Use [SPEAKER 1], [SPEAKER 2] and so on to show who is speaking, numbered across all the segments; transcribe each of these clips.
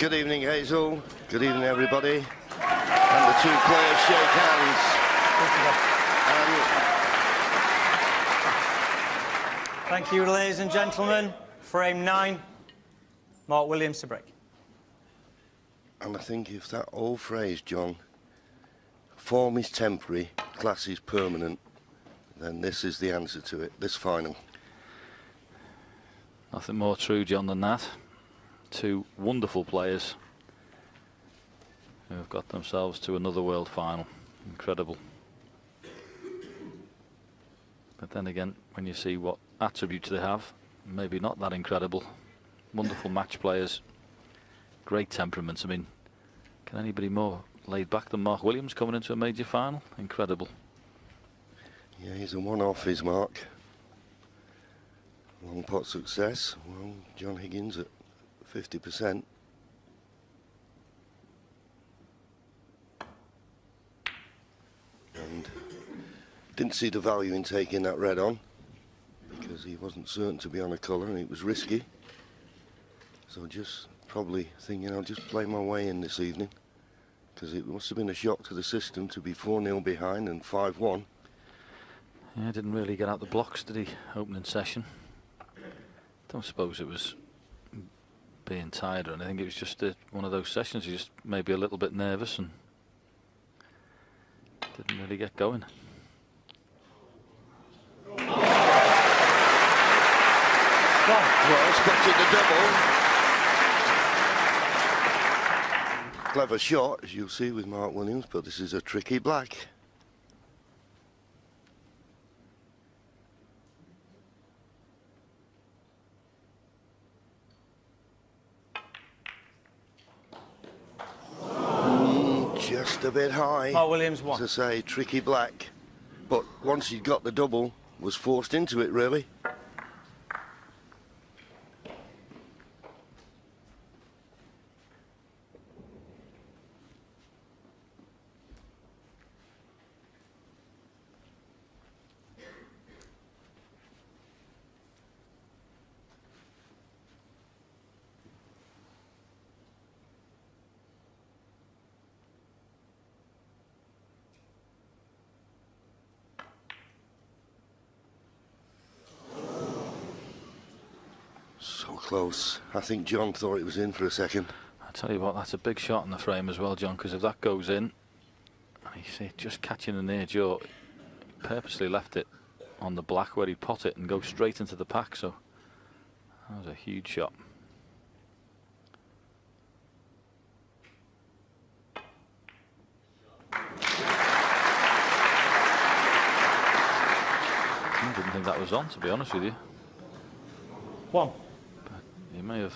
[SPEAKER 1] Good evening, Hazel. Good evening, everybody. And the two players shake hands.
[SPEAKER 2] Thank you, ladies and gentlemen. Frame 9, Mark Williams to break.
[SPEAKER 1] And I think if that old phrase, John, form is temporary, class is permanent, then this is the answer to it, this final.
[SPEAKER 3] Nothing more true, John, than that. Two wonderful players who have got themselves to another world final. Incredible. But then again, when you see what attributes they have, maybe not that incredible. Wonderful match players, great temperaments. I mean, can anybody more laid back than Mark Williams coming into a major final? Incredible.
[SPEAKER 1] Yeah, he's a one-off, is Mark. Long pot success. Well, John Higgins at 50%. And didn't see the value in taking that red on because he wasn't certain to be on a colour and it was risky. So just probably thinking I'll just play my way in this evening because it must have been a shock to the system to be 4-0 behind and 5-1.
[SPEAKER 3] Yeah, didn't really get out the blocks, did he, opening session? Don't suppose it was being tired or anything. It was just one of those sessions. He just maybe a little bit nervous and didn't really get going.
[SPEAKER 1] Well, spotted the double. Clever shot, as you'll see with Mark Williams, but this is a tricky black. Just a bit high.
[SPEAKER 2] Mark Williams won.
[SPEAKER 1] As I say, tricky black. But once he'd got the double, was forced into it, really. So close. I think John thought it was in for a second.
[SPEAKER 3] I tell you what, that's a big shot in the frame as well, John, because if that goes in, and you see it just catching the near jaw, he purposely left it on the black where he pot it and go straight into the pack, so that was a huge shot. I didn't think that was on, to be honest with you.
[SPEAKER 2] One.
[SPEAKER 3] But he may have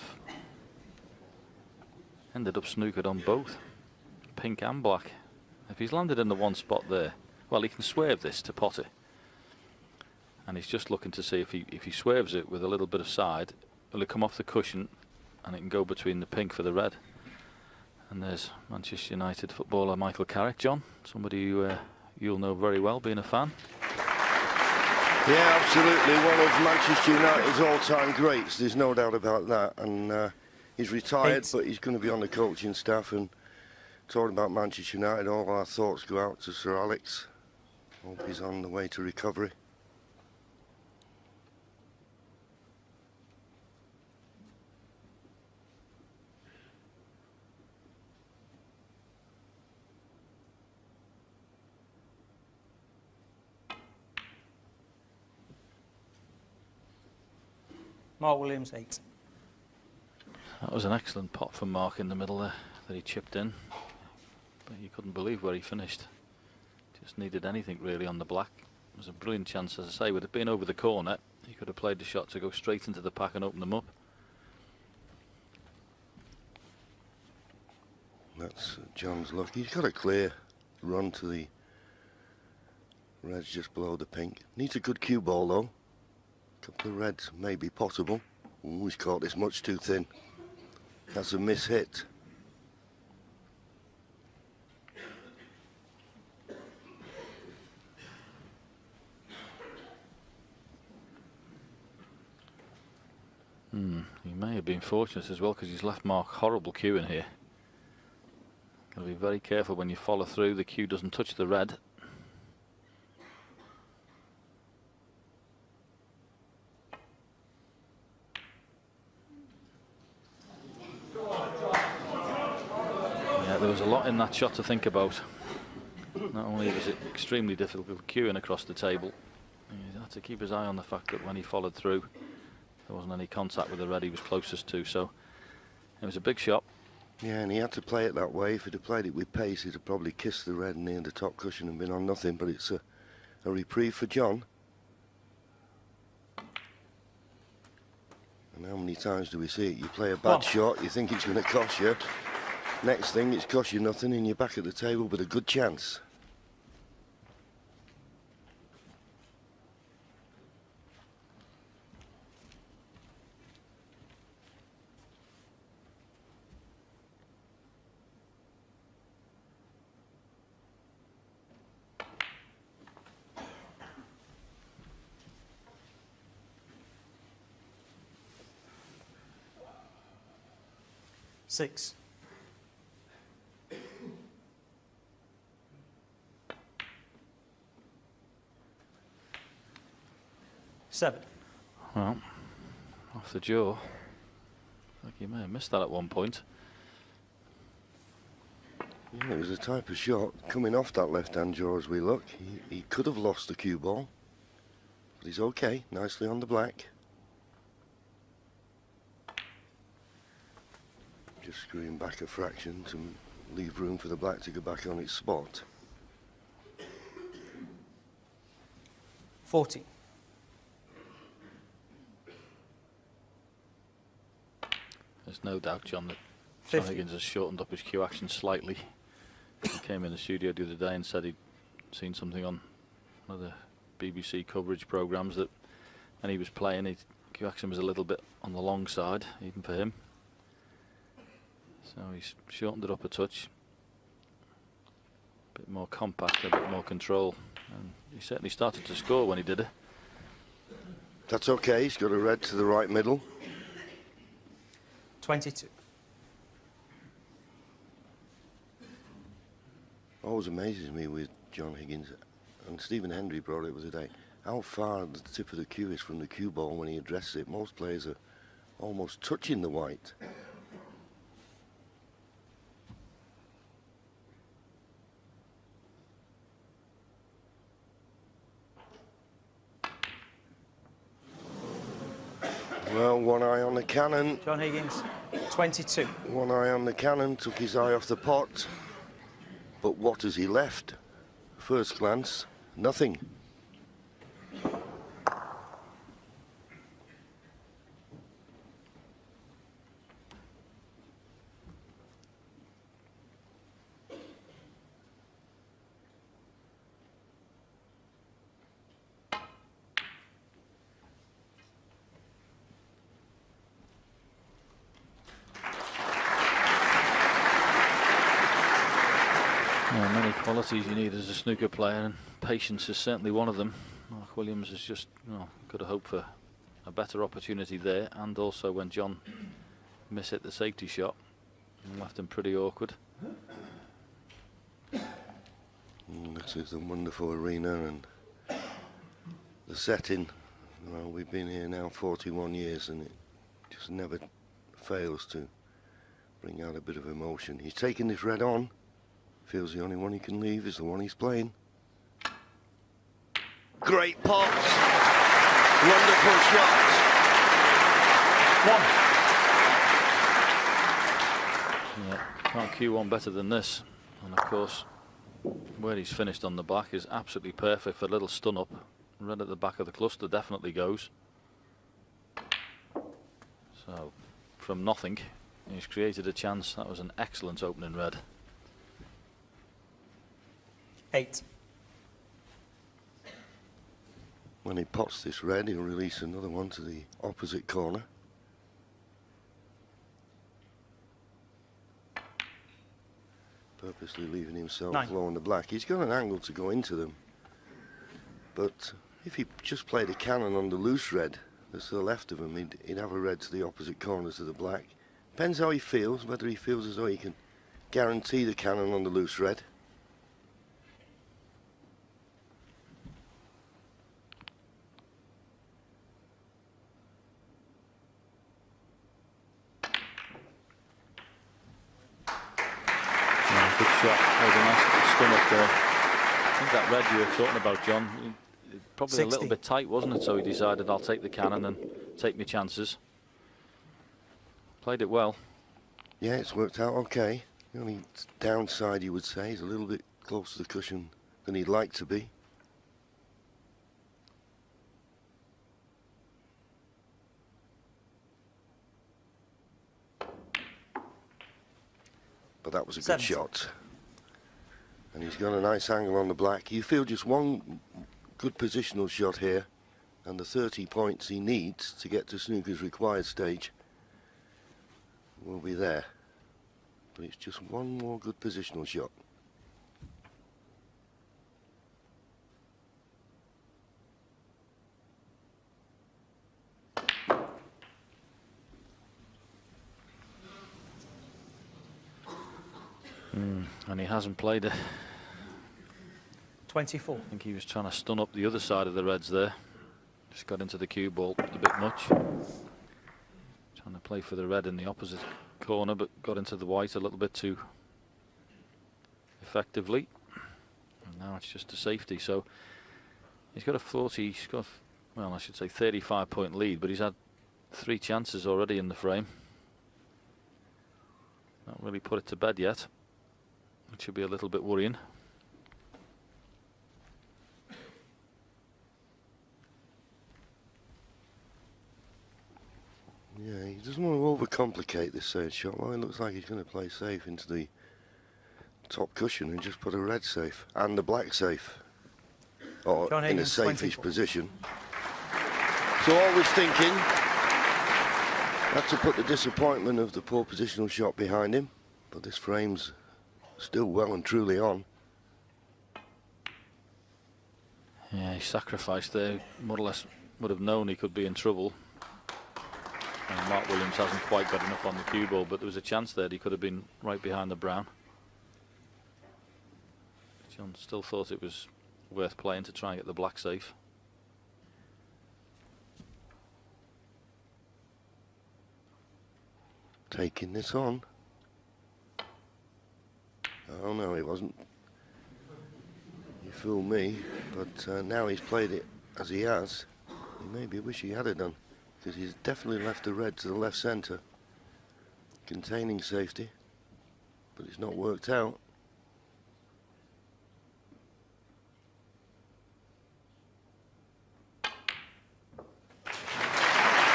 [SPEAKER 3] ended up snookered on both, pink and black. If he's landed in the one spot there, well, he can swerve this to pot it. And he's just looking to see if he swerves it with a little bit of side, will it come off the cushion and it can go between the pink for the red. And there's Manchester United footballer Michael Carrick, John, somebody who you'll know very well, being a fan.
[SPEAKER 1] Yeah, absolutely. One of Manchester United's all-time greats. There's no doubt about that. And he's retired, but he's going to be on the coaching staff. And talking about Manchester United, all our thoughts go out to Sir Alex. Hope he's on the way to recovery.
[SPEAKER 2] Mark Williams, 8.
[SPEAKER 3] That was an excellent pot from Mark in the middle there that he chipped in, but you couldn't believe where he finished. Just needed anything really on the black. It was a brilliant chance, as I say, with it being over the corner, he could have played the shot to go straight into the pack and open them up.
[SPEAKER 1] That's John's luck. He's got a clear run to the reds just below the pink. Needs a good cue ball though. A couple of reds may be possible. Ooh, he's caught this much too thin. That's a miss hit.
[SPEAKER 3] He may have been fortunate as well, because he's left Mark horrible cue in here. Got to be very careful when you follow through. The cue doesn't touch the red. Yeah, there was a lot in that shot to think about. Not only was it extremely difficult cueing across the table, he had to keep his eye on the fact that when he followed through, there wasn't any contact with the red he was closest to. So it was a big shot.
[SPEAKER 1] Yeah, and he had to play it that way. If he'd have played it with pace, he'd have probably kissed the red near the top cushion and been on nothing. But it's a reprieve for John. And how many times do we see it? You play a bad shot, you think it's going to cost you. Next thing, it's cost you nothing, and you're back at the table with a good chance.
[SPEAKER 2] Six. Seven.
[SPEAKER 3] Well, off the jaw. I think he may have missed that at one point.
[SPEAKER 1] Yeah, it was a type of shot coming off that left-hand jaw as we look. He could have lost the cue ball, but he's okay, nicely on the black. Just screwing back a fraction to leave room for the black to go back on its spot.
[SPEAKER 2] 40.
[SPEAKER 3] There's no doubt, John, that John Higgins has shortened up his cue action slightly. He came in the studio the other day and said he'd seen something on one of the BBC coverage programmes that when he was playing, his cue action was a little bit on the long side, even for him. So he's shortened it up a touch. A bit more compact, a bit more control. And he certainly started to score when he did it.
[SPEAKER 1] That's okay, he's got a red to the right middle.
[SPEAKER 2] 22.
[SPEAKER 1] Always amazes me with John Higgins, and Stephen Hendry brought it the other day, how far the tip of the cue is from the cue ball when he addresses it. Most players are almost touching the white. Well, one eye on the cannon.
[SPEAKER 2] John Higgins, 22.
[SPEAKER 1] One eye on the cannon, took his eye off the pot. But what has he left? First glance, nothing.
[SPEAKER 3] Many qualities you need as a snooker player, and patience is certainly one of them. Mark Williams has just got to hope for a better opportunity there, and also when John mishit the safety shot and left him pretty awkward.
[SPEAKER 1] This is a wonderful arena, and the setting, well, we've been here now 41 years and it just never fails to bring out a bit of emotion. He's taking this red on. Feels the only one he can leave is the one he's playing. Great pot. Wonderful shot.
[SPEAKER 3] Yeah, can't cue one better than this. And of course, where he's finished on the black is absolutely perfect for a little stun up. Red at the back of the cluster definitely goes. So, from nothing, he's created a chance. That was an excellent opening red.
[SPEAKER 2] 8.
[SPEAKER 1] When he pots this red, he'll release another one to the opposite corner. Purposely leaving himself
[SPEAKER 2] 9.
[SPEAKER 1] low on the black. He's got an angle to go into them. But if he just played a cannon on the loose red, that's to the left of him, he'd have a red to the opposite corners of the black. Depends how he feels, whether he feels as though he can guarantee the cannon on the loose red.
[SPEAKER 3] Good shot. That was a nice little spin up there. I think that red you were talking about, John, probably
[SPEAKER 2] 60.
[SPEAKER 3] a little bit tight, wasn't it? So he decided, I'll take the cannon and take my chances. Played it well.
[SPEAKER 1] Yeah, it's worked out okay. The only downside, you would say, is a little bit closer to the cushion than he'd like to be. But that was a good
[SPEAKER 2] 70.
[SPEAKER 1] shot. And he's got a nice angle on the black. You feel just one good positional shot here, and the 30 points he needs to get to snooker's required stage will be there. But it's just one more good positional shot.
[SPEAKER 3] And he hasn't played it.
[SPEAKER 2] 24.
[SPEAKER 3] I think he was trying to stun up the other side of the reds there. Just got into the cue ball a bit much. Trying to play for the red in the opposite corner, but got into the white a little bit too effectively. And now it's just a safety. So he's got a 40, he's got, well, I should say 35-point lead, but he's had 3 chances already in the frame. Not really put it to bed yet. It should be a little bit worrying.
[SPEAKER 1] Yeah, he doesn't want to overcomplicate this third shot. Well, it looks like he's going to play safe into the top cushion and just put a red safe and the black safe, or
[SPEAKER 2] John
[SPEAKER 1] in a
[SPEAKER 2] Higgins,
[SPEAKER 1] safe-ish
[SPEAKER 2] 24.
[SPEAKER 1] position. So always thinking not to put the disappointment of the poor positional shot behind him, but this frame's still well and truly on.
[SPEAKER 3] Yeah, he sacrificed there. More or less would have known he could be in trouble. And Mark Williams hasn't quite got enough on the cue ball, but there was a chance there he could have been right behind the brown. John still thought it was worth playing to try and get the black safe.
[SPEAKER 1] Taking this on. Oh no, he wasn't. You fooled me, but now he's played it as he has. He maybe wish he had it done, because he's definitely left the red to the left centre, containing safety, but it's not worked out.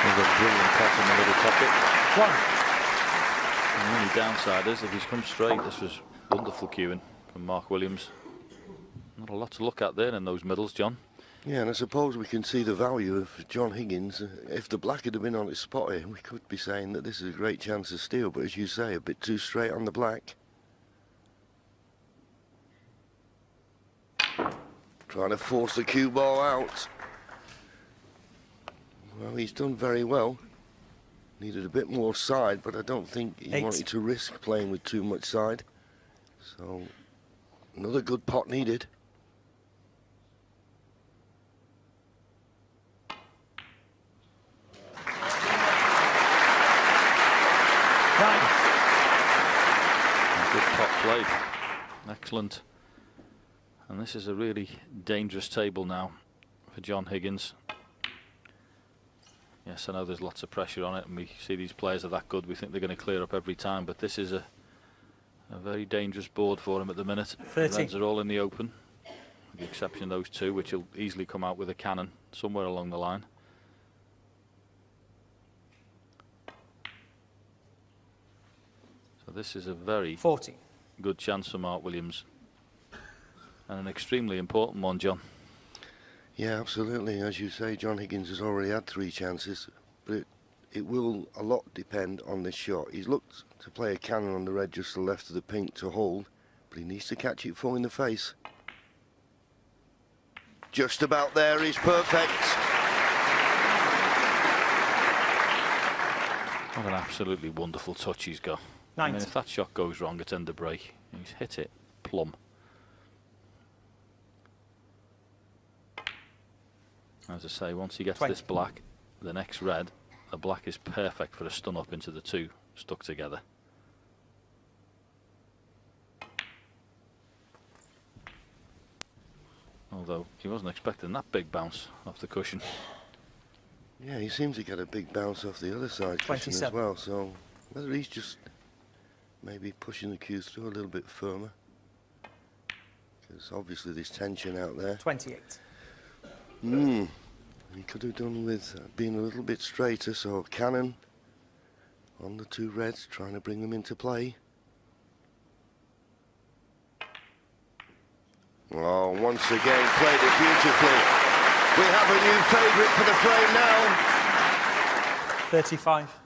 [SPEAKER 3] There's a brilliant pass in the middle pocket.
[SPEAKER 2] 1.
[SPEAKER 3] And the only downside is if he's come straight, this was wonderful cueing from Mark Williams. Not a lot to look at there in those middles, John.
[SPEAKER 1] Yeah, and I suppose we can see the value of John Higgins. If the black had been on its spot here, we could be saying that this is a great chance of steal, but as you say, a bit too straight on the black. Trying to force the cue ball out. Well, he's done very well. Needed a bit more side, but I don't think he
[SPEAKER 2] 8.
[SPEAKER 1] wanted to risk playing with too much side. So, another good pot needed.
[SPEAKER 3] Good pot played. Excellent. And this is a really dangerous table now for John Higgins. Yes, I know there's lots of pressure on it, and we see these players are that good, we think they're going to clear up every time, but this is a very dangerous board for him at the minute.
[SPEAKER 2] 30.
[SPEAKER 3] The reds are all in the open, with the exception of those 2, which will easily come out with a cannon somewhere along the line. So this is a very
[SPEAKER 2] 40.
[SPEAKER 3] good chance for Mark Williams, and an extremely important one, John.
[SPEAKER 1] Yeah, absolutely. As you say, John Higgins has already had 3 chances, but it will a lot depend on this shot. He's looked to play a cannon on the red just to the left of the pink to hold, but he needs to catch it full in the face. Just about there, he's perfect.
[SPEAKER 3] What an absolutely wonderful touch he's got. I mean,
[SPEAKER 2] 90.
[SPEAKER 3] if that shot goes wrong, it's end of break. He's hit it plumb. As I say, once he gets
[SPEAKER 2] 20.
[SPEAKER 3] this black, the next red, the black is perfect for a stun up into the two stuck together. Although he wasn't expecting that big bounce off the cushion.
[SPEAKER 1] Yeah, he seems to get a big bounce off the other side cushion as well, so whether he's just maybe pushing the cues through a little bit firmer, because obviously there's tension out there.
[SPEAKER 2] 28.
[SPEAKER 1] He could have done with being a little bit straighter, so cannon on the two reds, trying to bring them into play. Oh, once again played it beautifully. We have a new favourite for the frame now.
[SPEAKER 2] 35.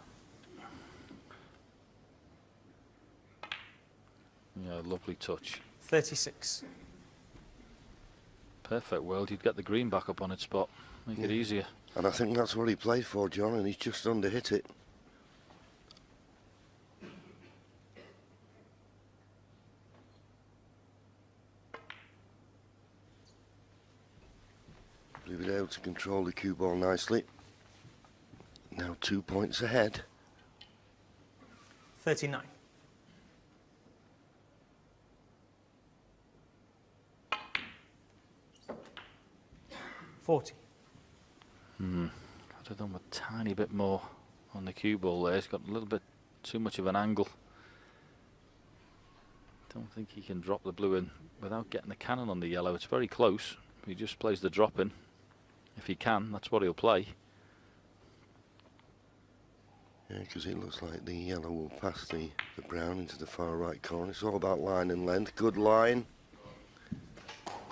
[SPEAKER 3] Yeah, lovely touch.
[SPEAKER 2] 36.
[SPEAKER 3] Perfect world, you'd get the green back up on its spot. Make it easier.
[SPEAKER 1] And I think that's what he played for, John, and he's just under-hit it. He was able to control the cue ball nicely. Now 2 points ahead.
[SPEAKER 2] 39. Could
[SPEAKER 3] have done a tiny bit more on the cue ball there. He's got a little bit too much of an angle. Don't think he can drop the blue in without getting the cannon on the yellow. It's very close. He just plays the drop in. If he can, that's what he'll play.
[SPEAKER 1] Yeah, because it looks like the yellow will pass the brown into the far right corner. It's all about line and length. Good line.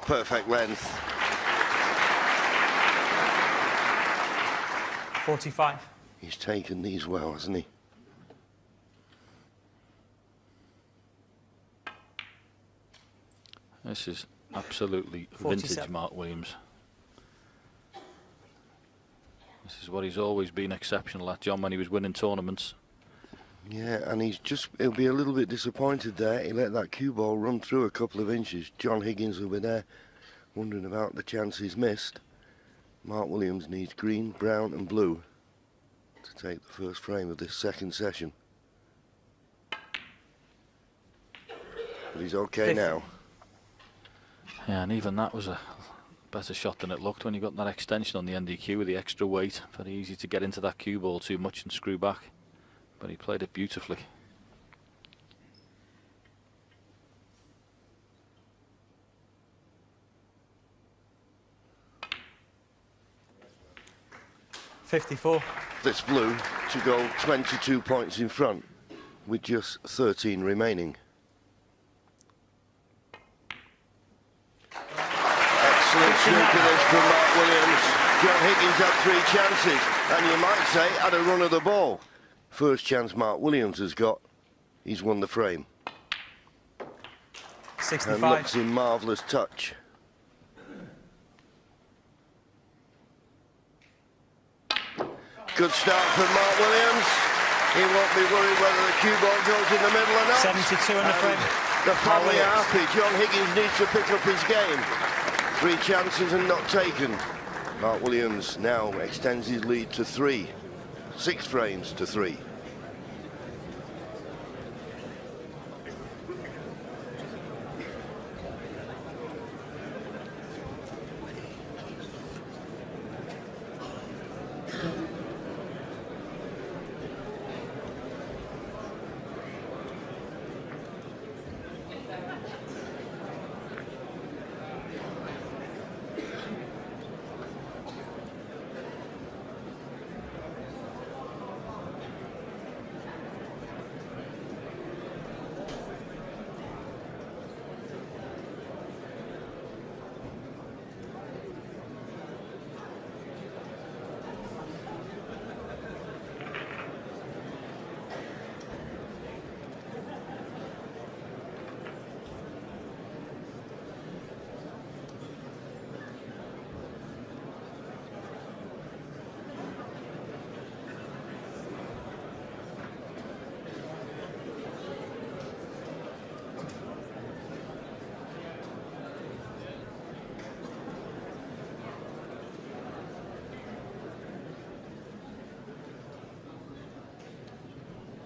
[SPEAKER 1] Perfect length.
[SPEAKER 2] 45.
[SPEAKER 1] He's taken these well, hasn't he?
[SPEAKER 3] This is absolutely
[SPEAKER 2] 47.
[SPEAKER 3] vintage Mark Williams. This is what he's always been exceptional at, John, when he was winning tournaments.
[SPEAKER 1] Yeah, and he'll be a little bit disappointed there. He let that cue ball run through a couple of inches. John Higgins will be there wondering about the chance he's missed. Mark Williams needs green, brown and blue to take the first frame of this second session. But he's okay
[SPEAKER 2] 50.
[SPEAKER 1] now.
[SPEAKER 3] Yeah, and even that was a better shot than it looked when you got that extension on the NDQ with the extra weight. Very easy to get into that cue ball too much and screw back. But he played it beautifully.
[SPEAKER 2] $54.
[SPEAKER 1] This blue to go 22 points in front with just 13 remaining. Excellent snooker from Mark Williams. John Higgins had 3 chances, and you might say had a run of the ball. First chance Mark Williams has got, he's won the frame.
[SPEAKER 2] 65.
[SPEAKER 1] And looks in marvellous touch. Good start from Mark Williams. He won't be worried whether the cue ball goes in the middle or not.
[SPEAKER 2] 72 in the frame.
[SPEAKER 1] The family are happy. John Higgins needs to pick up his game. 3 chances and not taken. Mark Williams now extends his lead to 3. 6 frames to 3.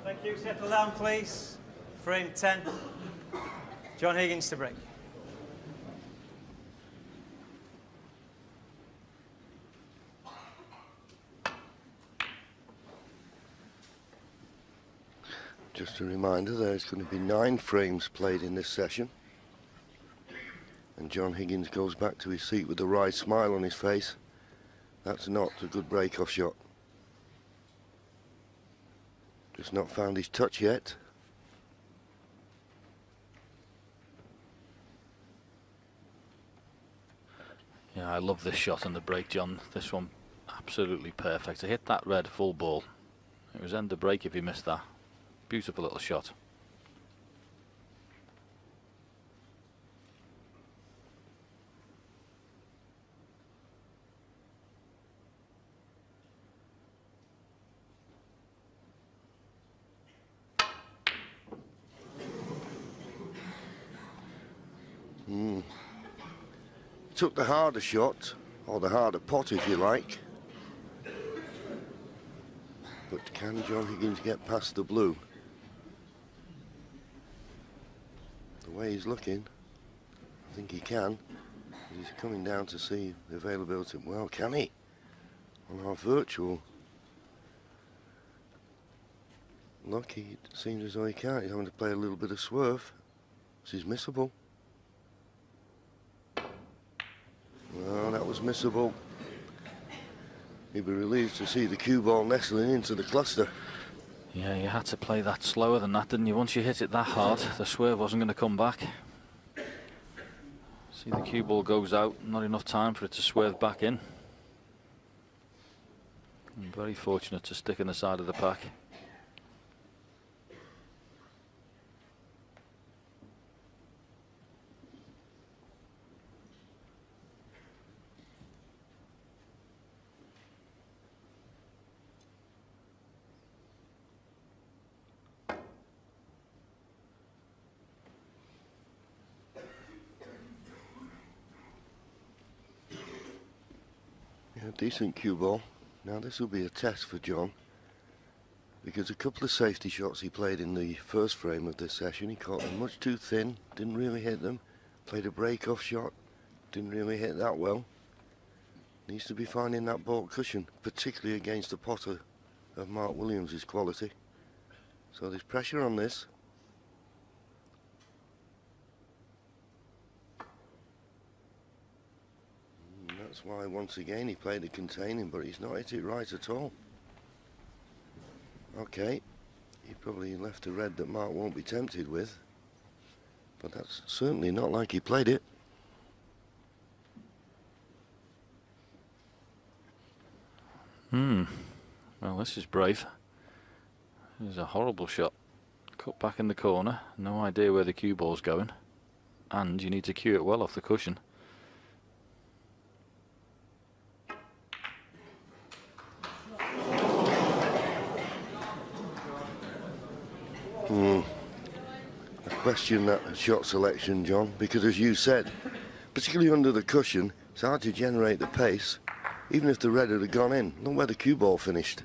[SPEAKER 2] Thank you. Settle down, please. Frame 10. John Higgins to break.
[SPEAKER 1] Just a reminder, there's going to be 9 frames played in this session. And John Higgins goes back to his seat with a wry smile on his face. That's not a good break-off shot. Just not found his touch yet.
[SPEAKER 3] Yeah, I love this shot on the break, John. This one, absolutely perfect. To hit that red full ball, it was end the break if he missed that. Beautiful little shot.
[SPEAKER 1] Took the harder shot, or the harder pot if you like. But can John Higgins get past the blue? The way he's looking, I think he can. He's coming down to see the availability. Well, can he? On our virtual look, it seems as though he can't. He's having to play a little bit of swerve. This is missable. Well, that was missable. He'd be relieved to see the cue ball nestling into the cluster.
[SPEAKER 3] Yeah, you had to play that slower than that, didn't you? Once you hit it that hard, the swerve wasn't going to come back. See, the cue ball goes out, not enough time for it to swerve back in. I'm very fortunate to stick in the side of the pack.
[SPEAKER 1] Decent cue ball. Now this will be a test for John, because a couple of safety shots he played in the first frame of this session, he caught them much too thin, didn't really hit them. Played a break-off shot, didn't really hit that well. Needs to be finding that baulk cushion, particularly against a potter of Mark Williams' quality. So there's pressure on this. That's why, once again, he played it containing, but he's not hit it right at all. Okay, he probably left a red that Mark won't be tempted with, but that's certainly not like he played it.
[SPEAKER 3] Well, this is brave. This is a horrible shot. Cut back in the corner, no idea where the cue ball's going, and you need to cue it well off the cushion.
[SPEAKER 1] I question that shot selection, John, because as you said, particularly under the cushion, it's hard to generate the pace, even if the red had gone in. Look where the cue ball finished.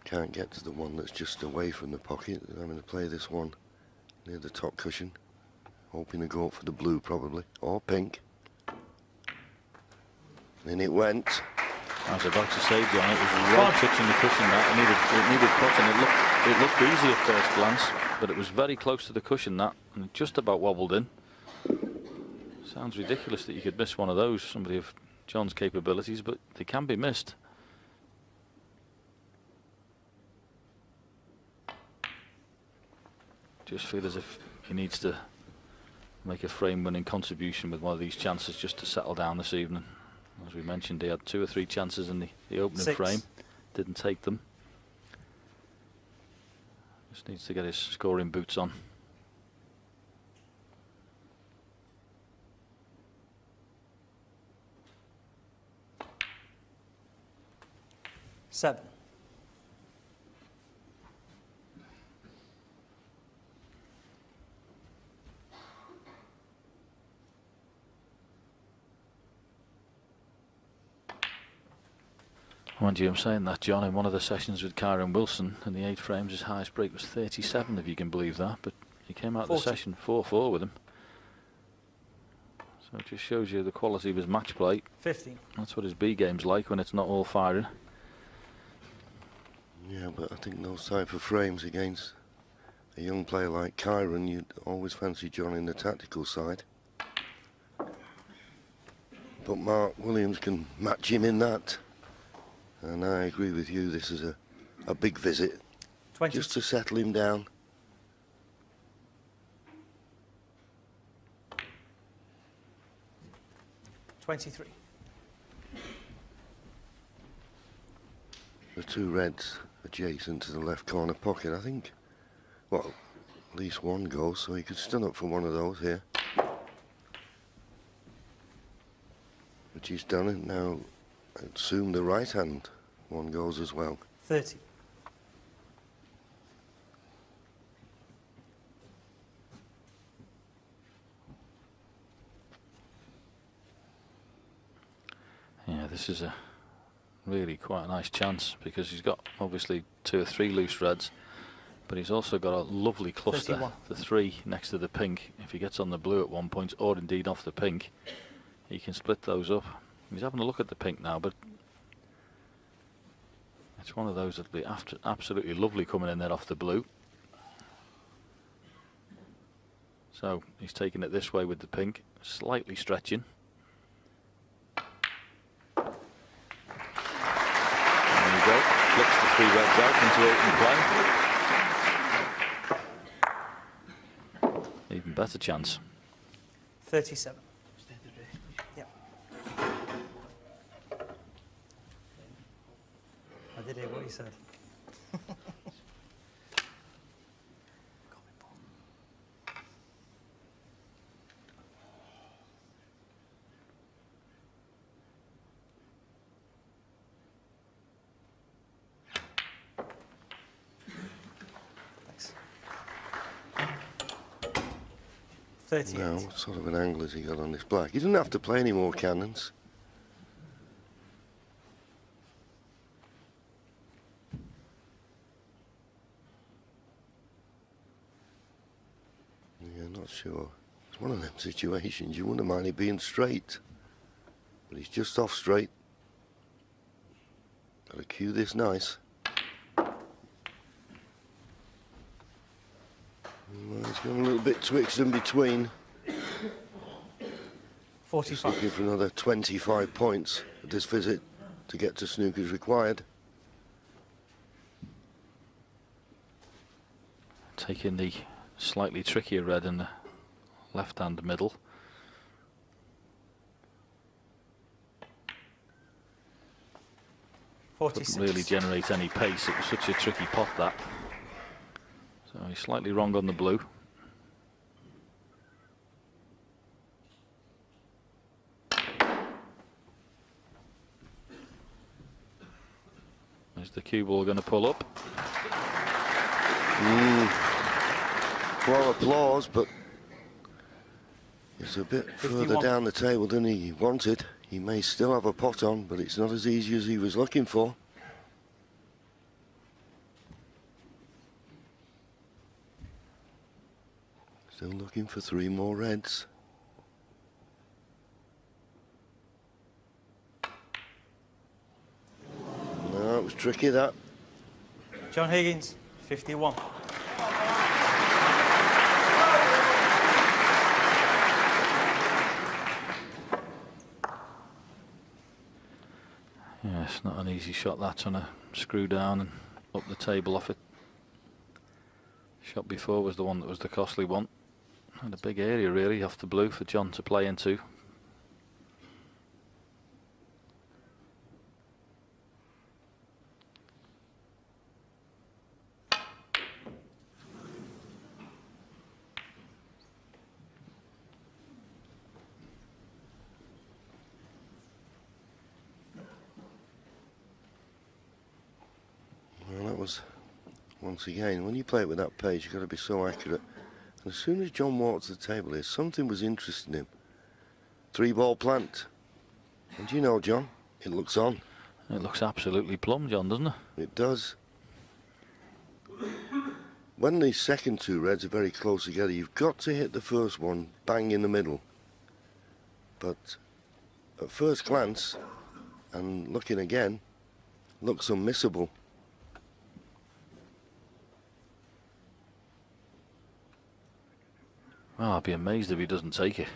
[SPEAKER 1] Can't get to the one that's just away from the pocket. I'm going to play this one near the top cushion, hoping to go up for the blue probably, or pink. And it went.
[SPEAKER 3] I was about to say, John, it was right touching the cushion. That it needed putting. It looked easy at first glance, but it was very close to the cushion. That, and it just about wobbled in. Sounds ridiculous that you could miss one of those, somebody of John's capabilities, but they can be missed. Just feel as if he needs to make a frame-winning contribution with one of these chances just to settle down this evening. As we mentioned, he had 2 or 3 chances in the opening
[SPEAKER 2] 6.
[SPEAKER 3] frame, didn't take them. Just needs to get his scoring boots on.
[SPEAKER 2] Seven.
[SPEAKER 3] Mind you, I'm saying that, John, in one of the sessions with Kyron Wilson in the 8 frames, his highest break was 37, if you can believe that. But he came out of the session 4-4 with him. So it just shows you the quality of his match play.
[SPEAKER 2] 15.
[SPEAKER 3] That's what his B game's like when it's not all firing.
[SPEAKER 1] Yeah, but I think those type of frames against a young player like Kyron, you'd always fancy John in the tactical side. But Mark Williams can match him in that. And I agree with you, this is a big visit.
[SPEAKER 2] 20.
[SPEAKER 1] Just to settle him down.
[SPEAKER 2] $23.
[SPEAKER 1] The 2 reds adjacent to the left corner pocket, I think. Well, at least one goes, so he could stun up for one of those here. Which he's done it now. I assume the right hand one goes as well.
[SPEAKER 2] 30.
[SPEAKER 3] Yeah, this is a really quite a nice chance because he's got obviously 2 or 3 loose reds, but he's also got a lovely cluster.
[SPEAKER 2] 31.
[SPEAKER 3] The 3 next to the pink. If he gets on the blue at one point, or indeed off the pink, he can split those up. He's having a look at the pink now, but it's one of those that'll be absolutely lovely coming in there off the blue. So he's taking it this way with the pink, slightly stretching. There you go, flicks the 3 reds out into open play. Even better chance.
[SPEAKER 2] 37. Yeah. I did hear what he said. Thanks. 38.
[SPEAKER 1] Now, what sort of an angle has he got on this black? He doesn't have to play any more cannons. Yeah, not sure. It's one of them situations you wouldn't mind it being straight. But he's just off straight. Got to cue this nice. Well, he's gone a little bit twixt and between.
[SPEAKER 2] 45.
[SPEAKER 1] Looking for another 25 points at this visit to get to snooker is required.
[SPEAKER 3] Taking the slightly trickier red in the left-hand middle. Couldn't really generate any pace. It was such a tricky pot, that. So he's slightly wrong on the blue. Is the cue ball going to pull up?
[SPEAKER 1] Well, applause, but it's a bit
[SPEAKER 2] 51.
[SPEAKER 1] further down the table than he wanted. He may still have a pot on, but it's not as easy as he was looking for. Still looking for 3 more reds. No, it was tricky, that.
[SPEAKER 2] John Higgins, 51.
[SPEAKER 3] Yeah, it's not an easy shot, that, trying to screw down and up the table off it. Shot before was the one that was the costly one. And a big area really off the blue for John to play into.
[SPEAKER 1] Well, that was, once again, when you play it with that page, you've got to be so accurate. And as soon as John walked to the table here, something was interesting him. 3-ball plant. And you know, John, it looks on.
[SPEAKER 3] It looks absolutely plumb, John, doesn't it?
[SPEAKER 1] It does. When the second two reds are very close together, you've got to hit the first one bang in the middle. But at first glance, and looking again, looks unmissable.
[SPEAKER 3] Well, I'd be amazed if he doesn't take it.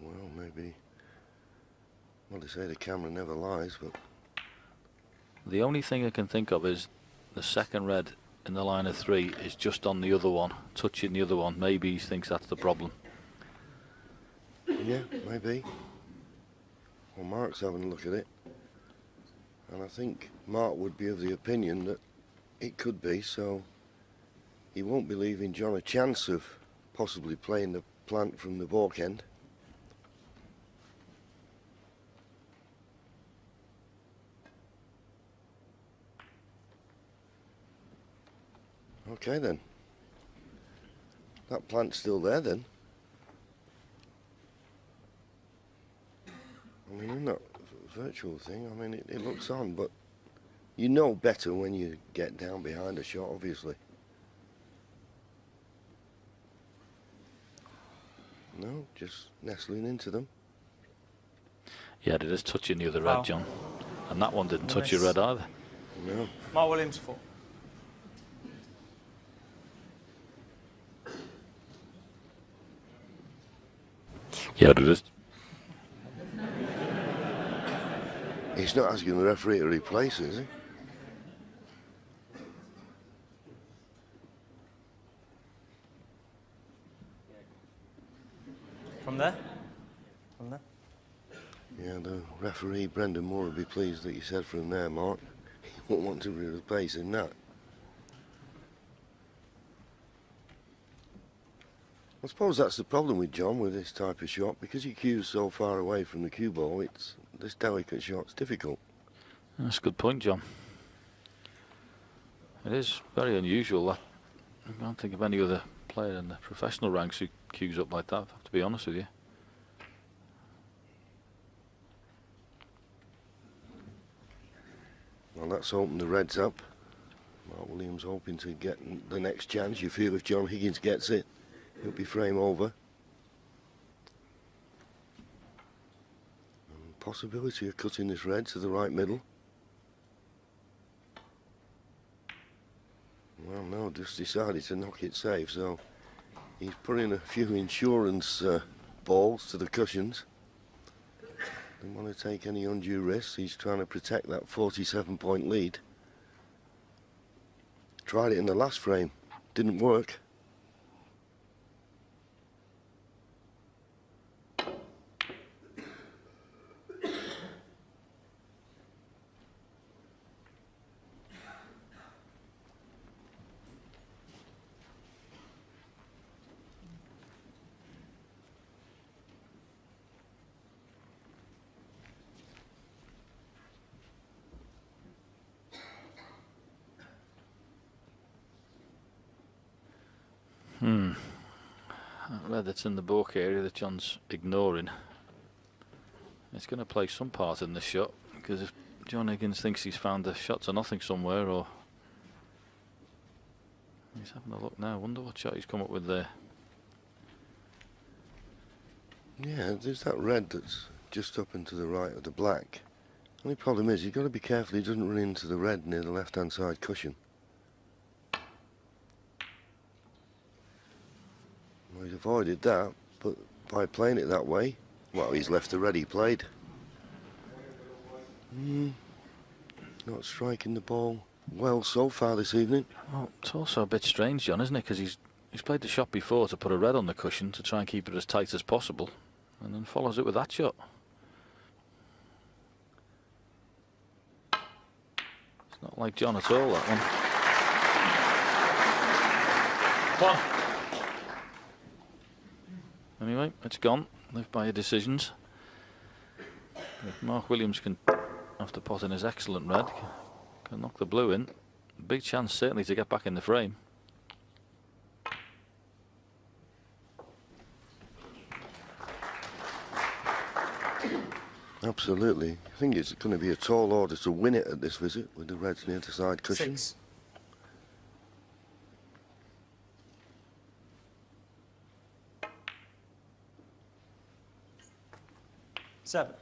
[SPEAKER 1] Well, maybe. Well, they say the camera never lies, but...
[SPEAKER 3] The only thing I can think of is the second red in the line of three is just on the other one, touching the other one. Maybe he thinks that's the problem.
[SPEAKER 1] Yeah, maybe. Well, Mark's having a look at it. And I think Mark would be of the opinion that it could be, so he won't be leaving John a chance of possibly playing the plant from the balk end. Okay then. That plant's still there then. I mean, in that virtual thing, I mean, it looks on, but you know better when you get down behind a shot, obviously. No, just nestling into them.
[SPEAKER 3] Yeah, it is touching the other red, John. And that one didn't touch your red either.
[SPEAKER 1] No.
[SPEAKER 2] Mark Williams 4.
[SPEAKER 3] Yeah, it is.
[SPEAKER 1] He's not asking the referee to replace it, is he?
[SPEAKER 2] From there? From there?
[SPEAKER 1] Yeah, the referee, Brendan Moore, would be pleased that you said from there, Mark. He won't want to replace him, that. I suppose that's the problem with John with this type of shot, because he cues so far away from the cue ball. It's this delicate shot's difficult.
[SPEAKER 3] That's a good point, John. It is very unusual. That I can't think of any other player in the professional ranks who cues up like that, I have to be honest with you.
[SPEAKER 1] Well, that's opened the reds up. Mark Williams hoping to get the next chance. You feel if John Higgins gets it, he'll be frame over. And possibility of cutting this red to the right middle. Well, no, just decided to knock it safe, so he's putting a few insurance balls to the cushions. Didn't want to take any undue risks. He's trying to protect that 47-point lead. Tried it in the last frame, didn't work.
[SPEAKER 3] That red that's in the balk area that John's ignoring. It's going to play some part in this shot, because if John Higgins thinks he's found a shot to nothing somewhere, or he's having a look now, I wonder what shot he's come up with there.
[SPEAKER 1] Yeah, there's that red that's just up and to the right of the black. Only problem is you've got to be careful he doesn't run into the red near the left-hand side cushion. Well, he's avoided that, but by playing it that way, well, he's left the red he played. Not striking the ball well so far this evening.
[SPEAKER 3] Well, it's also a bit strange, John, isn't it? Because he's played the shot before to put a red on the cushion to try and keep it as tight as possible, and then follows it with that shot. It's not like John at all, that one.
[SPEAKER 2] One.
[SPEAKER 3] Anyway, it's gone. Left by your decisions. If Mark Williams can, after potting his excellent red, can knock the blue in, big chance certainly to get back in the frame.
[SPEAKER 1] Absolutely. I think it's going to be a tall order to win it at this visit with the reds near the side cushion.
[SPEAKER 2] 6. Seven.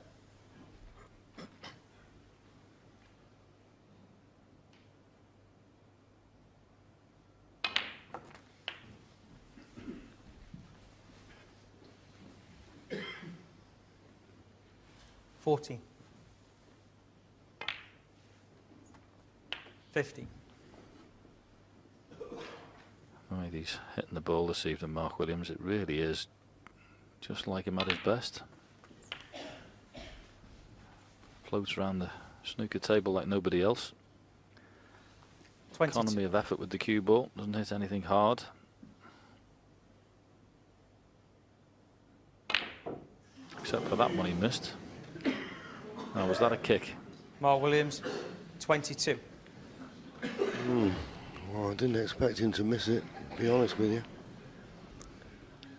[SPEAKER 2] $14. 50.
[SPEAKER 3] Right, he's hitting the ball this evening, Mark Williams. It really is just like him at his best. Floats around the snooker table like nobody else.
[SPEAKER 2] 22.
[SPEAKER 3] Economy of effort with the cue ball. Doesn't hit anything hard. Except for that one he missed. Now, was that a kick?
[SPEAKER 2] Mark Williams, 22.
[SPEAKER 1] Well, I didn't expect him to miss it, to be honest with you.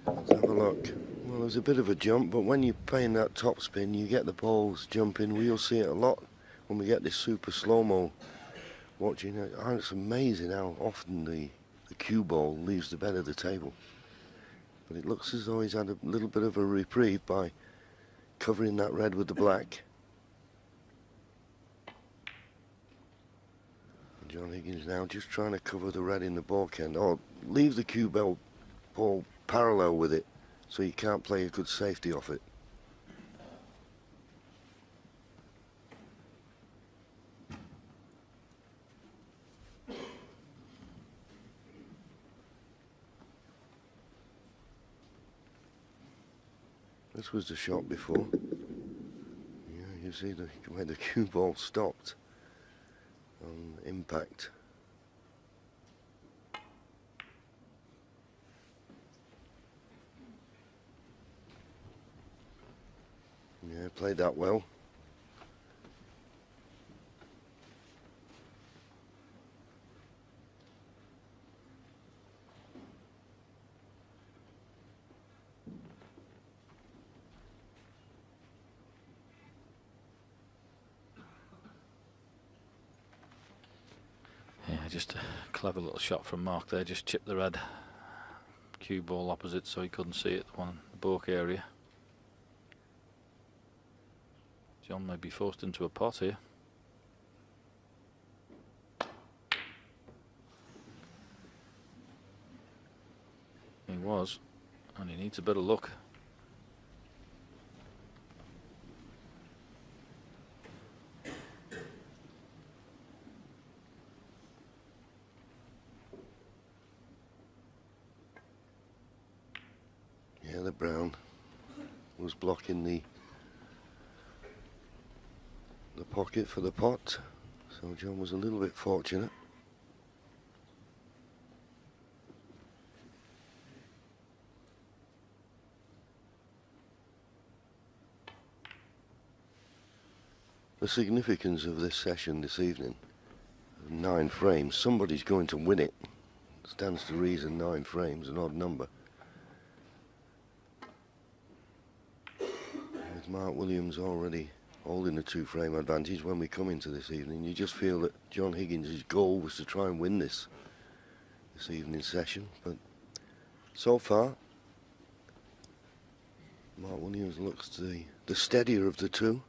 [SPEAKER 1] Let's have a look. Well, there's a bit of a jump, but when you're playing that top spin, you get the balls jumping. We'll see it a lot when we get this super slow-mo watching it. Oh, it's amazing how often the cue ball leaves the bed of the table. But it looks as though he's had a little bit of a reprieve by covering that red with the black. John Higgins now just trying to cover the red in the baulk end, or leave the cue ball parallel with it so you can't play a good safety off it. This was the shot before. Yeah, you see where the cue ball stopped on impact. Yeah, played that well.
[SPEAKER 3] Yeah, just a clever little shot from Mark there. Just chipped the red cue ball opposite so he couldn't see it, the one in the baulk area. John may be forced into a pot here. He was, and he needs a bit of luck.
[SPEAKER 1] Yeah, the brown was blocking the pocket for the pot, so John was a little bit fortunate. The significance of this session this evening, 9 frames, somebody's going to win it. Stands to reason 9 frames, an odd number. With Mark Williams already holding the 2-frame advantage when we come into this evening, you just feel that John Higgins' goal was to try and win this evening's session, but so far Mark Williams looks the steadier of the two.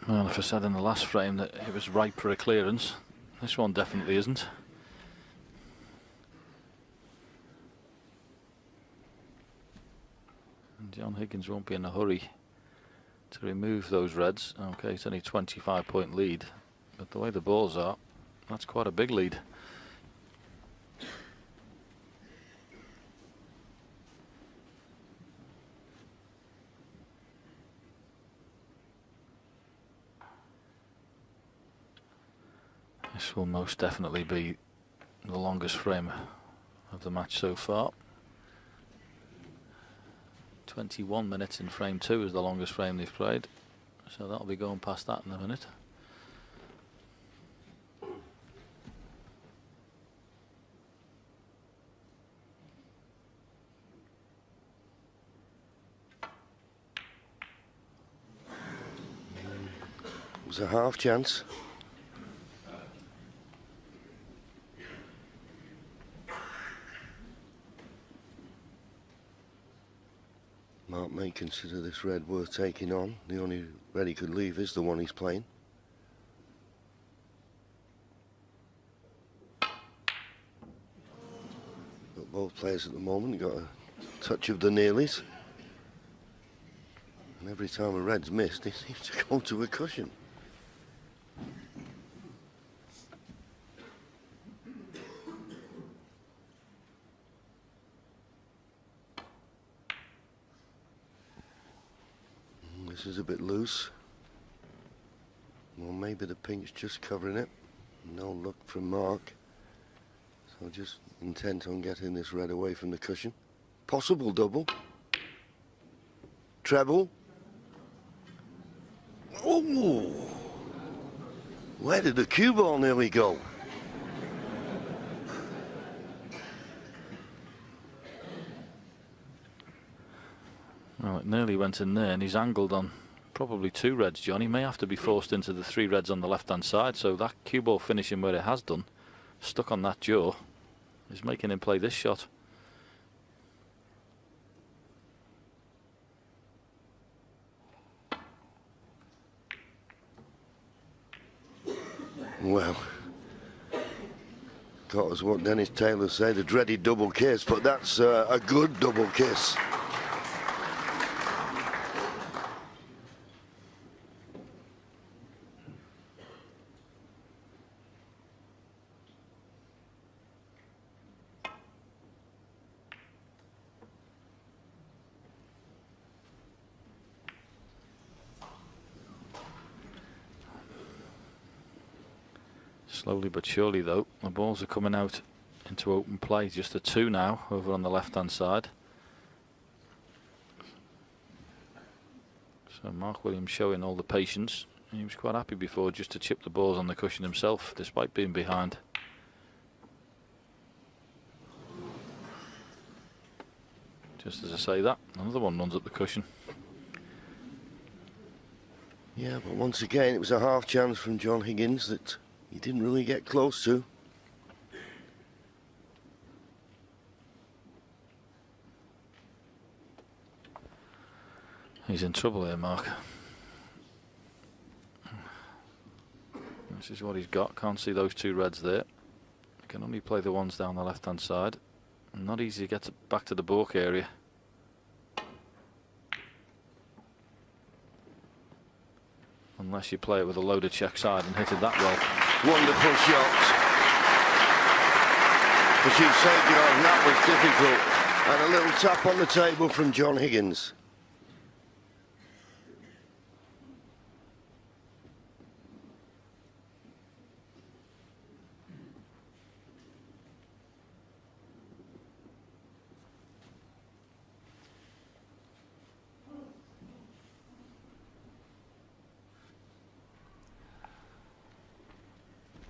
[SPEAKER 3] Well, if I said in the last frame that it was ripe for a clearance, this one definitely isn't. And John Higgins won't be in a hurry to remove those reds. Okay, it's only a 25-point lead, but the way the balls are, that's quite a big lead. This will most definitely be the longest frame of the match so far. 21 minutes in frame 2 is the longest frame they've played, so that'll be going past that in a minute.
[SPEAKER 1] It was a half chance. Mark may consider this red worth taking on. The only red he could leave is the one he's playing. But both players at the moment got a touch of the nearlies. And every time a red's missed, he seems to go to a cushion. This is a bit loose. Well, maybe the pink's just covering it. No luck from Mark. So just intent on getting this red away from the cushion. Possible double. Treble. Oh! Where did the cue ball nearly go?
[SPEAKER 3] Well, it nearly went in there, and he's angled on probably 2 reds, John. He may have to be forced into the 3 reds on the left-hand side, so that cue ball finishing where it has done, stuck on that jaw, is making him play this shot.
[SPEAKER 1] Well, that was what Dennis Taylor said, the dreaded double kiss, but that's a good double kiss.
[SPEAKER 3] Slowly but surely, though, the balls are coming out into open play. Just a 2 now over on the left-hand side. So Mark Williams showing all the patience. He was quite happy before just to chip the balls on the cushion himself, despite being behind. Just as I say that, another one runs up the cushion.
[SPEAKER 1] Yeah, but once again, it was a half chance from John Higgins that he didn't really get close to.
[SPEAKER 3] He's in trouble here, Mark. This is what he's got. Can't see those 2 reds there. He can only play the ones down the left-hand side. Not easy to get back to the balk area. Unless you play it with a loaded check side and hit it that well.
[SPEAKER 1] Wonderful shot. As you say, John, that was difficult. And a little tap on the table from John Higgins.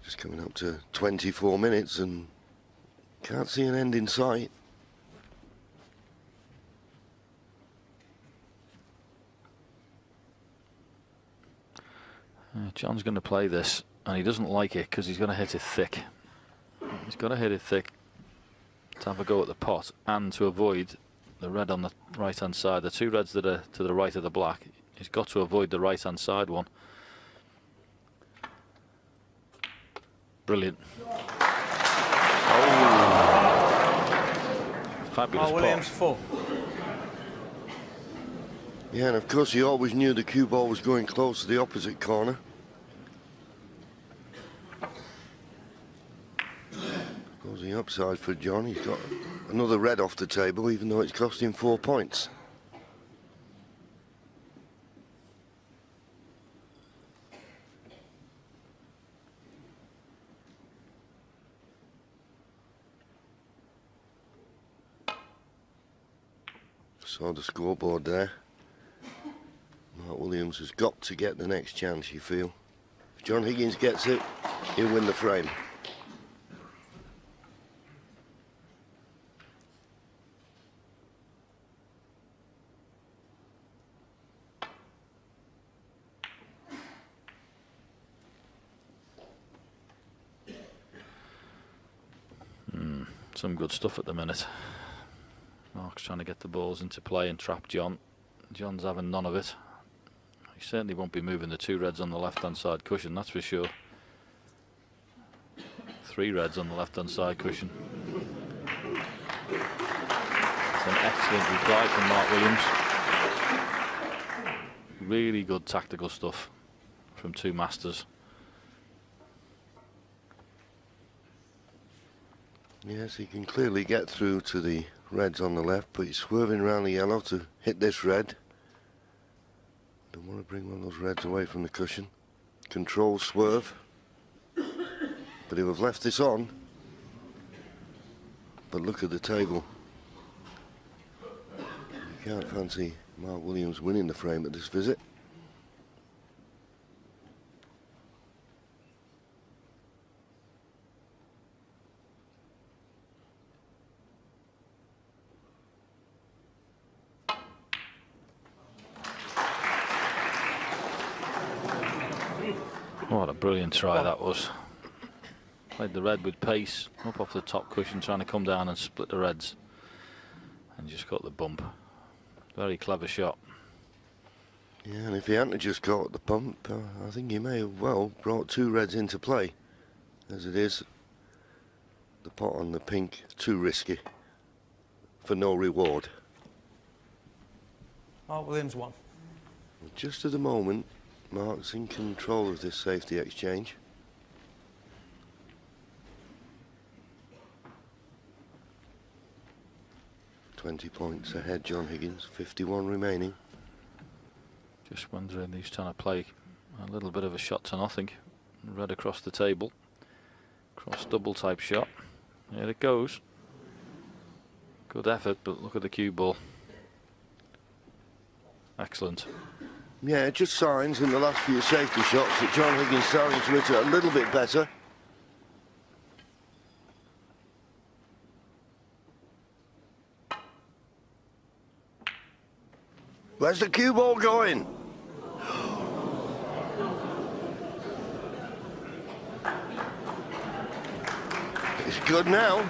[SPEAKER 1] Just coming up to 24 minutes and can't see an end in sight.
[SPEAKER 3] John's going to play this, and he doesn't like it because he's going to hit it thick. He's got to hit it thick to have a go at the pot and to avoid the red on the right-hand side. The 2 reds that are to the right of the black, he's got to avoid the right-hand side one. Brilliant. Oh. Fabulous pot.
[SPEAKER 2] Williams 4.
[SPEAKER 1] Yeah, and of course he always knew the cue ball was going close to the opposite corner. Goes the upside for John. He's got another red off the table, even though it's cost him 4 points. Saw the scoreboard there. Mark Williams has got to get the next chance, you feel. If John Higgins gets it, he'll win the frame.
[SPEAKER 3] Some good stuff at the minute. Mark's trying to get the balls into play and trap John. John's having none of it. He certainly won't be moving the 2 reds on the left-hand side cushion, that's for sure. 3 reds on the left-hand side cushion. It's an excellent reply from Mark Williams. Really good tactical stuff from 2 masters.
[SPEAKER 1] Yes, he can clearly get through to the reds on the left, but he's swerving around the yellow to hit this red. Don't want to bring one of those reds away from the cushion. Control swerve. But he'll have left this on. But look at the table. You can't fancy Mark Williams winning the frame at this visit.
[SPEAKER 3] What a brilliant try that was. Played the red with pace, up off the top cushion, trying to come down and split the reds. And just got the bump. Very clever shot.
[SPEAKER 1] Yeah, and if he hadn't just caught the bump, I think he may have well brought 2 reds into play. As it is, the pot on the pink, too risky for no reward.
[SPEAKER 2] Mark Williams 1.
[SPEAKER 1] Just at the moment, Mark's in control of this safety exchange. $20 points ahead, John Higgins, 51 remaining.
[SPEAKER 3] Just wondering, he's trying to play a little bit of a shot to nothing. Red across the table. Cross double type shot. Here it goes. Good effort, but look at the cue ball. Excellent.
[SPEAKER 1] Yeah, it just signs in the last few safety shots that John Higgins starting to hit it a little bit better. Where's the cue ball going? It's good now.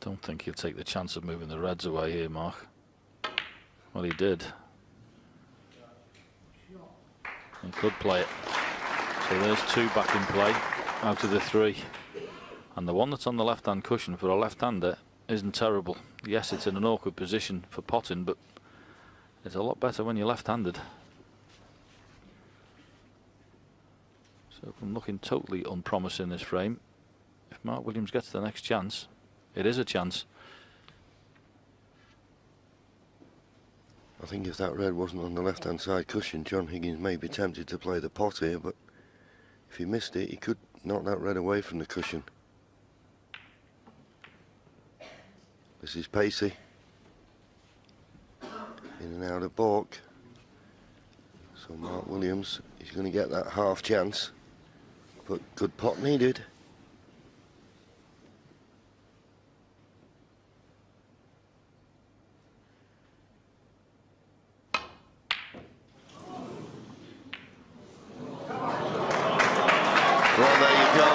[SPEAKER 3] Don't think he'll take the chance of moving the reds away here, Mark. Well, he did. He could play it. So there's 2 back in play out of the 3. And the one that's on the left-hand cushion for a left-hander isn't terrible. Yes, it's in an awkward position for potting, but it's a lot better when you're left-handed. So from looking totally unpromising this frame, if Mark Williams gets the next chance, it is a chance.
[SPEAKER 1] I think if that red wasn't on the left-hand side cushion, John Higgins may be tempted to play the pot here, but if he missed it, he could knock that red away from the cushion. This is pacey. In and out of balk. So Mark Williams is going to get that half chance, but good pot needed. Well, there you go.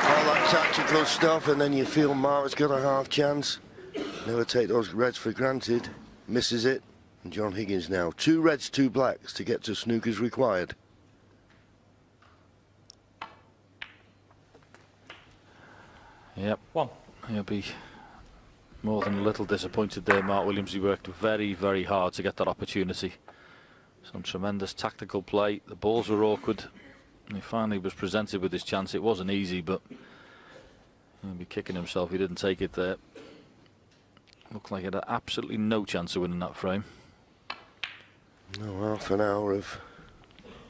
[SPEAKER 1] All that tactical stuff, and then you feel Mark's got a half chance. Never take those reds for granted. Misses it. And John Higgins now. 2 reds, 2 blacks to get to snooker's required.
[SPEAKER 3] Yep.
[SPEAKER 2] 1.
[SPEAKER 3] He'll be more than a little disappointed there, Mark Williams. He worked very, very hard to get that opportunity. Some tremendous tactical play. The balls were awkward. And he finally was presented with his chance. It wasn't easy, but he'll be kicking himself he didn't take it there. Looked like he had absolutely no chance of winning that frame.
[SPEAKER 1] No, half an hour of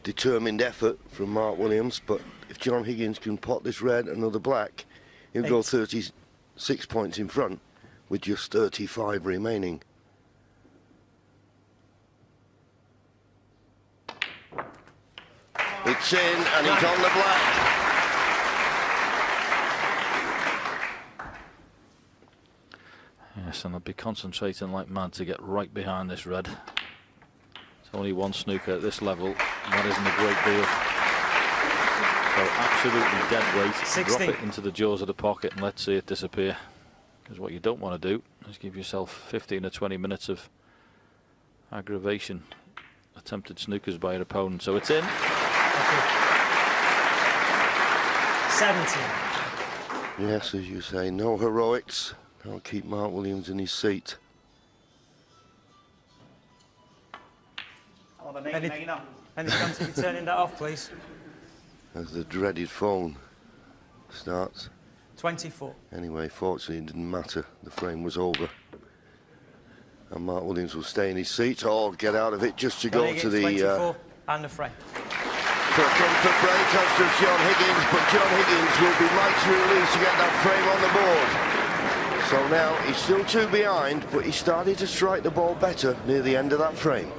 [SPEAKER 1] determined effort from Mark Williams, but if John Higgins can pot this red and another black, he'll go 36 points in front with just 35 remaining. It's in and he's on the black.
[SPEAKER 3] Yes, and I'll be concentrating like mad to get right behind this red. It's only one snooker at this level, and that isn't a great deal. So absolutely dead weight.
[SPEAKER 2] 60.
[SPEAKER 3] Drop it into the jaws of the pocket and let's see it disappear. Because what you don't want to do is give yourself 15 or 20 minutes of aggravation. Attempted snookers by your opponent. So it's in.
[SPEAKER 2] 70.
[SPEAKER 1] Yes, as you say, no heroics. I'll keep Mark Williams in his seat.
[SPEAKER 2] Any chance of you turning that off, please?
[SPEAKER 1] As the dreaded phone starts.
[SPEAKER 2] 24.
[SPEAKER 1] Anyway, fortunately it didn't matter. The frame was over. And Mark Williams will stay in his seat or get out of it just to go to the...
[SPEAKER 2] 24 and the frame.
[SPEAKER 1] For a comfort break, as does John Higgins, but John Higgins will be mighty relieved to get that frame on the board. So now he's still 2 behind, but he started to strike the ball better near the end of that frame.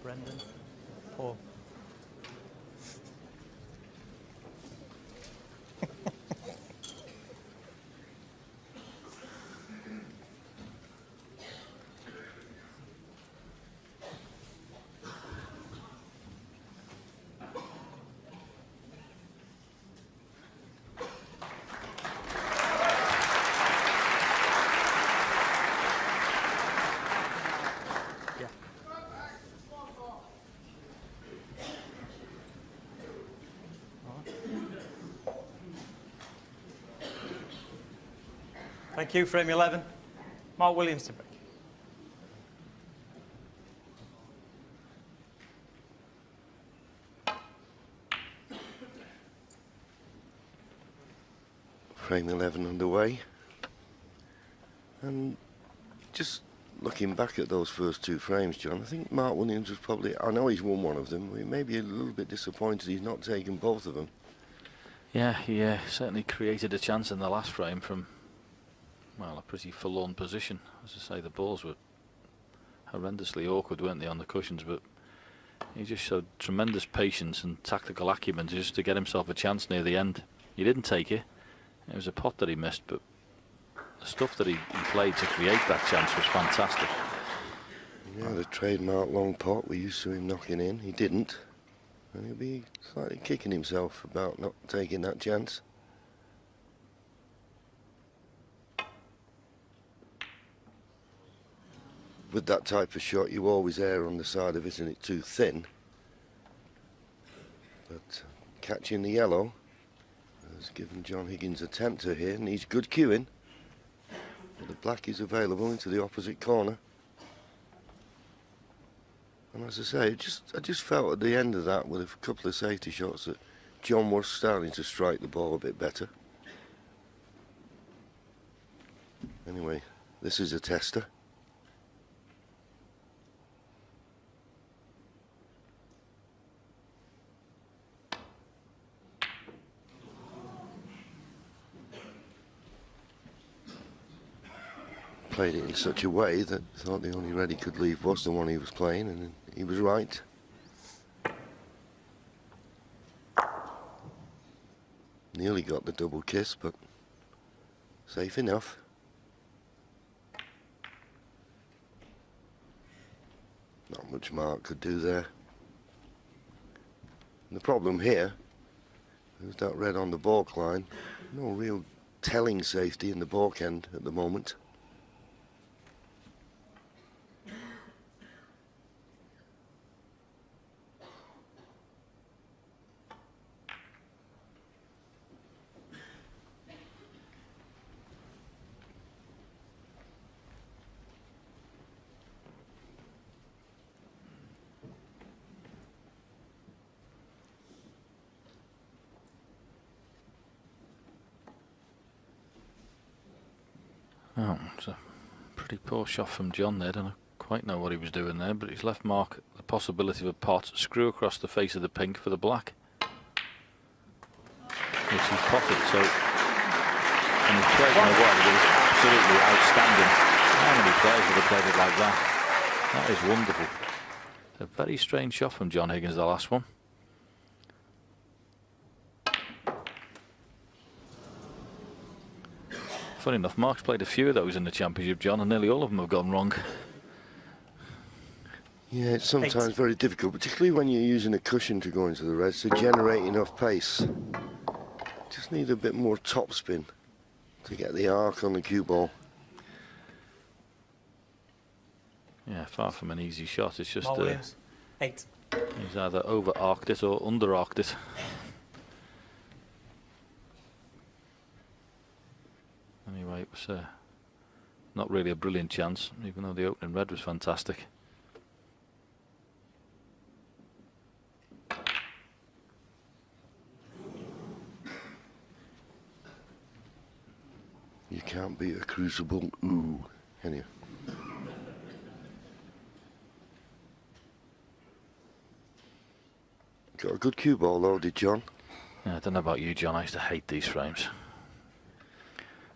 [SPEAKER 2] Brendan, Paul. Thank you, frame 11. Mark Williams to break.
[SPEAKER 1] Frame 11 underway. And just looking back at those first 2 frames, John, I think Mark Williams was probably, I know he's won one of them, he may be a little bit disappointed he's not taken both of them.
[SPEAKER 3] Yeah, he certainly created a chance in the last frame from, well, a pretty forlorn position. As I say, the balls were horrendously awkward, weren't they, on the cushions, but he just showed tremendous patience and tactical acumen just to get himself a chance near the end. He didn't take it. It was a pot that he missed, but the stuff that he played to create that chance was fantastic.
[SPEAKER 1] Yeah, the trademark long pot, we're used to him knocking in. He didn't. And he'll be slightly kicking himself about not taking that chance. With that type of shot, you always err on the side of hitting it too thin. But catching the yellow has given John Higgins a tempter here. Needs good cueing. But the black is available into the opposite corner. And as I say, I just felt at the end of that, with a couple of safety shots, that John was starting to strike the ball a bit better. Anyway, this is a tester. Played it in such a way that thought the only red he could leave was the one he was playing, and he was right. Nearly got the double kiss, but safe enough. Not much Mark could do there. And the problem here is that red on the balk line. No real telling safety in the balk end at the moment.
[SPEAKER 3] Oh, it's a pretty poor shot from John there. Don't quite know what he was doing there, but he's left Mark the possibility of a pot, screw across the face of the pink for the black, which he's potted. So, and he's played in a way that is absolutely outstanding. How many players would have played it like that? That is wonderful. A very strange shot from John Higgins, the last one. Funny enough, Mark's played a few of those in the championship, John, and nearly all of them have gone wrong.
[SPEAKER 1] Yeah, it's sometimes very difficult, particularly when you're using a cushion to go into the reds, to generate enough pace. Just need a bit more topspin to get the arc on the cue ball.
[SPEAKER 3] Yeah, far from an easy shot. It's just
[SPEAKER 2] Williams, 8.
[SPEAKER 3] He's either over-arced it or under-arced it. Anyway, it was not really a brilliant chance, even though the opening red was fantastic.
[SPEAKER 1] You can't beat a crucible, ooh, can you? Got a good cue ball though, did John?
[SPEAKER 3] Yeah, I don't know about you, John, I used to hate these frames.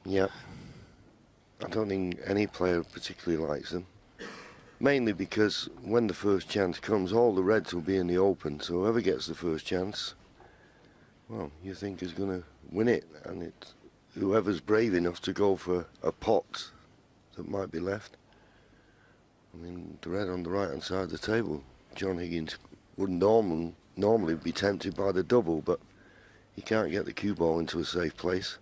[SPEAKER 1] Yeah. I don't think any player particularly likes them. Mainly because when the first chance comes, all the reds will be in the open, so whoever gets the first chance, well, you think is going to win it, and it's whoever's brave enough to go for a pot that might be left. I mean, the red on the right-hand side of the table, John Higgins wouldn't normally be tempted by the double, but he can't get the cue ball into a safe place.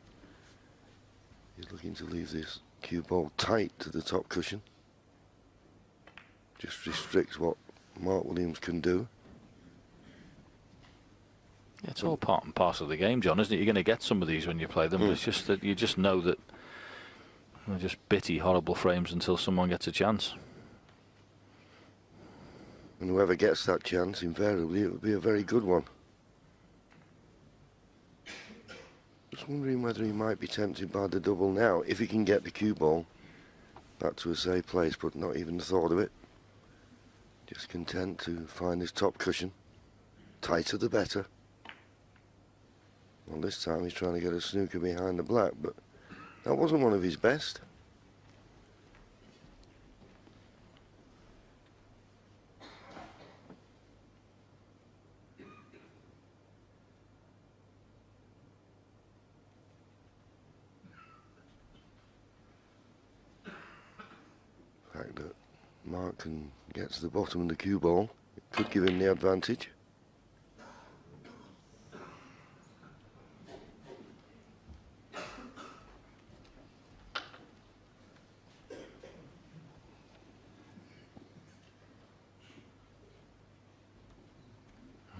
[SPEAKER 1] He's looking to leave this cue ball tight to the top cushion. Just restricts what Mark Williams can do.
[SPEAKER 3] Yeah, it's all part and parcel of the game, John, isn't it? You're going to get some of these when you play them, but it's just that you just know that they're just bitty, horrible frames until someone gets a chance.
[SPEAKER 1] And whoever gets that chance, invariably, it will be a very good one. Just wondering whether he might be tempted by the double now, if he can get the cue ball back to a safe place, but not even the thought of it. Just content to find his top cushion. Tighter the better. Well, this time he's trying to get a snooker behind the black, but that wasn't one of his best. Mark can get to the bottom of the cue ball. It could give him the advantage.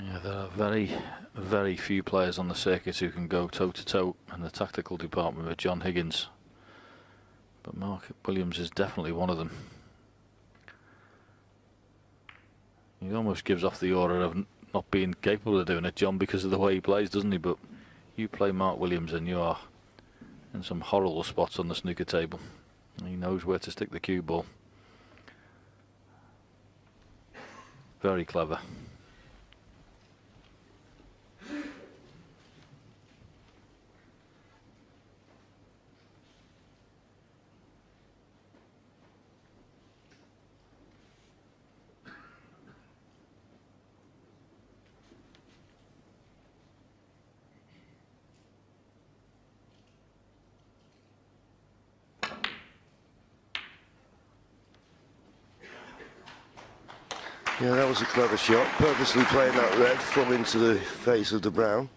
[SPEAKER 3] Yeah, there are very, very few players on the circuit who can go toe-to-toe in the tactical department with John Higgins. But Mark Williams is definitely one of them. He almost gives off the aura of not being capable of doing it, John, because of the way he plays, doesn't he? But you play Mark Williams and you are in some horrible spots on the snooker table. He knows where to stick the cue ball. Very clever.
[SPEAKER 1] Yeah, that was a clever shot. Purposely playing that red full into the face of the brown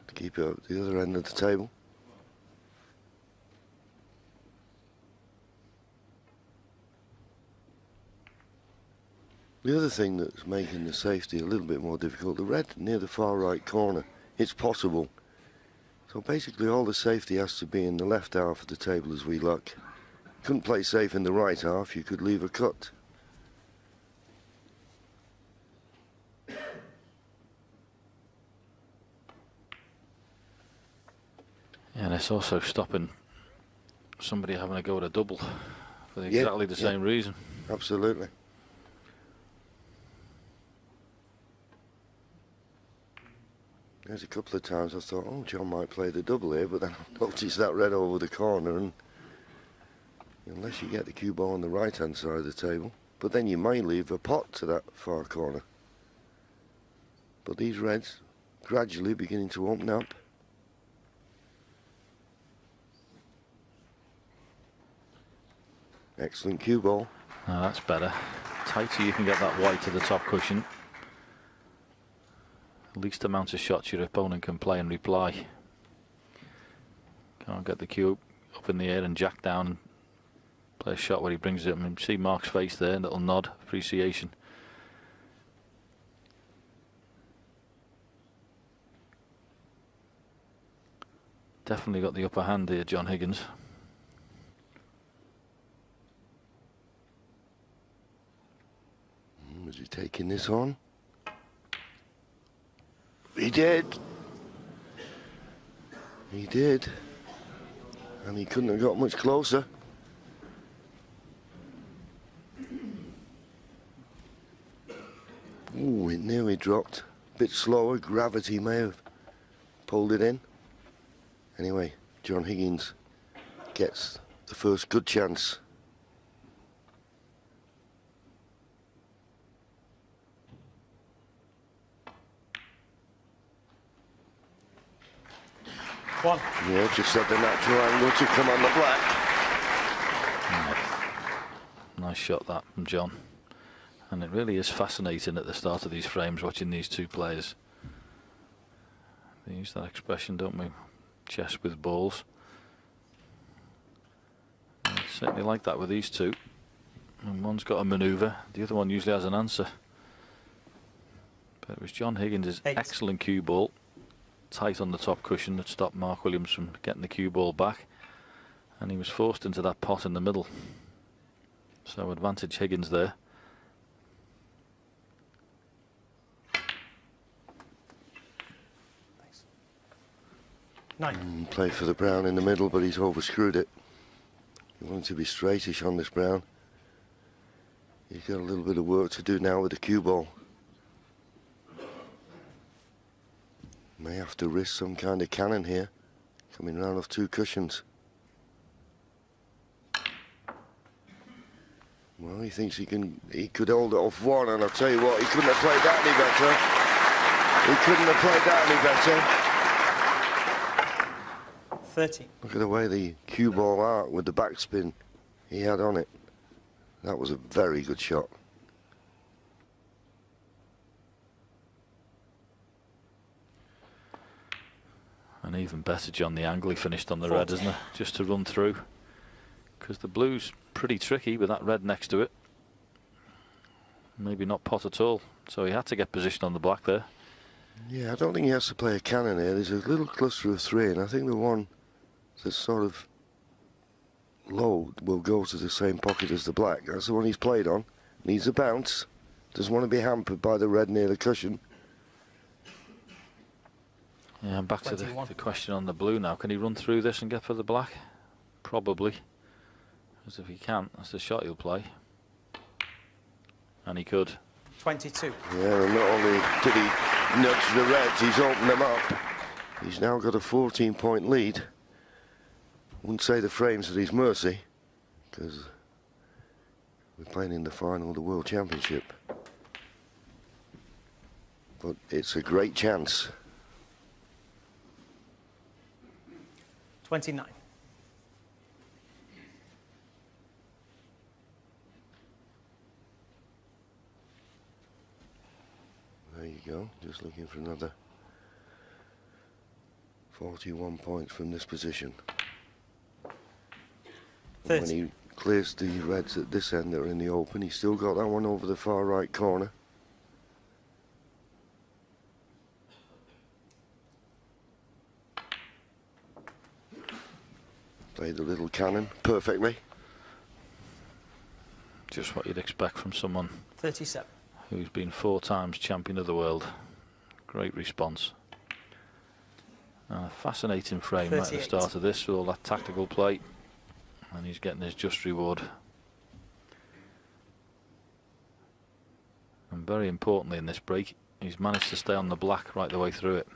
[SPEAKER 1] to keep it at the other end of the table. The other thing that's making the safety a little bit more difficult, the red near the far right corner, it's possible. So basically all the safety has to be in the left half of the table as we look. Couldn't play safe in the right half, you could leave a cut.
[SPEAKER 3] And it's also stopping somebody having to go at a double for exactly the same reason.
[SPEAKER 1] Absolutely. There's a couple of times I thought, oh, John might play the double here, but then I noticed that red over the corner, and unless you get the cue ball on the right-hand side of the table, but then you may leave a pot to that far corner. But these reds gradually beginning to open up. Excellent cue ball.
[SPEAKER 3] Oh, that's better. Tighter you can get that white to the top cushion, least amount of shots your opponent can play and reply. Can't get the cue up in the air and jack down and play a shot where he brings it. I mean, see Mark's face there, little nod, appreciation. Definitely got the upper hand here, John Higgins.
[SPEAKER 1] Was he taking this on? He did. He did. And he couldn't have got much closer. Ooh, it nearly dropped. A bit slower. Gravity may have pulled it in. Anyway, John Higgins gets the first good chance.
[SPEAKER 2] One.
[SPEAKER 1] Yeah, just had the natural angle to come on the black.
[SPEAKER 3] Nice shot that from John. And it really is fascinating at the start of these frames watching these two players. They use that expression, don't we? Chess with balls. I certainly like that with these two. And one's got a manoeuvre, the other one usually has an answer. But it was John Higgins' excellent cue ball, tight on the top cushion, that stopped Mark Williams from getting the cue ball back, and he was forced into that pot in the middle. So advantage Higgins there.
[SPEAKER 2] Thanks. 9.
[SPEAKER 1] Played for the brown in the middle, but he's overscrewed it. He wanted to be straightish on this brown. He's got a little bit of work to do now with the cue ball. May have to risk some kind of cannon here, coming round off two cushions. Well, he thinks he could hold it off one, and I'll tell you what, he couldn't have played that any better. He couldn't have played that any better.
[SPEAKER 2] 30.
[SPEAKER 1] Look at the way the cue ball out with the backspin he had on it. That was a very good shot.
[SPEAKER 3] And even better, John, the angle he finished on the red, isn't it? Just to run through. Because the blue's pretty tricky with that red next to it. Maybe not pot at all. So he had to get position on the black there.
[SPEAKER 1] Yeah, I don't think he has to play a cannon here. There's a little cluster of three, and I think the one that's sort of low will go to the same pocket as the black. That's the one he's played on. Needs a bounce. Doesn't want to be hampered by the red near the cushion.
[SPEAKER 3] Yeah, I'm back to the question on the blue now. Can he run through this and get for the black? Probably. Because if he can't, that's the shot he'll play. And he could.
[SPEAKER 2] 22.
[SPEAKER 1] Yeah, and not only did he nudge the reds, he's opened them up. He's now got a 14-point lead. Wouldn't say the frame's at his mercy, because we're playing in the final of the World Championship. But it's a great chance.
[SPEAKER 2] 29.
[SPEAKER 1] There you go, just looking for another 41 points from this position. When he clears the reds at this end that are in the open, he's still got that one over the far right corner. Played the little cannon perfectly.
[SPEAKER 3] Just what you'd expect from someone
[SPEAKER 2] 37.
[SPEAKER 3] who's been 4 times champion of the world. Great response. A fascinating frame right at the start of this with all that tactical play. And he's getting his just reward. And very importantly in this break, he's managed to stay on the black right the way through it.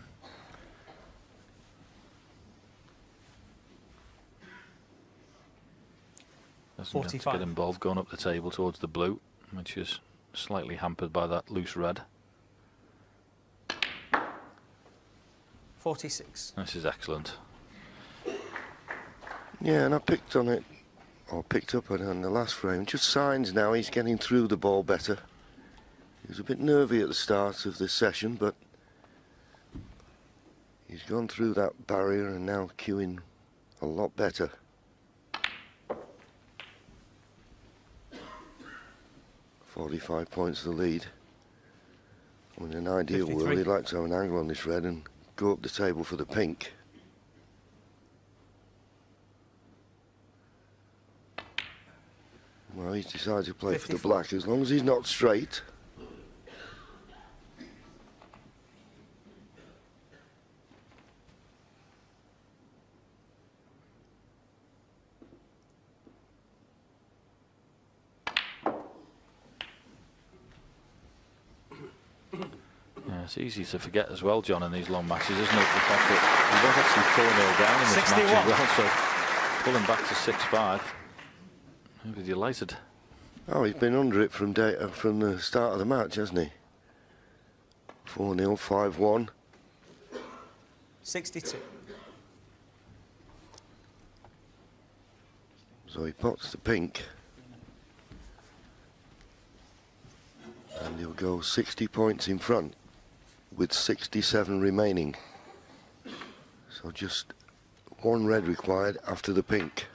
[SPEAKER 3] Doesn't have to get involved going up the table towards the blue, which is slightly hampered by that loose red.
[SPEAKER 2] 46.
[SPEAKER 3] This is excellent.
[SPEAKER 1] Yeah, and I picked on it, or picked up on it on the last frame. Just signs now he's getting through the ball better. He was a bit nervy at the start of this session, but he's gone through that barrier and now cueing a lot better. .45 points the lead. In an ideal
[SPEAKER 2] 53.
[SPEAKER 1] world, he'd like to have an angle on this red and go up the table for the pink. Well, he's decided to play
[SPEAKER 2] 54.
[SPEAKER 1] for the black as long as he's not straight.
[SPEAKER 3] Yeah, it's easy to forget as well, John, in these long matches, isn't it? The fact that he was actually 4-0 down in this
[SPEAKER 2] 61.
[SPEAKER 3] match as well, so pulling back to 6-5. He'll be delighted.
[SPEAKER 1] Oh, he's been under it from the start of the match, hasn't he? 4-0, 5-1.
[SPEAKER 2] 62.
[SPEAKER 1] So he pots the pink. And he'll go 60 points in front with 67 remaining. So just one red required after the pink.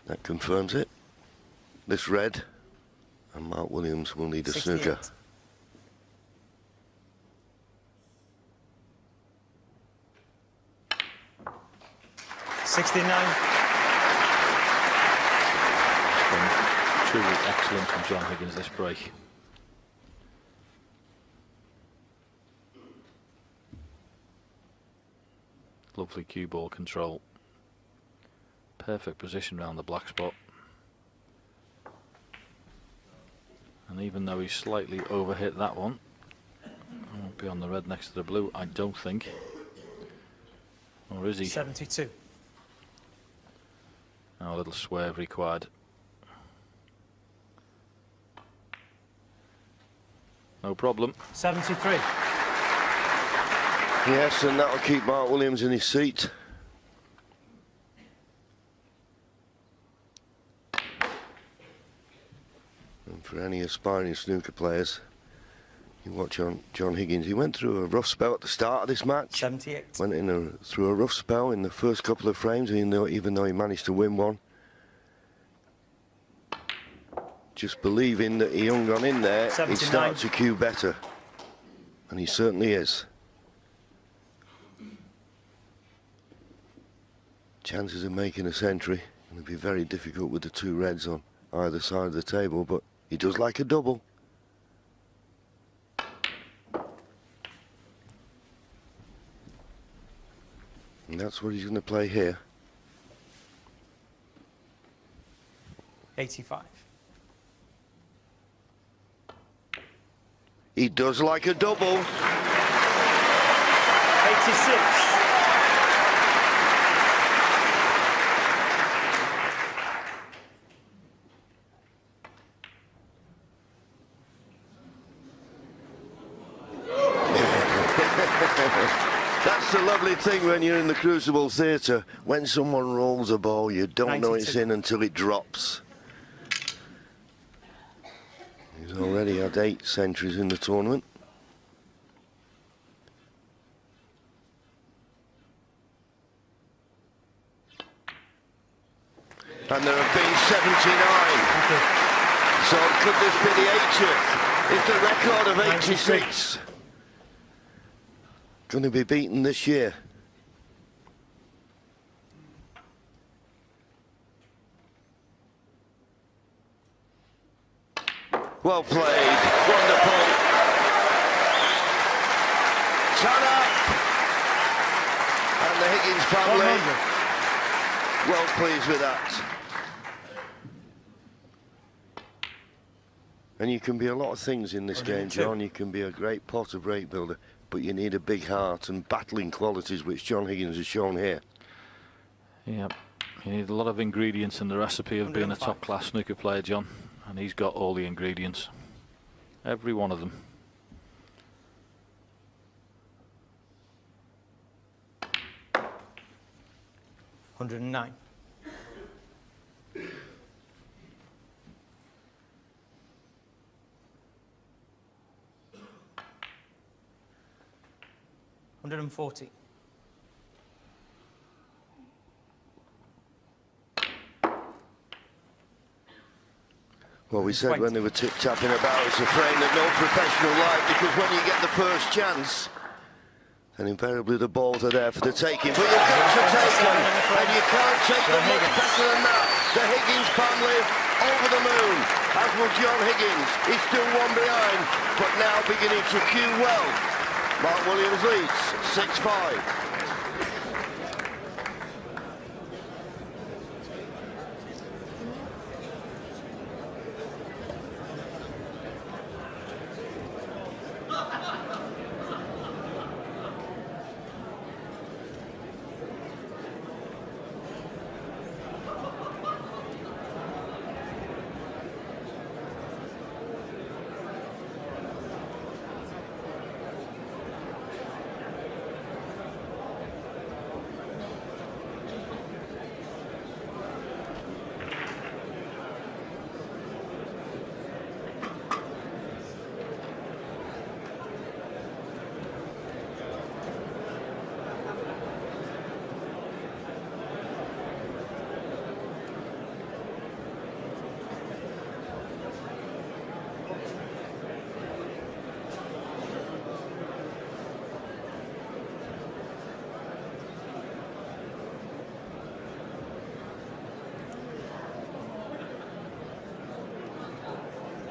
[SPEAKER 1] That confirms it. This red, and Mark Williams will need a
[SPEAKER 2] 68.
[SPEAKER 1] snooker.
[SPEAKER 3] Truly excellent from John Higgins this break. Lovely cue ball control. Perfect position around the black spot. And even though he's slightly overhit that one, won't be on the red next to the blue, I don't think. Or is he?
[SPEAKER 2] 72.
[SPEAKER 3] Now a little swerve required. No problem.
[SPEAKER 2] 73.
[SPEAKER 1] Yes, and that'll keep Mark Williams in his seat. And for any aspiring snooker players, you watch on John Higgins. He went through a rough spell at the start of this match.
[SPEAKER 2] 78.
[SPEAKER 1] Went in through a rough spell in the first couple of frames, even though he managed to win one. Just believing that he hung on in there,
[SPEAKER 2] 79.
[SPEAKER 1] he'd start to cue better. And he certainly is. Chances of making a century. Going to be very difficult with the two reds on either side of the table, but he does like a double. And that's what he's going to play here.
[SPEAKER 2] 85.
[SPEAKER 1] He does like a double.
[SPEAKER 2] 86.
[SPEAKER 1] That's the lovely thing when you're in the Crucible Theatre. When someone rolls a ball, you don't know it's in until it drops. He's already had 8 centuries in the tournament. And there have been 79. So could this be the 80th? Is the record of 86 going to be beaten this year? Well played, wonderful. Turn up. And the Higgins family, well pleased with that. And you can be a lot of things in this game, John. You can be a great pot of break builder, but you need a big heart and battling qualities, which John Higgins has shown here.
[SPEAKER 3] Yep, you need a lot of ingredients in the recipe of being a top-class snooker player, John. And he's got all the ingredients. Every one of them.
[SPEAKER 2] $109. $140.
[SPEAKER 1] Well, we said when they were tip-tapping about, it's a frame that no professional like, because when you get the first chance, then invariably the balls are there for the taking. But you've got to take them, and you can't take them much better than that. The Higgins family over the moon, as will John Higgins. He's still one behind, but now beginning to cue well. Mark Williams leads 6-5.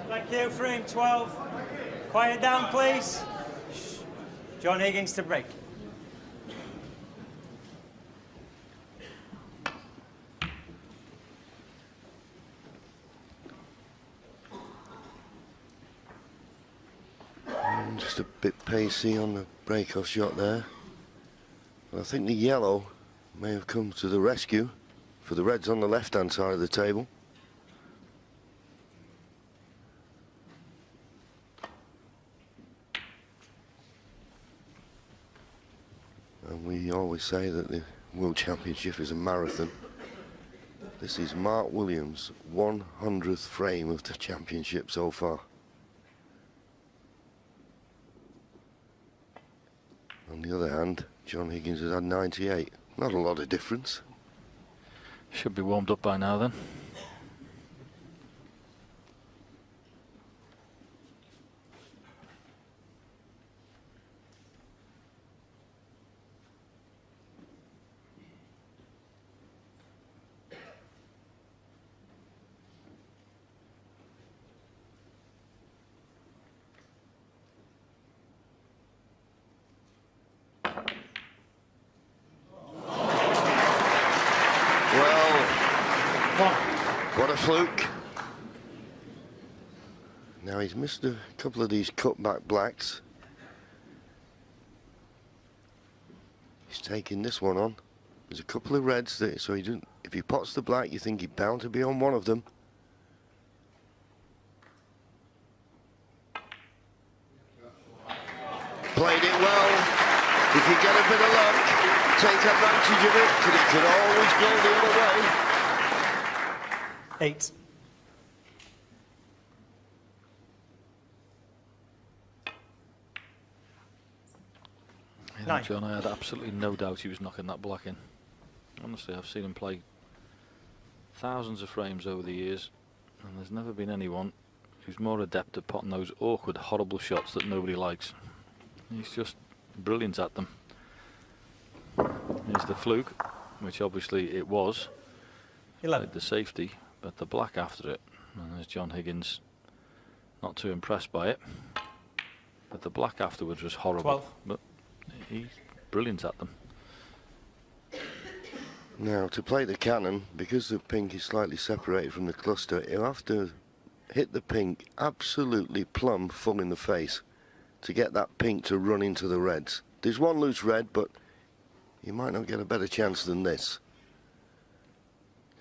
[SPEAKER 2] Thank you, frame 12. Quiet down, please. Shh. John Higgins to break.
[SPEAKER 1] Just a bit pacey on the break-off shot there. But I think the yellow may have come to the rescue for the reds on the left-hand side of the table. And we always say that the World Championship is a marathon. This is Mark Williams' 100th frame of the championship so far. On the other hand, John Higgins has had 98. Not a lot of difference.
[SPEAKER 3] Should be warmed up by now then.
[SPEAKER 1] What a fluke. Now he's missed a couple of these cutback blacks. He's taking this one on. There's a couple of reds there, so he didn't. If he pots the black, you think he's bound to be on one of them. Played it well. If you get a bit of luck, take advantage of it, because it could always go the other way.
[SPEAKER 2] 8.
[SPEAKER 3] You know, John, I had absolutely no doubt he was knocking that black in. Honestly, I've seen him play thousands of frames over the years, and there's never been anyone who's more adept at potting those awkward, horrible shots that nobody likes. He's just brilliant at them. Here's the fluke, which obviously it was.
[SPEAKER 2] 11.
[SPEAKER 3] Played the safety, but the black after it. And there's John Higgins, not too impressed by it. But the black afterwards was horrible.
[SPEAKER 2] 12.
[SPEAKER 3] But he's brilliant at them.
[SPEAKER 1] Now, to play the cannon, because the pink is slightly separated from the cluster, he'll have to hit the pink absolutely plumb full in the face to get that pink to run into the reds. There's one loose red, but you might not get a better chance than this.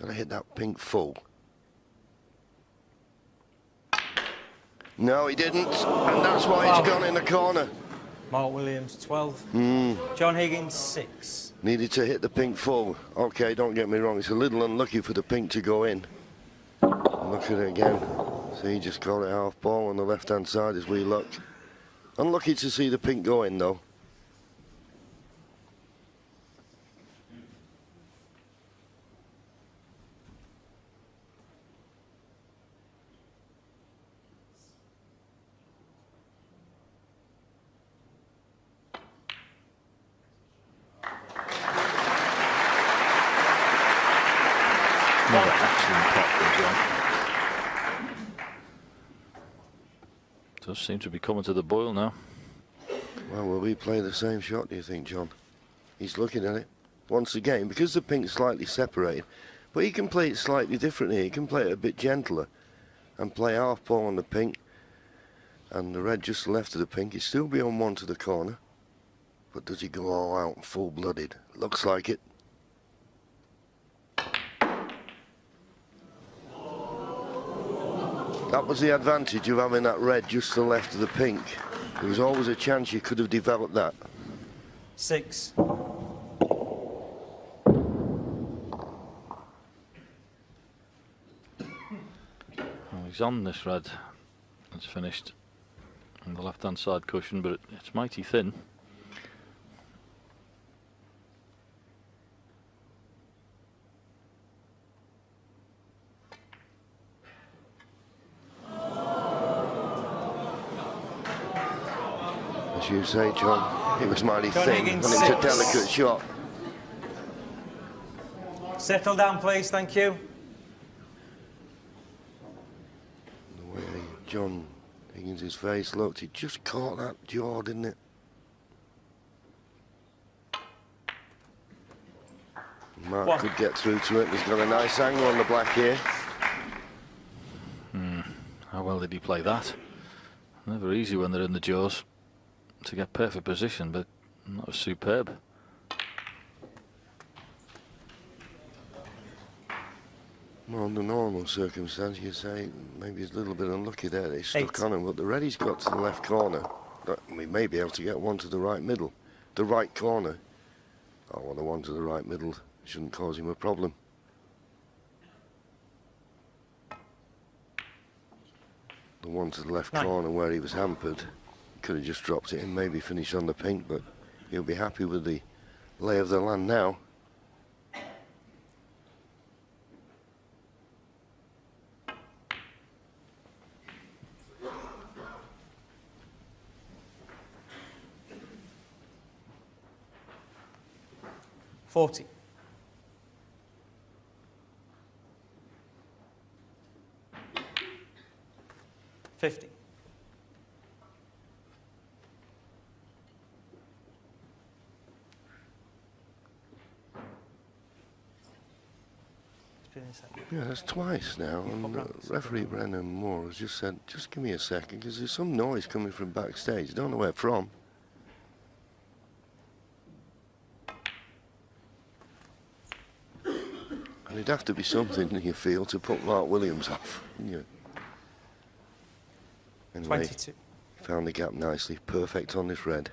[SPEAKER 1] Gotta hit that pink full. No, he didn't, and that's why he's gone in the corner.
[SPEAKER 2] Mark Williams, 12. John Higgins, 6.
[SPEAKER 1] Needed to hit the pink full. Okay, don't get me wrong, it's a little unlucky for the pink to go in. Look at it again. See, he just caught it half ball on the left-hand side as we look. Unlucky to see the pink go in, though.
[SPEAKER 3] Another excellent pot from John. Does seem to be coming to the boil now.
[SPEAKER 1] Well, will we play the same shot, do you think, John? He's looking at it once again, because the pink's slightly separated, but he can play it slightly differently. He can play it a bit gentler and play half ball on the pink and the red just left of the pink. He'd still be on one to the corner, but does he go all out full-blooded? Looks like it. That was the advantage of having that red just to the left of the pink. There was always a chance you could have developed that.
[SPEAKER 2] 6.
[SPEAKER 3] Well, he's on this red. It's finished on the left-hand side cushion, but it's mighty thin.
[SPEAKER 1] As you say, John, it was mighty
[SPEAKER 2] John
[SPEAKER 1] thin,
[SPEAKER 2] Higgins,
[SPEAKER 1] and it's a
[SPEAKER 2] 6.
[SPEAKER 1] delicate shot.
[SPEAKER 2] Settle down, please, thank you.
[SPEAKER 1] The way John Higgins' face looked, he just caught that jaw, didn't it? Mark
[SPEAKER 2] 1.
[SPEAKER 1] could get through to it. He's got a nice angle on the black here.
[SPEAKER 3] How well did he play that? Never easy when they're in the jaws to get perfect position, but that was superb.
[SPEAKER 1] Well, under normal circumstances, you say maybe he's a little bit unlucky there. They stuck
[SPEAKER 2] 8.
[SPEAKER 1] on him, but the red he's got to the left corner. We may be able to get one to the right middle. The right corner. Oh, well, the one to the right middle shouldn't cause him a problem. The one to the left
[SPEAKER 2] 9.
[SPEAKER 1] corner where he was hampered, could have just dropped it and maybe finished on the pink, but he'll be happy with the lay of the land now.
[SPEAKER 2] $40. 50.
[SPEAKER 1] Yeah, that's twice now, and referee Brendan Moore has just said, just give me a second, because there's some noise coming from backstage. Don't know where from. And it'd have to be something, you feel, to put Mark Williams off. Yeah. Anyway,
[SPEAKER 2] 22.
[SPEAKER 1] Found the gap nicely. Perfect on this red.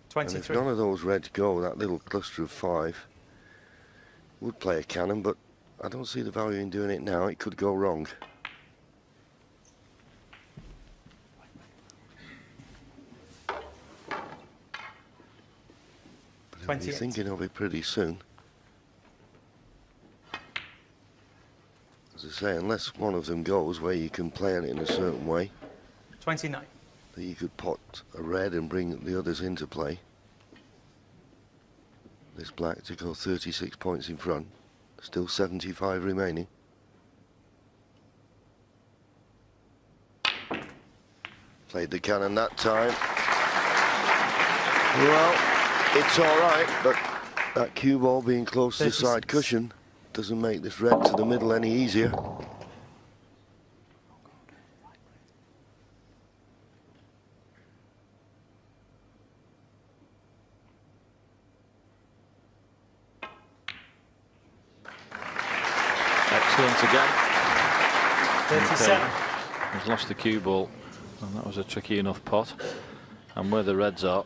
[SPEAKER 2] 23.
[SPEAKER 1] And if none of those reds go, that little cluster of 5 would play a cannon, but I don't see the value in doing it now. It could go wrong. But I'll be thinking of it pretty soon. As I say, unless one of them goes where you can play it in a certain way,
[SPEAKER 2] 29.
[SPEAKER 1] that you could pot a red and bring the others into play. This black to go 36 points in front. Still 75 remaining. Played the cannon that time. Well, it's all right, but that cue ball being close to the side cushion doesn't make this red to the middle any easier.
[SPEAKER 3] Excellent again.
[SPEAKER 2] 37.
[SPEAKER 3] He's lost the cue ball, and that was a tricky enough pot. And where the reds are,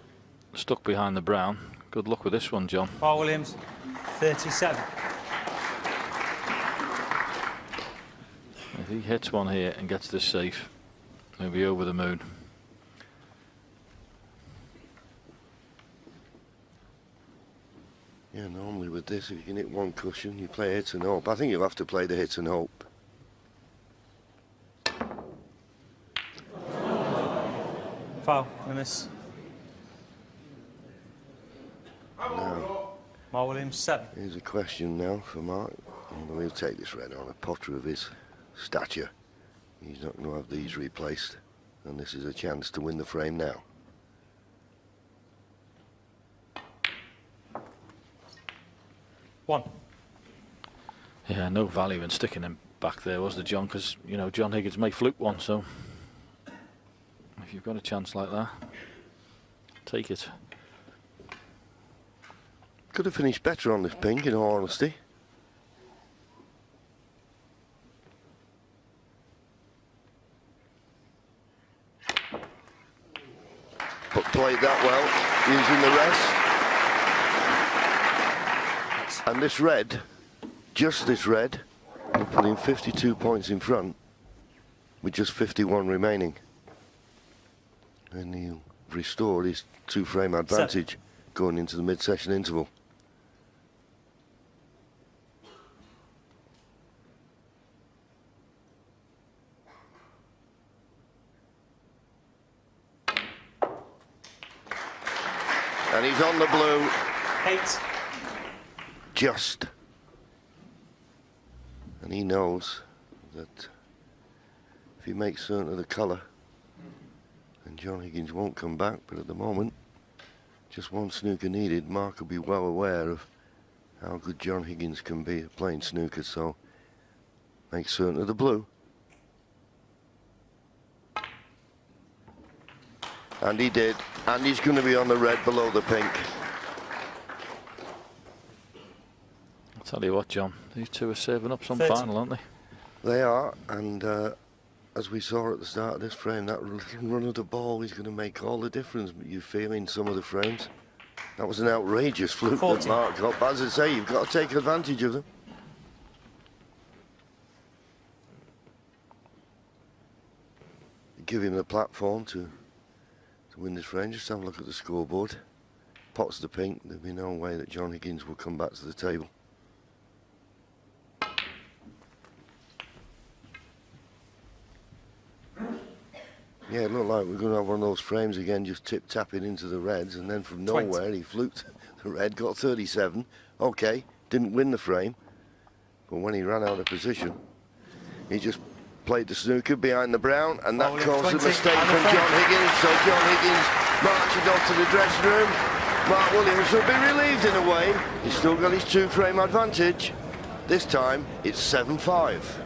[SPEAKER 3] stuck behind the brown. Good luck with this one, John.
[SPEAKER 2] Mark Williams, 37.
[SPEAKER 3] If he hits one here and gets this safe, he'll be over the moon.
[SPEAKER 1] Yeah, normally with this, if you can hit one cushion, you play hit and hope. I think you'll have to play the hit and hope.
[SPEAKER 2] Foul, miss.
[SPEAKER 1] Now,
[SPEAKER 2] Mark Williams, 7.
[SPEAKER 1] here's a question now for Mark. Although he'll take this red on, a potter of his stature. He's not going to have these replaced. And this is a chance to win the frame now.
[SPEAKER 3] Yeah, no value in sticking him back there, was there, John? Because, you know, John Higgins may fluke one, so if you've got a chance like that, take it.
[SPEAKER 1] Could have finished better on this pink, in all honesty. But played that well, using the rest. And this red, just this red, will put in 52 points in front with just 51 remaining. And he'll restore his 2-frame advantage going into the mid-session interval. And he's on the blue.
[SPEAKER 2] 8.
[SPEAKER 1] Just. And he knows that if he makes certain of the colour, and John Higgins won't come back, but at the moment, just one snooker needed. Mark will be well aware of how good John Higgins can be at playing snooker, so make certain of the blue. And he did, and he's going to be on the red below the pink.
[SPEAKER 3] I'll Tell you what, John, these two are saving up some
[SPEAKER 2] 30.
[SPEAKER 3] final, aren't they?
[SPEAKER 1] They are, and as we saw at the start of this frame, that little run of the ball is going to make all the difference. You feel in some of the frames. That was an outrageous fluke
[SPEAKER 2] 40.
[SPEAKER 1] that Mark got. But as I say, you've got to take advantage of them. Give him the platform to win this frame. Just have a look at the scoreboard. Pots the pink. There'll be no way that John Higgins will come back to the table. Yeah, it looked like we're going to have one of those frames again, just tip-tapping into the reds, and then from
[SPEAKER 2] 20.
[SPEAKER 1] nowhere he fluked the red, got 37. Okay, didn't win the frame, but when he ran out of position, he just played the snooker behind the brown, and that caused a mistake from John Higgins. So John Higgins marches off to the dressing room. Mark Williams will be relieved in a way. He's still got his 2-frame advantage. This time, it's 7-5.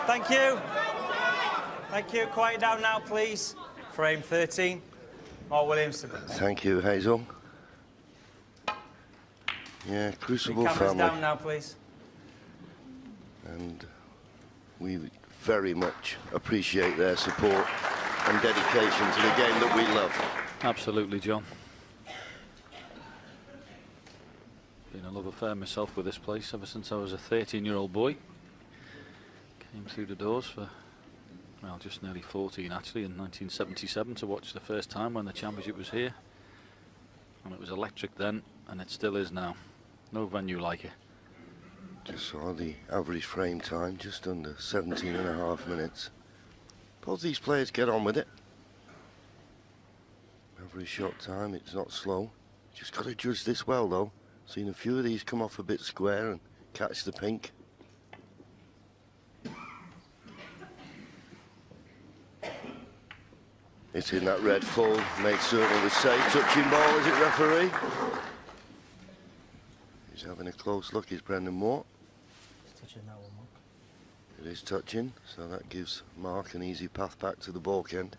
[SPEAKER 2] Thank you. Thank you. Quiet down now, please. Frame 13. Mark Williams.
[SPEAKER 1] Thank you, Hazel. Yeah, Crucible
[SPEAKER 2] Cameras
[SPEAKER 1] family.
[SPEAKER 2] down now, please.
[SPEAKER 1] And we very much appreciate their support and dedication to the game that we love.
[SPEAKER 3] Absolutely, John. Been a love affair myself with this place ever since I was a 13-year-old boy. Came through the doors for, well, just nearly 14 actually, in 1977 to watch the first time when the championship was here. And it was electric then, and it still is now. No venue like it.
[SPEAKER 1] Just saw the average frame time, just under 17.5 minutes. Both these players get on with it. Average shot time, it's not slow. Just got to judge this well though. Seen a few of these come off a bit square and catch the pink. It's in that red full, made certain it was safe. Touching ball, is it, referee? He's having a close look, is Brendan Moore.
[SPEAKER 2] Touching that one, Mark.
[SPEAKER 1] It is touching, so that gives Mark an easy path back to the balk end.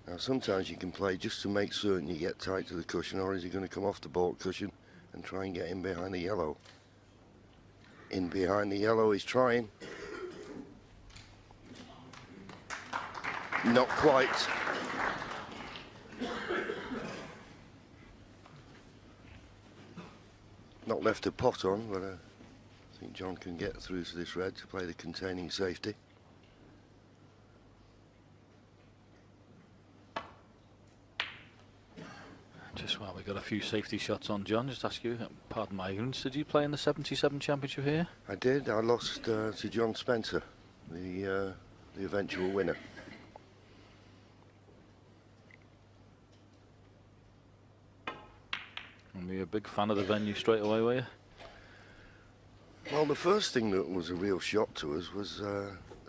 [SPEAKER 1] Now sometimes you can play just to make certain you get tight to the cushion, or is he going to come off the balk cushion and try and get in behind the yellow? In behind the yellow, he's trying. Not quite. Not left a pot on, but I think John can get through to this red to play the containing safety.
[SPEAKER 3] Just while we got a few safety shots on, John, just ask you, pardon my ignorance, did you play in the 77 championship here?
[SPEAKER 1] I did. I lost to John Spencer, the eventual winner.
[SPEAKER 3] And were you a big fan of the venue straight away, were you?
[SPEAKER 1] Well, the first thing that was a real shock to us was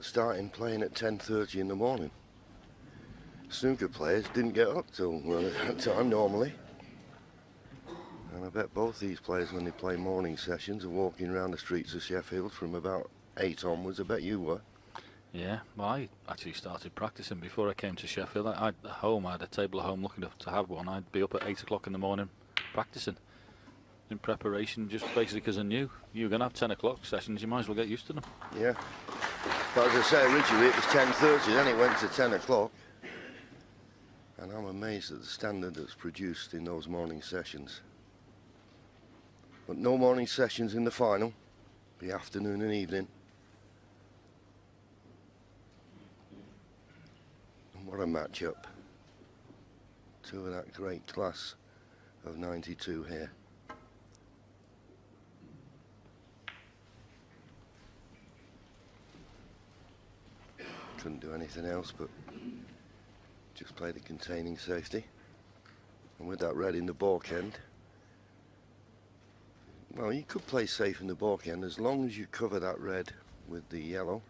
[SPEAKER 1] starting playing at 10:30 in the morning. Snooker players didn't get up till that time normally. And I bet both these players, when they play morning sessions, are walking around the streets of Sheffield from about 8 onwards. I bet you were.
[SPEAKER 3] Yeah, well, I actually started practicing before I came to Sheffield. I had a table at home looking to have one. I'd be up at 8 o'clock in the morning practicing in preparation, just basically because I knew you were going to have 10 o'clock sessions. You might as well get used to them.
[SPEAKER 1] Yeah. But as I say, originally it was 10:30, then it went to 10 o'clock. And I'm amazed at the standard that's produced in those morning sessions. But no morning sessions in the final, the afternoon and evening. What a matchup. Two of that great class of 92 here. Couldn't do anything else but just play the containing safety. And with that red in the balk end, well, you could play safe in the balk end as long as you cover that red with the yellow.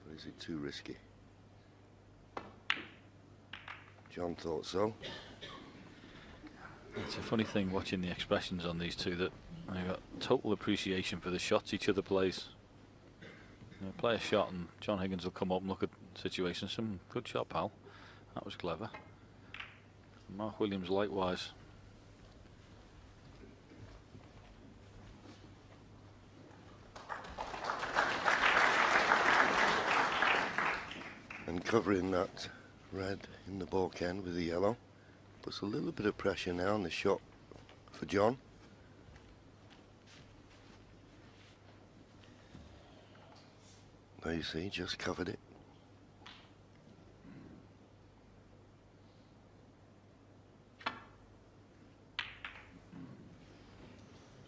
[SPEAKER 1] But is it too risky? John thought so.
[SPEAKER 3] It's a funny thing watching the expressions on these two, that they've got total appreciation for the shots each other plays. You know, play a shot and John Higgins will come up and look at the situation. Some good shot, pal. That was clever. Mark Williams likewise.
[SPEAKER 1] And covering that red in the balk end with the yellow puts a little bit of pressure now on the shot for John. There you see, just covered it.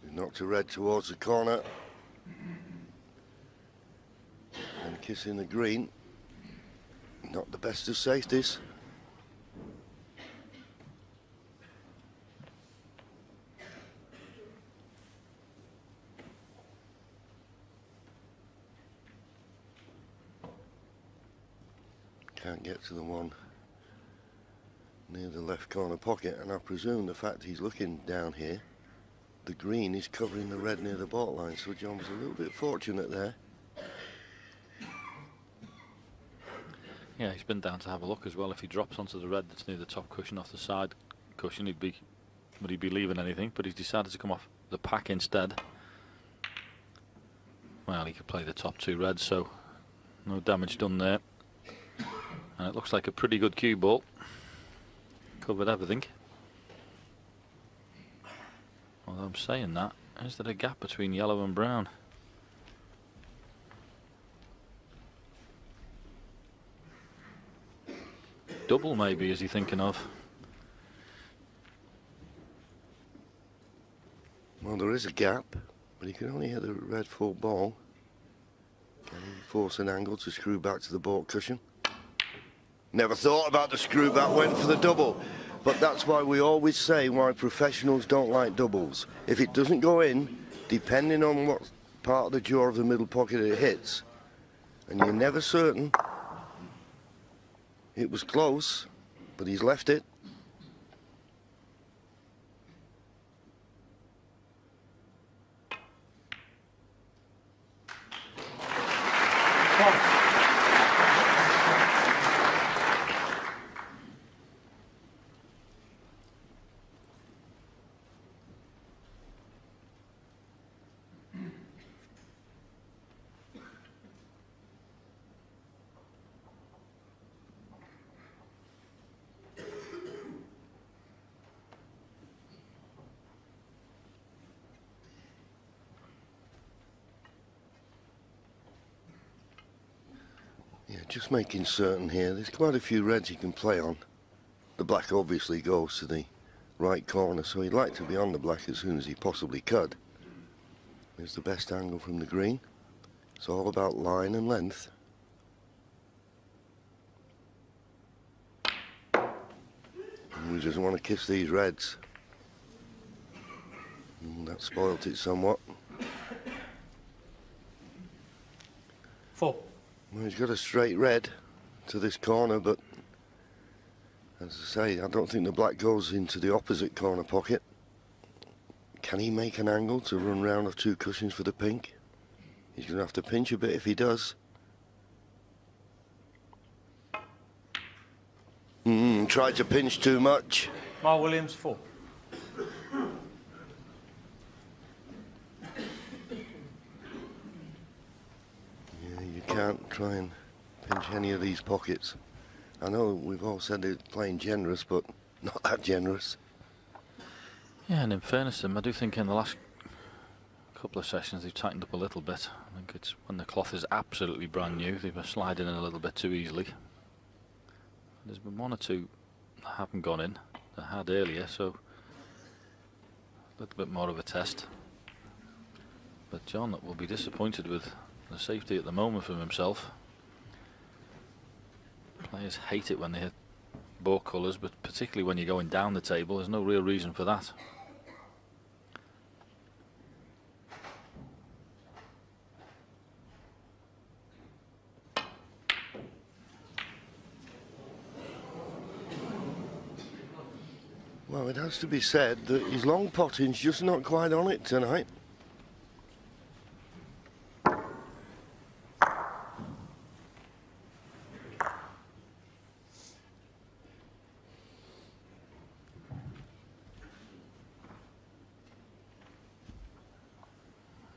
[SPEAKER 1] He knocked a red towards the corner and kissing the green. Not the best of safeties. Can't get to the one near the left corner pocket, and I presume the fact he's looking down here, the green is covering the red near the baulk line, so John was a little bit fortunate there.
[SPEAKER 3] Yeah, he's been down to have a look as well. If he drops onto the red that's near the top cushion off the side cushion, would he be leaving anything? But he's decided to come off the pack instead. Well, he could play the top two reds, so no damage done there. And it looks like a pretty good cue ball. Covered everything. Although I'm saying that, is there a gap between yellow and brown? Double maybe, is he thinking of?
[SPEAKER 1] Well, there is a gap, but he can only hit the red full ball. Can he force an angle to screw back to the baulk cushion? Never thought about the screw back, went for the double. But that's why we always say why professionals don't like doubles. If it doesn't go in, depending on what part of the jaw of the middle pocket it hits, and you're never certain. It was close, but he's left it. Yeah, just making certain here. There's quite a few reds he can play on. The black obviously goes to the right corner, so he'd like to be on the black as soon as he possibly could. Here's the best angle from the green. It's all about line and length. And we just want to kiss these reds. And that spoilt it somewhat.
[SPEAKER 2] 4.
[SPEAKER 1] Well, he's got a straight red to this corner, but as I say, I don't think the black goes into the opposite corner pocket. Can he make an angle to run round of two cushions for the pink? He's going to have to pinch a bit if he does. Tried to pinch too much.
[SPEAKER 2] Mark Williams, 4.
[SPEAKER 1] You can't try and pinch any of these pockets. I know we've all said they're playing generous, but not that generous.
[SPEAKER 3] Yeah, and in fairness to them, I do think in the last couple of sessions they've tightened up a little bit. I think it's when the cloth is absolutely brand new, they were sliding in a little bit too easily. There's been one or two that haven't gone in, that had earlier, so a little bit more of a test. But John will be disappointed with the safety at the moment from himself. Players hate it when they hit ball colours, but particularly when you're going down the table, there's no real reason for that.
[SPEAKER 1] Well, it has to be said that his long potting's just not quite on it tonight.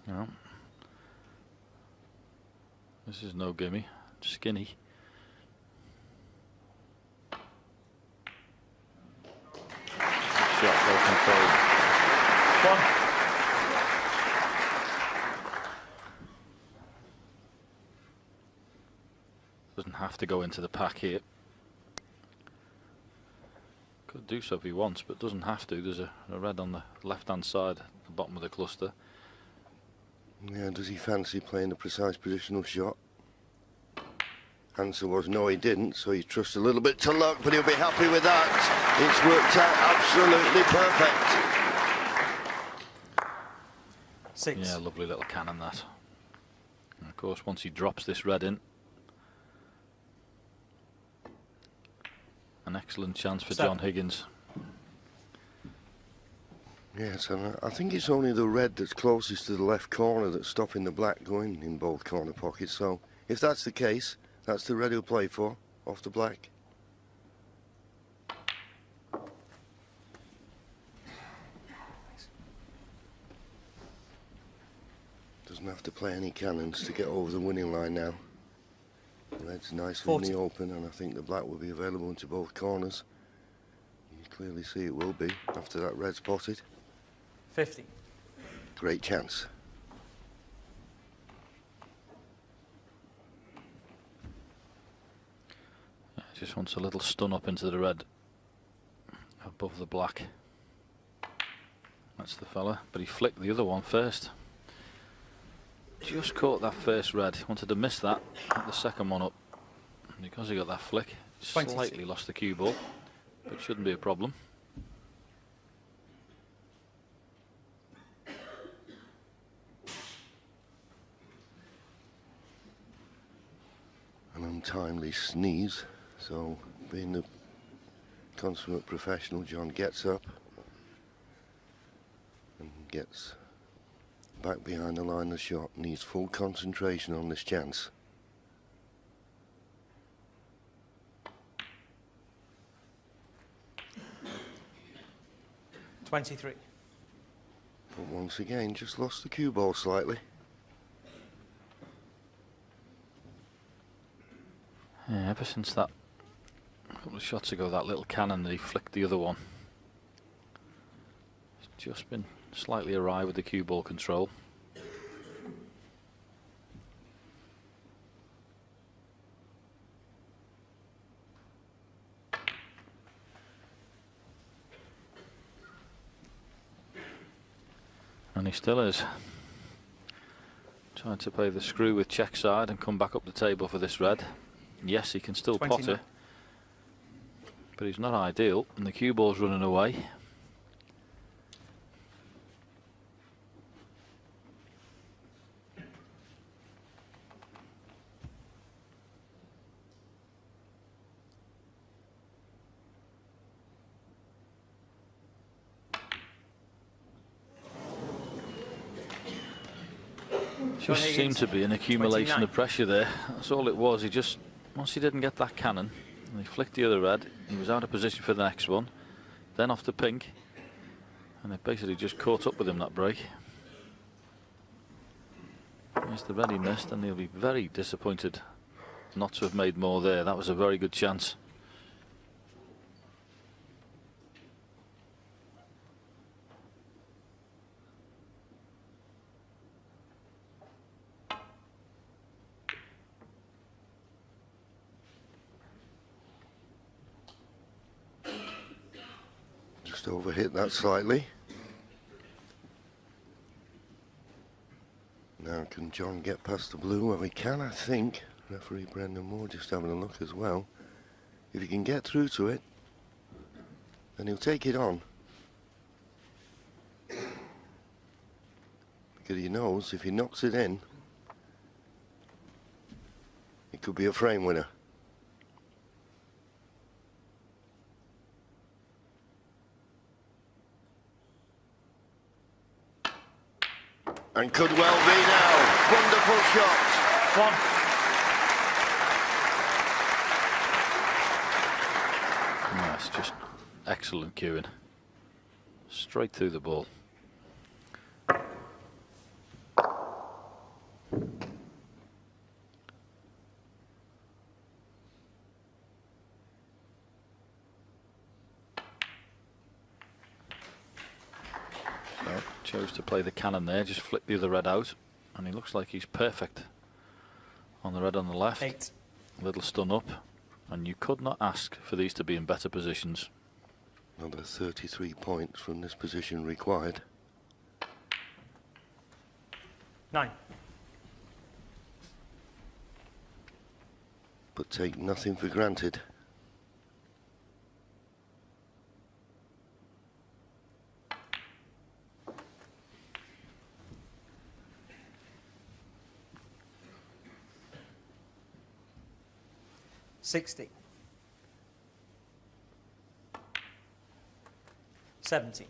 [SPEAKER 3] No. This is no gimme, skinny. Shot well controlled.
[SPEAKER 2] One.
[SPEAKER 3] Doesn't have to go into the pack here. Could do so if he wants, but doesn't have to. There's a red on the left-hand side, at the bottom of the cluster.
[SPEAKER 1] Yeah, does he fancy playing a precise positional shot? Answer was no, he didn't, so he trusts a little bit to luck, but he'll be happy with that. It's worked out absolutely perfect.
[SPEAKER 2] 6.
[SPEAKER 3] Yeah, lovely little cannon that. And of course, once he drops this red in, an excellent chance for
[SPEAKER 2] 7.
[SPEAKER 3] John Higgins.
[SPEAKER 1] Yes, and I think it's only the red that's closest to the left corner that's stopping the black going in both corner pockets, so if that's the case, that's the red he'll play for, off the black. Doesn't have to play any cannons to get over the winning line now. The red's nicely
[SPEAKER 2] 40.
[SPEAKER 1] in the open, and I think the black will be available into both corners. You clearly see it will be after that red spotted.
[SPEAKER 2] 50.
[SPEAKER 1] Great chance.
[SPEAKER 3] Just wants a little stun up into the red above the black. That's the fella, but he flicked the other one first. Just caught that first red. He wanted to miss that, put the second one up. And because he got that flick, slightly lost the cue ball, but shouldn't be a problem.
[SPEAKER 1] An untimely sneeze. So, being the consummate professional, John gets up and gets back behind the line of the shot. Needs full concentration on this chance.
[SPEAKER 2] $23.
[SPEAKER 1] But once again, just lost the cue ball slightly.
[SPEAKER 3] Yeah, ever since that couple of shots ago, that little cannon that he flicked the other one, it's just been slightly awry with the cue ball control. And he still is trying to play the screw with check side and come back up the table for this red. Yes, he can still
[SPEAKER 2] 29.
[SPEAKER 3] pot it, but he's not ideal, and the cue ball's running away. Just seemed to be an accumulation
[SPEAKER 2] 29.
[SPEAKER 3] of pressure there. That's all it was. He just, once he didn't get that cannon, and he flicked the other red, he was out of position for the next one, then off to pink, and it basically just caught up with him, that break. There's the red he missed, and he'll be very disappointed not to have made more there. That was a very good chance.
[SPEAKER 1] overhit that slightly. Now can John get past the blue? Well, he can, I think. Referee Brendan Moore just having a look as well. If he can get through to it, then he'll take it on. Because he knows if he knocks it in, it could be a frame winner. And could well be now. Wonderful shot.
[SPEAKER 2] One.
[SPEAKER 3] That's just excellent cueing. Straight through the ball. Chose to play the cannon there, just flick the other red out, and he looks like he's perfect on the red on the left.
[SPEAKER 2] 8.
[SPEAKER 3] A little stun up, and you could not ask for these to be in better positions.
[SPEAKER 1] Another 33 points from this position required.
[SPEAKER 2] 9.
[SPEAKER 1] But take nothing for granted.
[SPEAKER 2] $60. 70.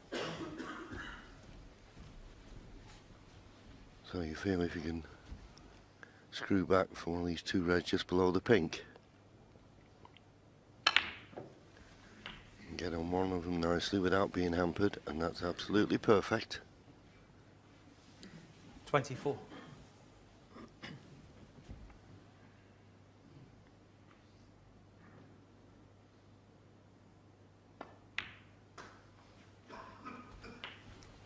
[SPEAKER 1] So you feel if you can screw back for one of these two reds just below the pink. And get on one of them nicely without being hampered, and that's absolutely perfect.
[SPEAKER 2] 24.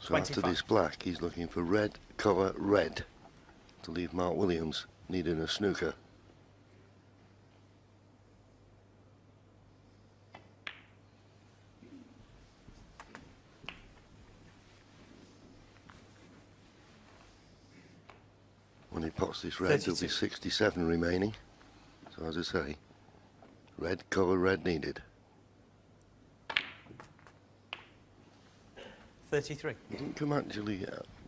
[SPEAKER 1] So after this black, he's looking for red, cover red, to leave Mark Williams needing a snooker. When he pots this red,
[SPEAKER 2] 32.
[SPEAKER 1] there'll be 67 remaining. So as I say, red, cover red needed.
[SPEAKER 2] 33.
[SPEAKER 1] He didn't come actually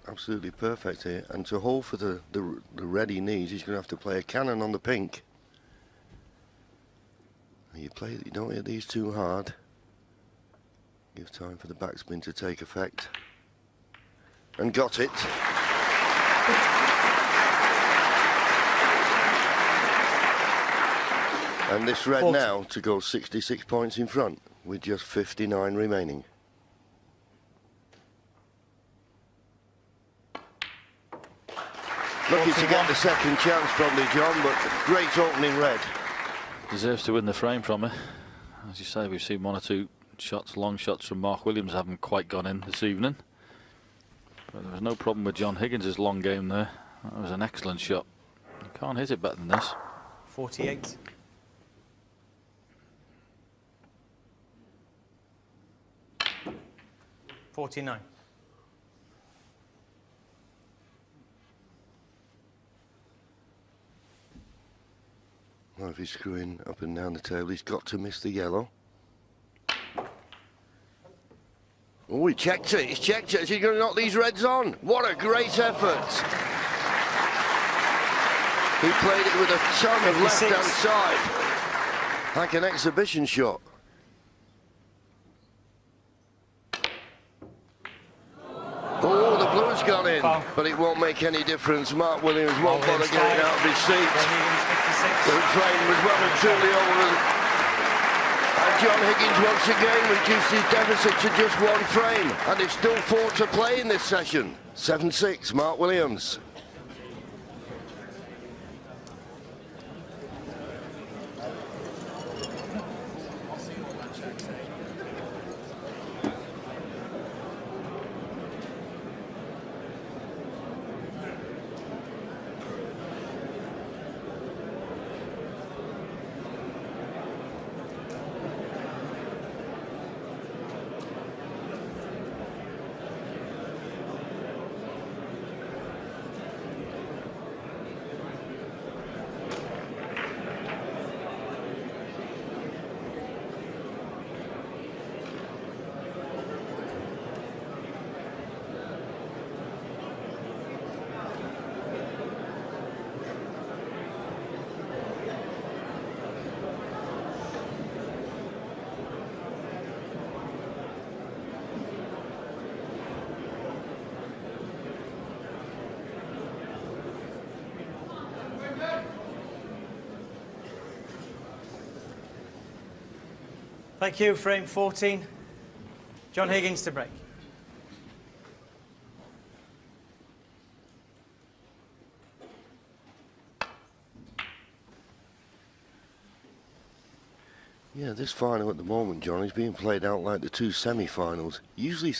[SPEAKER 1] absolutely perfect here, and to hold for the red he needs, he's going to have to play a cannon on the pink. And you don't hit these too hard. Give time for the backspin to take effect. And got it. And this red
[SPEAKER 2] 40.
[SPEAKER 1] now to go 66 points in front with just 59 remaining. Lucky to get the second chance probably, John, but great opening red.
[SPEAKER 3] Deserves to win the frame from her. As you say, we've seen one or two shots, long shots from Mark Williams haven't quite gone in this evening. But there was no problem with John Higgins' long game there. That was an excellent shot. You can't hit it better than this.
[SPEAKER 2] 48. 49.
[SPEAKER 1] Well, if he's screwing up and down the table, he's got to miss the yellow. Oh, he checked it. He's checked it. Is he going to knock these reds on? What a great effort. He played it with a ton of
[SPEAKER 2] 56.
[SPEAKER 1] left-hand side. Like an exhibition shot. Oh, the blue's gone in,
[SPEAKER 2] Foul.
[SPEAKER 1] but it won't make any difference. Mark Williams won't bother getting out of his seat. The frame was well and truly over. And John Higgins once again reduced his deficit to just one frame. And it's still 4 to play in this session. 7-6, Mark Williams.
[SPEAKER 2] Thank you. Frame 14. John Higgins to break.
[SPEAKER 1] Yeah, this final at the moment, John, is being played out like the two semi-finals. Usually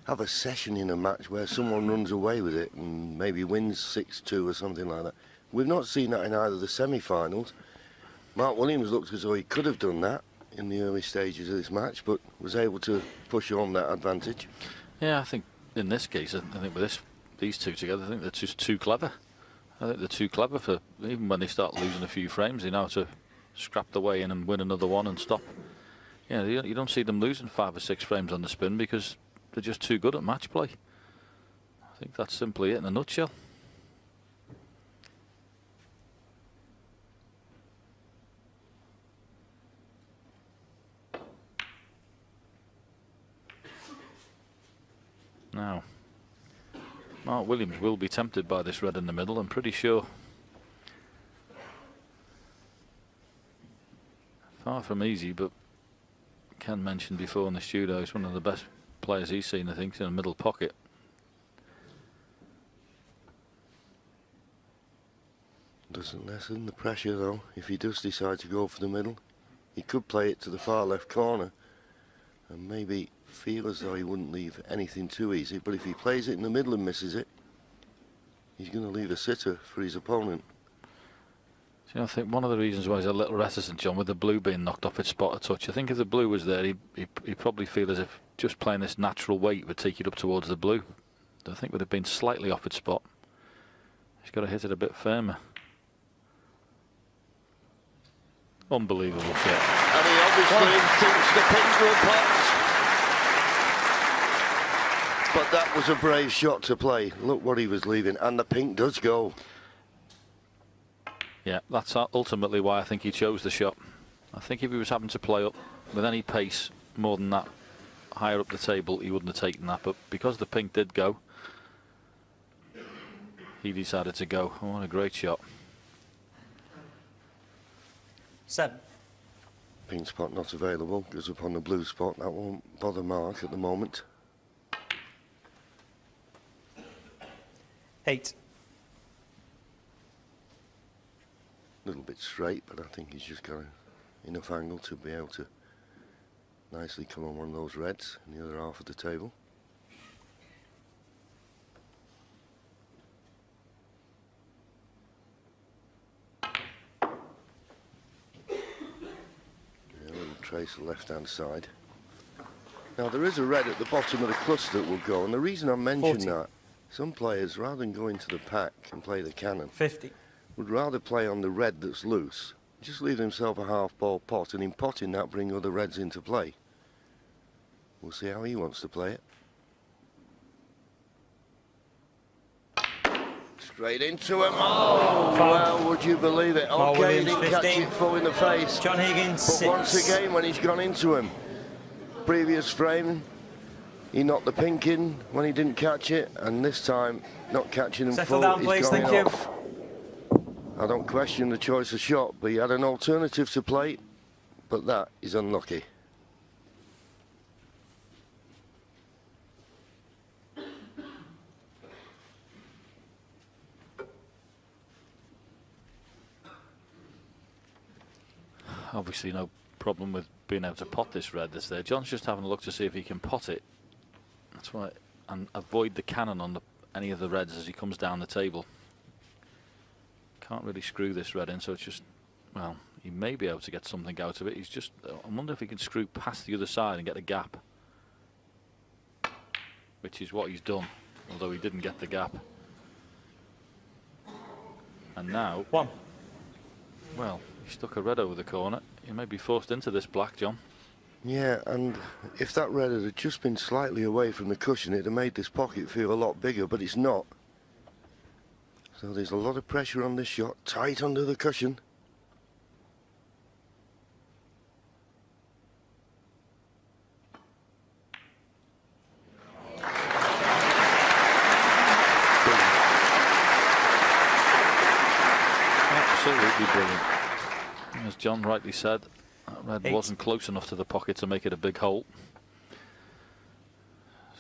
[SPEAKER 1] have a session in a match where someone runs away with it and maybe wins 6-2 or something like that. We've not seen that in either the semi-finals. Mark Williams looked as though he could have done that in the early stages of this match, but was able to push on that advantage.
[SPEAKER 3] Yeah, I think in this case, I think with these two together, I think they're just too clever. I think they're too clever for, even when they start losing a few frames, they know how to scrap the way in and win another one and stop. Yeah, you don't see them losing 5 or 6 frames on the spin because they're just too good at match play. I think that's simply it in a nutshell. Now, Mark Williams will be tempted by this red in the middle, I'm pretty sure. Far from easy, but Ken mentioned before in the studio he's one of the best players he's seen, I think, in the middle pocket.
[SPEAKER 1] Doesn't lessen the pressure though. If he does decide to go for the middle, he could play it to the far left corner and maybe feel as though he wouldn't leave anything too easy, but if he plays it in the middle and misses it, he's going to leave a sitter for his opponent.
[SPEAKER 3] You know, I think one of the reasons why he's a little reticent, John, with the blue being knocked off its spot a touch, I think if the blue was there, he'd probably feel as if just playing this natural weight would take it up towards the blue. I think would have been slightly off its spot. He's got to hit it a bit firmer. Unbelievable shot.
[SPEAKER 1] And he obviously thinks the pins will pot. But that was a brave shot to play. Look what he was leaving, and the pink does go.
[SPEAKER 3] Yeah, that's ultimately why I think he chose the shot. I think if he was having to play up with any pace more than that, higher up the table, he wouldn't have taken that. But because the pink did go, he decided to go. Oh, what a great shot.
[SPEAKER 2] 7.
[SPEAKER 1] Pink spot not available, goes up on the blue spot. That won't bother Mark at the moment.
[SPEAKER 2] 8.
[SPEAKER 1] A little bit straight, but I think he's just got enough angle to be able to nicely come on one of those reds in the other half of the table. Yeah, a little trace of left-hand side. Now there is a red at the bottom of the cluster that will go, and the reason I mention that, some players, rather than go into the pack and play the cannon,
[SPEAKER 2] 50.
[SPEAKER 1] would rather play on the red that's loose, just leave himself a half-ball pot, and in potting that bring other reds into play. We'll see how he wants to play it. Straight into him. Oh, well, would you believe it? Okay, he didn't catch it full in the face.
[SPEAKER 2] John Higgins,
[SPEAKER 1] but
[SPEAKER 2] 6.
[SPEAKER 1] once again, when he's gone into him, previous frame, he knocked the pink in when he didn't catch it, and this time, not catching him full,
[SPEAKER 2] down, please.
[SPEAKER 1] he's going
[SPEAKER 2] Thank
[SPEAKER 1] off. I don't question the choice of shot, but he had an alternative to play, but that is unlucky.
[SPEAKER 3] Obviously no problem with being able to pot this red that's there. John's just having a look to see if he can pot it. That's why, and avoid the cannon on any of the reds as he comes down the table. Can't really screw this red in, so it's just, well, he may be able to get something out of it. He's just, I wonder if he can screw past the other side and get a gap, which is what he's done, although he didn't get the gap. And now,
[SPEAKER 2] 1.
[SPEAKER 3] Well, he stuck a red over the corner. He may be forced into this black, John.
[SPEAKER 1] Yeah, and if that red had just been slightly away from the cushion, it'd have made this pocket feel a lot bigger, but it's not. So there's a lot of pressure on this shot, tight under the cushion.
[SPEAKER 3] Absolutely brilliant. As John rightly said, that Red
[SPEAKER 2] 8.
[SPEAKER 3] wasn't close enough to the pocket to make it a big hole.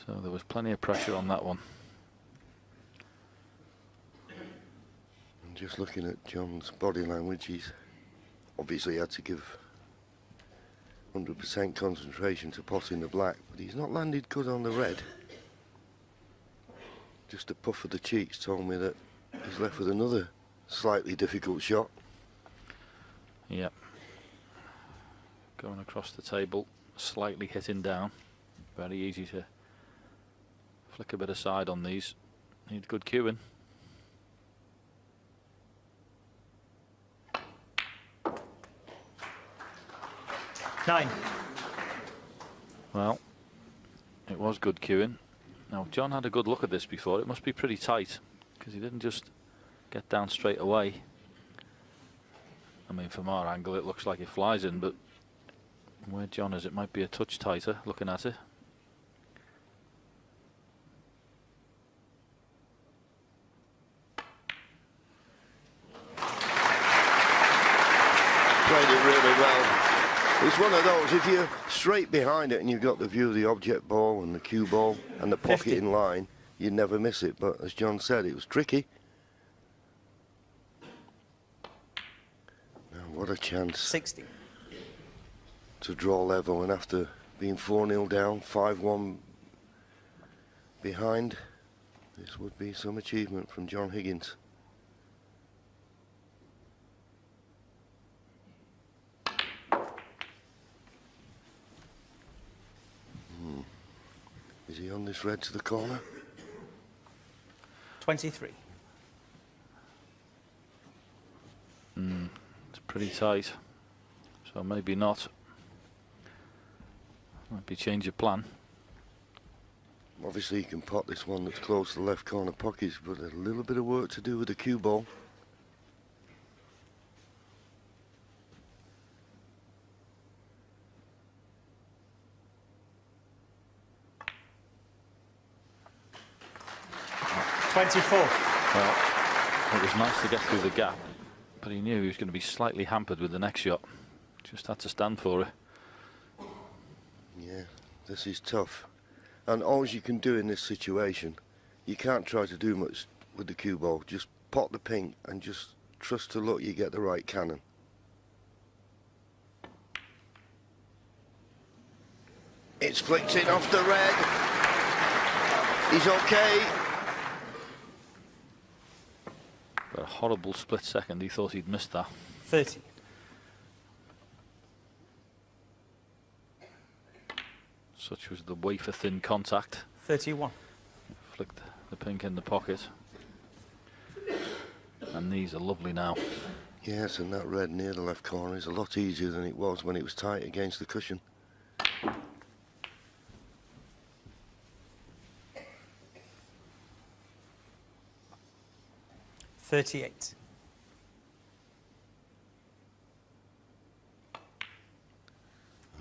[SPEAKER 3] So there was plenty of pressure on that one.
[SPEAKER 1] And just looking at John's body language, he's obviously had to give 100% concentration to potting the black, but he's not landed good on the red. Just a puff of the cheeks told me that he's left with another slightly difficult shot.
[SPEAKER 3] Yep. Going across the table, slightly hitting down. Very easy to flick a bit aside on these. Need good cueing.
[SPEAKER 2] Nine.
[SPEAKER 3] Well, it was good cueing. Now, John had a good look at this before. It must be pretty tight because he didn't just get down straight away. I mean, from our angle, it looks like it flies in, but where John is, it might be a touch tighter looking at it.
[SPEAKER 1] Played it really well. It's one of those, if you're straight behind it and you've got the view of the object ball and the cue ball and the pocket
[SPEAKER 2] 50.
[SPEAKER 1] in line, you'd never miss it. But as John said, it was tricky. Now, what a chance
[SPEAKER 2] 60.
[SPEAKER 1] to draw level, and after being 4-0 down, 5-1 behind, this would be some achievement from John Higgins. Is he on this red to the corner?
[SPEAKER 2] 23.
[SPEAKER 3] It's pretty tight, so maybe not. Might be change of plan.
[SPEAKER 1] Obviously you can pot this one that's close to the left corner pockets, but a little bit of work to do with the cue ball.
[SPEAKER 3] Well, it was nice to get through the gap, but he knew he was going to be slightly hampered with the next shot. Just had to stand for it.
[SPEAKER 1] Yeah, this is tough. And all you can do in this situation, you can't try to do much with the cue ball. Just pot the pink and just trust to luck you get the right cannon. It's flicked in off the red. He's okay.
[SPEAKER 3] But a horrible split second, he thought he'd missed that.
[SPEAKER 2] 30.
[SPEAKER 3] Such was the wafer thin contact.
[SPEAKER 2] 31.
[SPEAKER 3] Flicked the pink in the pocket. And these are lovely now.
[SPEAKER 1] Yes, and that red near the left corner is a lot easier than it was when it was tight against the cushion.
[SPEAKER 2] $38.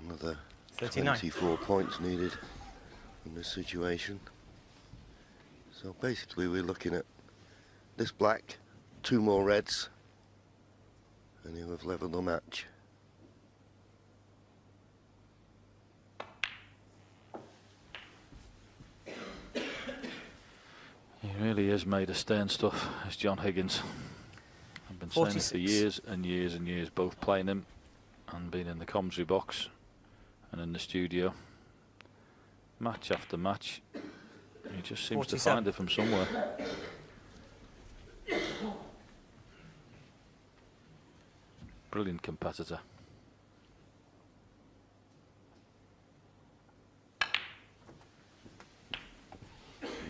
[SPEAKER 1] Another
[SPEAKER 2] 39.
[SPEAKER 1] 24 points needed in this situation. So basically we're looking at this black, 2 more reds, and you have levelled the match.
[SPEAKER 3] He really is made of stern stuff, as John Higgins. I've been saying it for
[SPEAKER 2] 46.
[SPEAKER 3] years and years and years, both playing him and being in the commentary box and in the studio. Match after match, he just seems
[SPEAKER 2] 47.
[SPEAKER 3] to find it from somewhere. Brilliant competitor.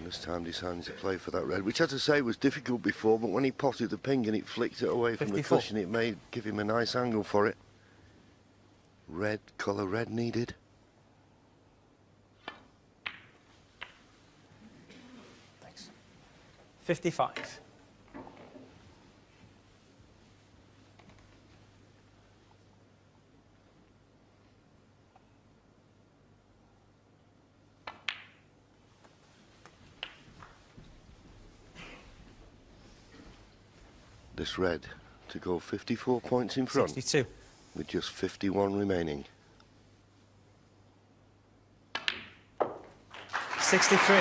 [SPEAKER 1] This time deciding to play for that red, which, as I say, was difficult before, but when he potted the pink and it flicked it away from the
[SPEAKER 2] 54.
[SPEAKER 1] cushion, it may give him a nice angle for it. Red, colour red needed.
[SPEAKER 2] Thanks. 55.
[SPEAKER 1] This red to go 54 points in front.
[SPEAKER 2] 62.
[SPEAKER 1] with just 51 remaining.
[SPEAKER 2] 63.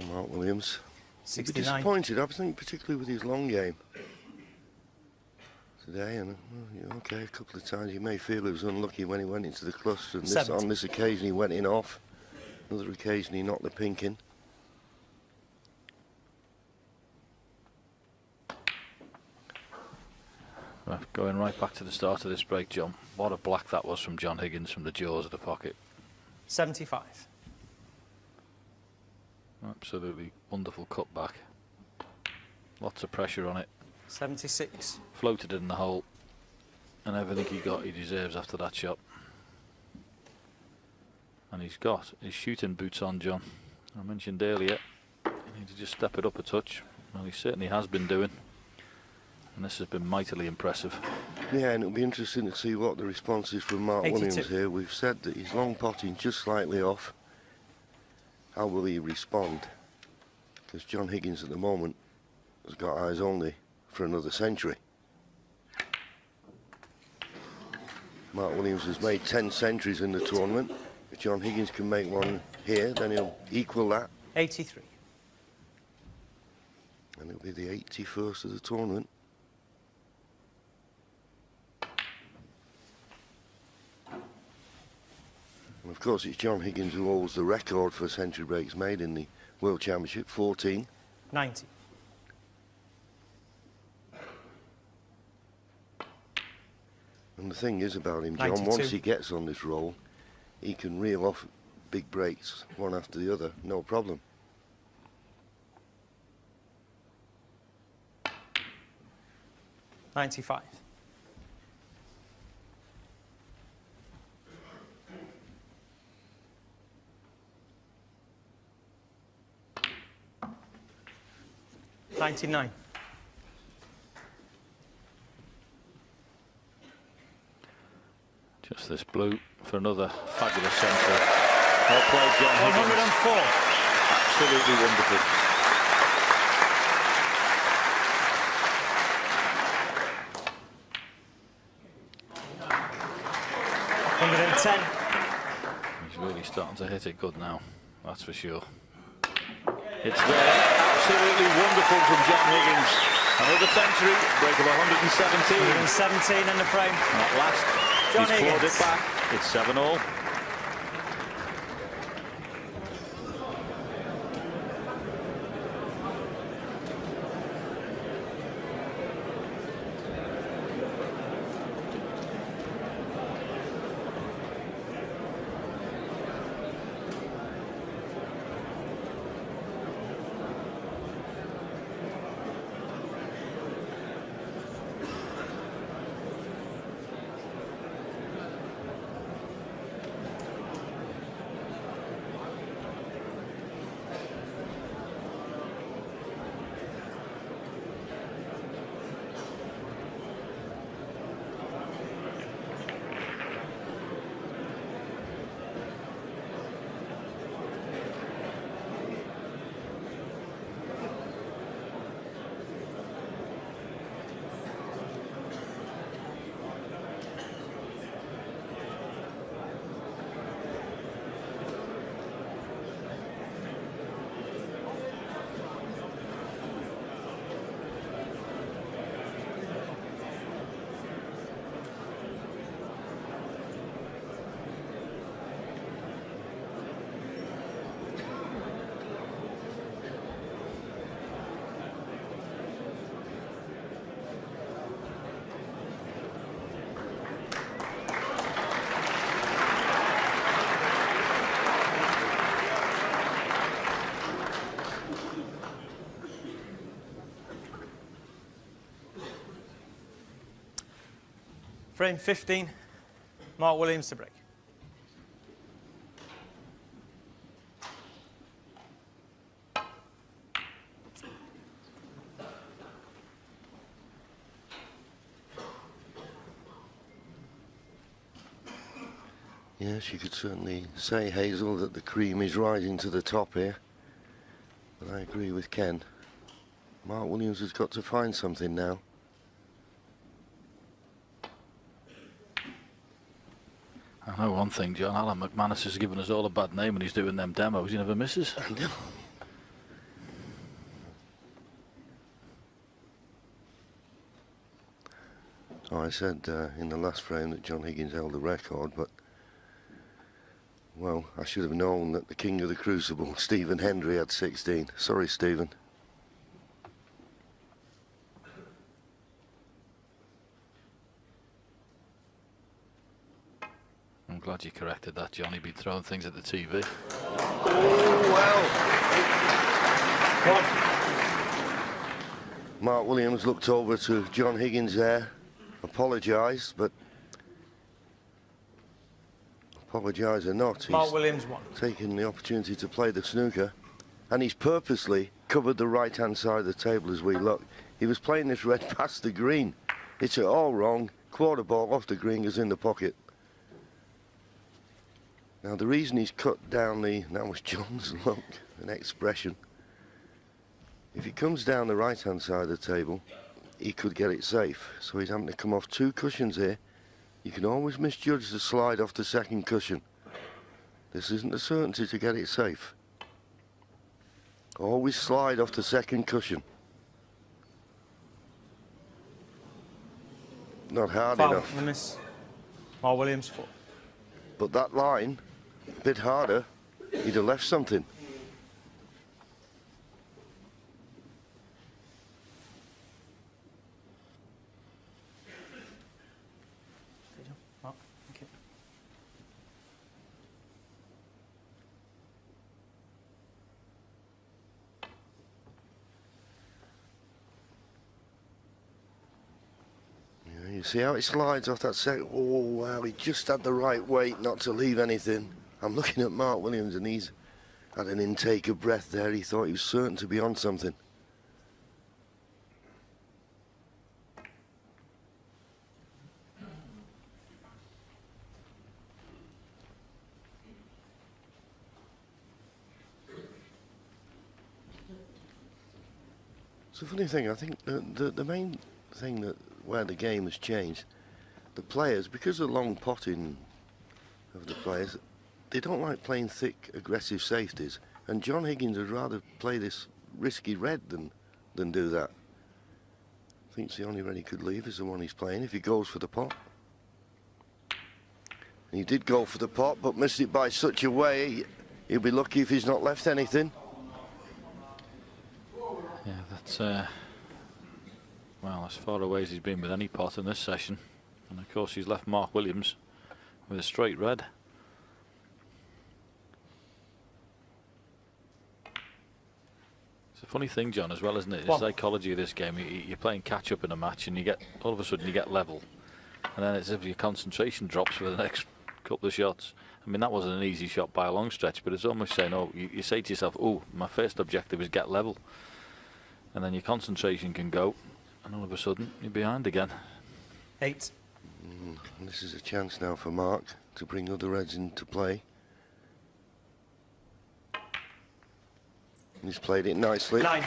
[SPEAKER 1] Mark Williams.
[SPEAKER 2] 69.
[SPEAKER 1] Disappointed, I think, particularly with his long game today. And okay, a couple of times you may feel he was unlucky when he went into the cluster. And on this occasion, he went in off. Another occasion, he knocked the pink in.
[SPEAKER 3] Going right back to the start of this break, John. What a black that was from John Higgins from the jaws of the pocket.
[SPEAKER 2] 75.
[SPEAKER 3] Absolutely wonderful cutback. Lots of pressure on it.
[SPEAKER 2] 76.
[SPEAKER 3] Floated in the hole. And everything he got, he deserves after that shot. And he's got his shooting boots on, John. I mentioned earlier, you need to just step it up a touch. Well, he certainly has been doing. And this has been mightily impressive.
[SPEAKER 1] Yeah, and it'll be interesting to see what the response is from Mark
[SPEAKER 2] 82.
[SPEAKER 1] Williams here. We've said that he's long potting just slightly off. How will he respond? Because John Higgins at the moment has got eyes only for another century. Mark Williams has made 10 centuries in the tournament. If John Higgins can make one here, then he'll equal that.
[SPEAKER 2] 83.
[SPEAKER 1] And it'll be the 81st of the tournament. And of course, it's John Higgins who holds the record for century breaks made in the World Championship, 14.
[SPEAKER 2] 90.
[SPEAKER 1] And the thing is about him, John,
[SPEAKER 2] 92.
[SPEAKER 1] once he gets on this roll, he can reel off big breaks, one after the other, no problem.
[SPEAKER 2] $95. $99.
[SPEAKER 3] Just this blue for another fabulous centre. Well played, John Higgins.
[SPEAKER 2] 104.
[SPEAKER 3] Absolutely wonderful.
[SPEAKER 2] $110.
[SPEAKER 3] He's really starting to hit it good now, that's for sure. It's there, absolutely wonderful from John Higgins. Another century, break of 117.
[SPEAKER 2] 117 in the frame.
[SPEAKER 3] At last,
[SPEAKER 2] John
[SPEAKER 3] he's clawed
[SPEAKER 2] Higgins.
[SPEAKER 3] it back. It's 7-all.
[SPEAKER 2] Frame 15. Mark Williams to break.
[SPEAKER 1] Yes, you could certainly say, Hazel, that the cream is rising to the top here. But I agree with Ken. Mark Williams has got to find something now.
[SPEAKER 3] I know one thing, John. Alan McManus has given us all a bad name when he's doing them demos. He never misses.
[SPEAKER 1] I know. Oh, I said in the last frame that John Higgins held the record, but well, I should have known that the king of the crucible, Stephen Hendry, had 16. Sorry, Stephen.
[SPEAKER 3] I'm glad you corrected that, John. He'd been throwing things at the TV.
[SPEAKER 1] Oh, well. Mark Williams looked over to John Higgins there, apologised, but apologise or not,
[SPEAKER 2] Mark Williams won.
[SPEAKER 1] Taken the opportunity to play the snooker, and he's purposely covered the right-hand side of the table as we look. He was playing this red past the green. It's all wrong. Quarter ball off the green, goes in the pocket. Now the reason he's cut down that was John's look, an expression. If he comes down the right-hand side of the table, he could get it safe. So he's having to come off 2 cushions here. You can always misjudge the slide off the second cushion. This isn't a certainty to get it safe. Always slide off the second cushion. Not hard enough.
[SPEAKER 2] Miss. Mark Williams 4.
[SPEAKER 1] But that line, a bit harder, he'd have left something.
[SPEAKER 2] Oh, okay.
[SPEAKER 1] Yeah, you see how it slides off that second. Oh, wow, he just had the right weight not to leave anything. I'm looking at Mark Williams and he's had an intake of breath there. He thought he was certain to be on something. It's a funny thing. I think the main thing where the game has changed, the players, because of the long potting of the players, they don't like playing thick, aggressive safeties. And John Higgins would rather play this risky red than do that. I think it's the only red he could leave is the one he's playing if he goes for the pot. And he did go for the pot, but missed it by such a way, he'll be lucky if he's not left anything.
[SPEAKER 3] Yeah, that's well, as far away as he's been with any pot in this session. And of course he's left Mark Williams with a straight red. It's a funny thing, John, as well, isn't it? The psychology of this game. You're playing catch up in a match and you get, all of a sudden you get level, and then it's as if your concentration drops for the next couple of shots. I mean, that wasn't an easy shot by a long stretch, but it's almost saying, oh, you say to yourself, oh, my first objective is get level, and then your concentration can go, and all of a sudden you're behind again.
[SPEAKER 2] 8.
[SPEAKER 1] This is a chance now for Mark to bring other reds into play. He's played it nicely.
[SPEAKER 2] 9.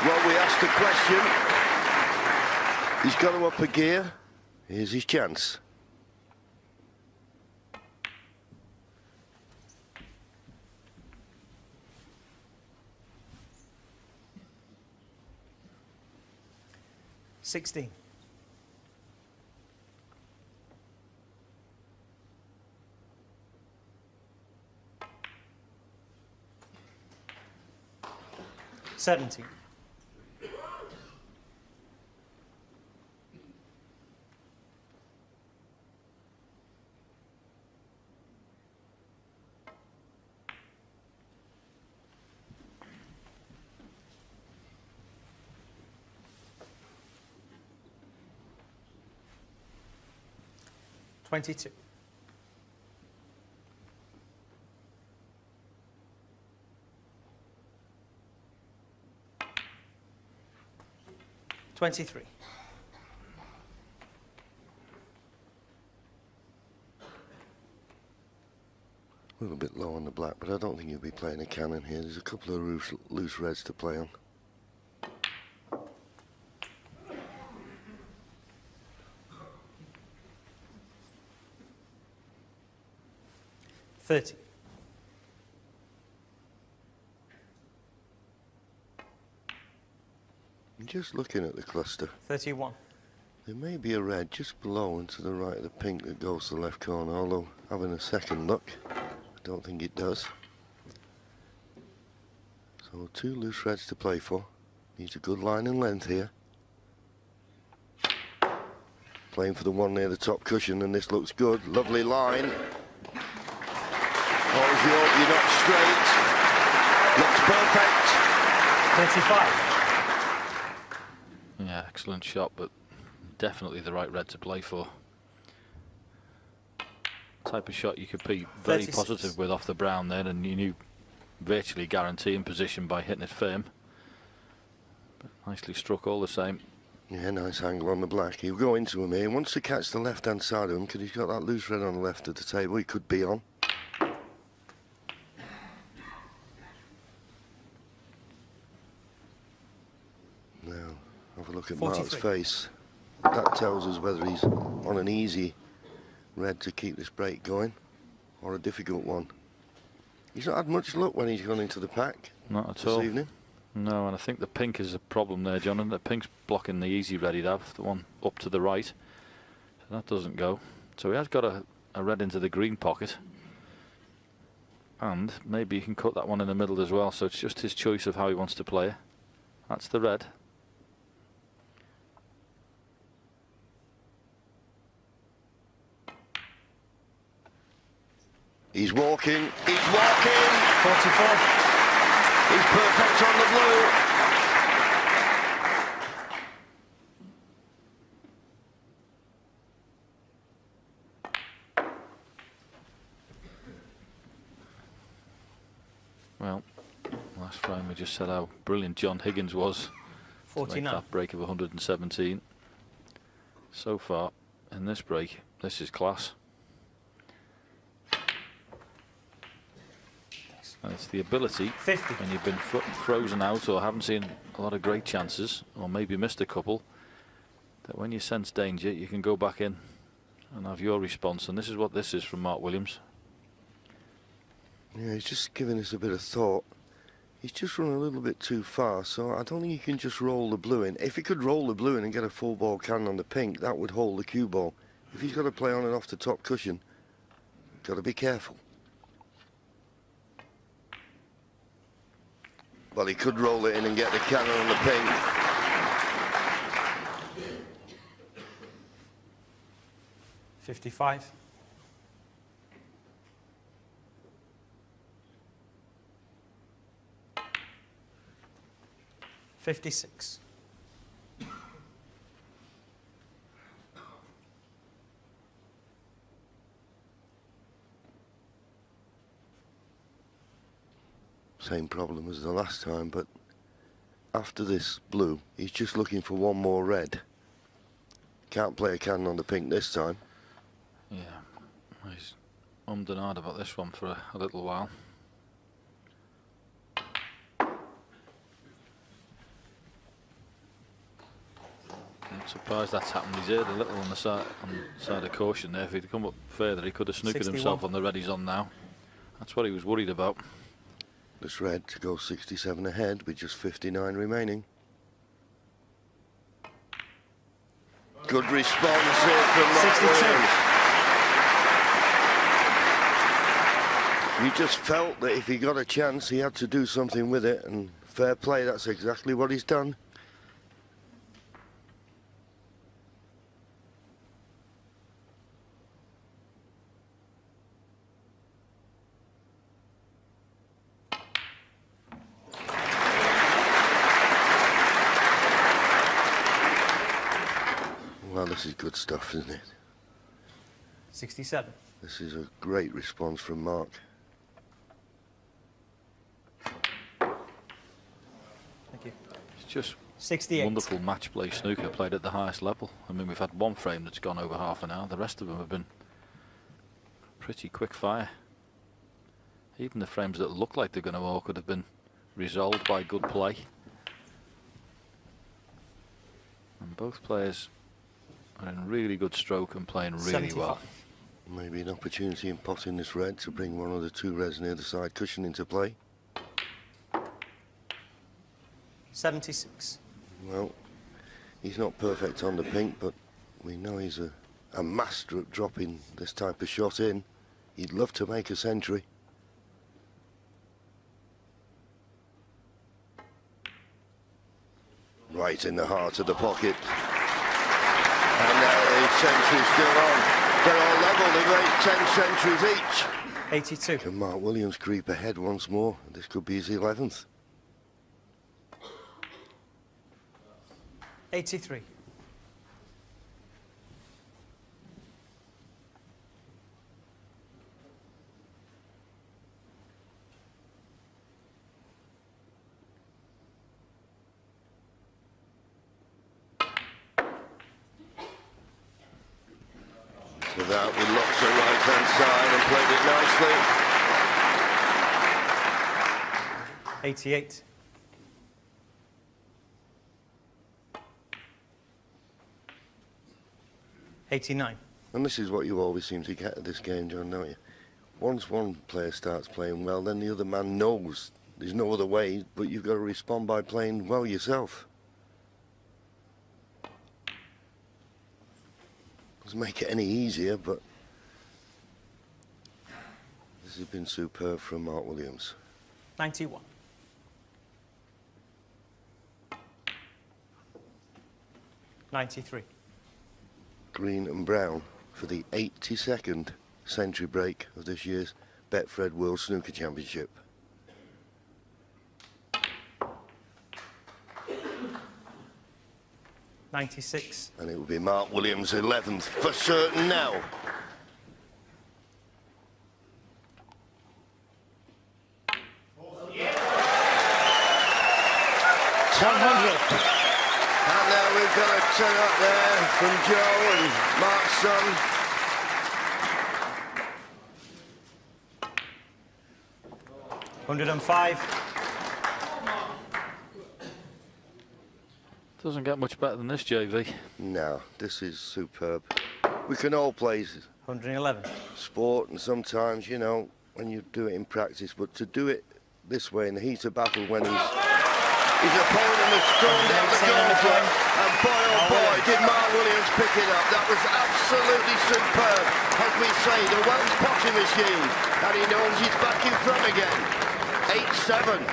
[SPEAKER 1] Well, we asked the question. He's got to up a gear. Here's his chance.
[SPEAKER 2] $16. $17. $22. $23.
[SPEAKER 1] A little bit low on the black, but I don't think he'll be playing a cannon here. There's a couple of loose reds to play on.
[SPEAKER 2] $30.
[SPEAKER 1] I'm just looking at the cluster.
[SPEAKER 2] 31.
[SPEAKER 1] There may be a red just below and to the right of the pink that goes to the left corner, although having a second look, I don't think it does. So 2 loose reds to play for. Needs a good line and length here. Playing for the one near the top cushion, and this looks good. Lovely line. Always you hope you're not straight. Looks perfect.
[SPEAKER 2] 35.
[SPEAKER 3] Yeah, excellent shot, but definitely the right red to play for. Type of shot you could be very
[SPEAKER 2] 36.
[SPEAKER 3] positive with off the brown there, and you knew virtually guaranteeing position by hitting it firm. But nicely struck all the same.
[SPEAKER 1] Yeah, nice angle on the black. He'll go into him here. He wants to catch the left-hand side of him because he's got that loose red on the left of the table. He could be on. Now, have a look at
[SPEAKER 2] 43.
[SPEAKER 1] Mark's face. That tells us whether he's on an easy red to keep this break going or a difficult one. He's not had much luck when he's gone into the pack
[SPEAKER 3] Not at
[SPEAKER 1] this
[SPEAKER 3] all.
[SPEAKER 1] evening.
[SPEAKER 3] No, and I think the pink is a problem there, John, and the pink's blocking the easy red he'd have, the one up to the right. So that doesn't go. So he has got a red into the green pocket. And maybe he can cut that one in the middle as well, so it's just his choice of how he wants to play it. That's the red.
[SPEAKER 1] He's walking. He's walking.
[SPEAKER 2] 44.
[SPEAKER 1] He's perfect on the blue.
[SPEAKER 3] Well, last frame we just said how brilliant John Higgins was to make
[SPEAKER 2] 49.
[SPEAKER 3] that break of 117. So far in this break, this is class. And it's the ability
[SPEAKER 2] 50.
[SPEAKER 3] when you've been frozen out or haven't seen a lot of great chances or maybe missed a couple, that when you sense danger you can go back in and have your response, and this is what this is from Mark Williams.
[SPEAKER 1] Yeah, he's just giving us a bit of thought. He's just run a little bit too far, so I don't think he can just roll the blue in. If he could roll the blue in and get a full ball cannon on the pink, that would hold the cue ball. If he's got to play on and off the top cushion, got to be careful. Well, he could roll it in and get the cannon on the pink.
[SPEAKER 2] $55. $56.
[SPEAKER 1] Same problem as the last time, but after this blue, he's just looking for one more red. Can't play a cannon on the pink this time.
[SPEAKER 3] Yeah, he's ummed and ahed about this one for a little while. Not surprised that's happened. He's erred a little on the side of caution there. If he'd come up further, he could have snookered
[SPEAKER 2] 61.
[SPEAKER 3] himself on the red he's on now. That's what he was worried about.
[SPEAKER 1] This red to go 67 ahead with just 59 remaining. Good response here from Mark
[SPEAKER 2] 62.
[SPEAKER 1] Williams. You just felt that if he got a chance, he had to do something with it, and fair play, that's exactly what he's done. Well, this is good stuff, isn't it?
[SPEAKER 2] 67.
[SPEAKER 1] This is a great response from Mark.
[SPEAKER 2] Thank you.
[SPEAKER 3] It's just
[SPEAKER 2] 68.
[SPEAKER 3] wonderful match play snooker played at the highest level. I mean, we've had one frame that's gone over half an hour. The rest of them have been pretty quick fire. Even the frames that look like they're going to walk could have been resolved by good play. And both players are in really good stroke and playing really
[SPEAKER 2] 75.
[SPEAKER 3] well.
[SPEAKER 1] Maybe an opportunity in potting this red to bring one of the two reds near the side cushion into play.
[SPEAKER 2] 76.
[SPEAKER 1] Well, he's not perfect on the pink, but we know he's a master at dropping this type of shot in. He'd love to make a century. Right in the heart of the pocket. And now the century's still on. They're all level, they've made 10 centuries each.
[SPEAKER 2] 82.
[SPEAKER 1] Can Mark Williams creep ahead once more? This could be his 11th.
[SPEAKER 2] 83.
[SPEAKER 1] So that with lots of right-hand side and played it nicely.
[SPEAKER 2] 88. 89.
[SPEAKER 1] And this is what you always seem to get at this game, John, don't you? Once one player starts playing well, then the other man knows there's no other way, but you've got to respond by playing well yourself. Doesn't make it any easier, but this has been superb from Mark Williams.
[SPEAKER 2] 91. 93.
[SPEAKER 1] Green and brown for the 82nd century break of this year's Betfred World Snooker Championship.
[SPEAKER 2] '96.
[SPEAKER 1] And it will be Mark Williams' 11th for certain now. And now we've got a 10 up there from Joe and Mark's son.
[SPEAKER 2] $105.
[SPEAKER 3] Doesn't get much better than this, JV.
[SPEAKER 1] No, this is superb. We can all play
[SPEAKER 2] 111.
[SPEAKER 1] sport, and sometimes, you know, when you do it in practice, but to do it this way in the heat of battle when his opponent has thrown down the gauntlet, and boy oh boy did Mark Williams pick it up. That was absolutely superb. As we say, the Welsh potting machine, and he knows he's back in front again. 8-7.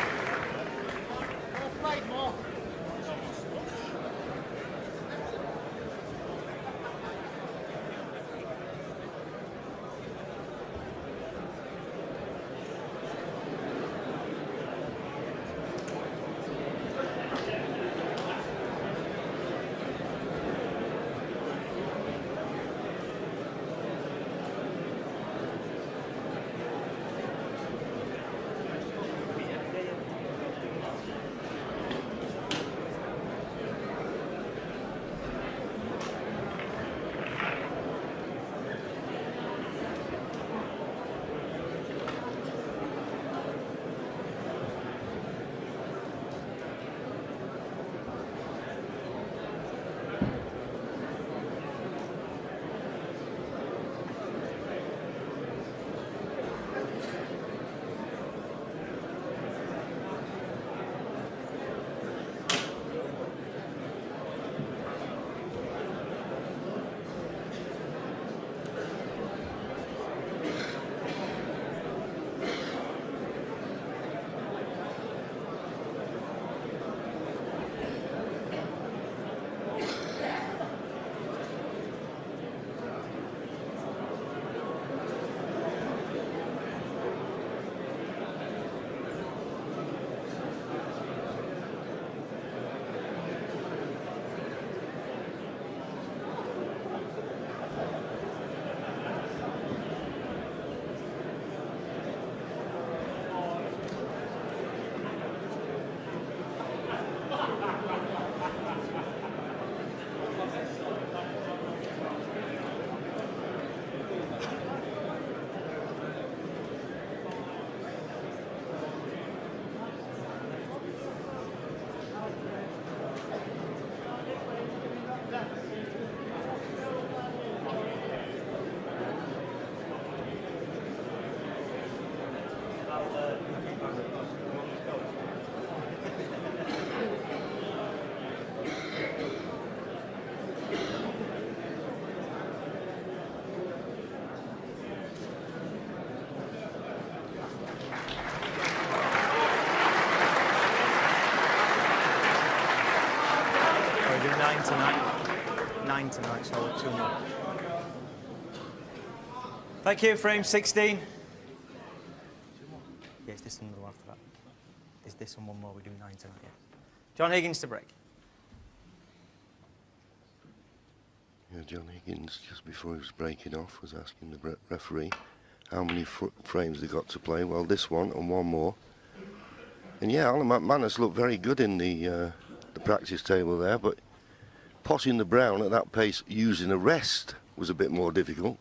[SPEAKER 2] 9 tonight. 9 tonight, so 2 more. Thank you, frame 16. Yeah, is this another one after that? Is this and one more? We do 9 tonight, yeah. John Higgins to break.
[SPEAKER 1] Yeah, John Higgins, just before he was breaking off, was asking the referee how many frames they got to play. Well, this one and one more. And yeah, Alan McManus looked very good in the practice table there, but potting the brown at that pace using a rest was a bit more difficult.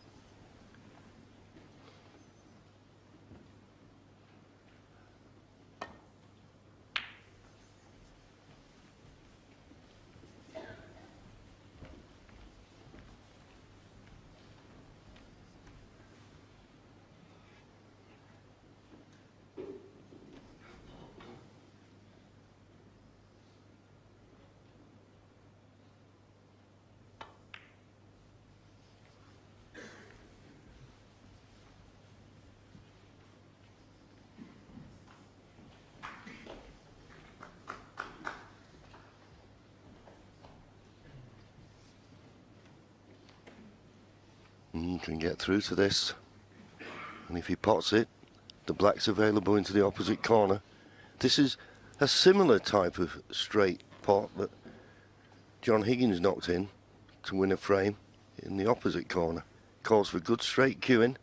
[SPEAKER 1] Can get through to this, and if he pots it, the black's available into the opposite corner. This is a similar type of straight pot that John Higgins knocked in to win a frame in the opposite corner. Calls for good straight cueing.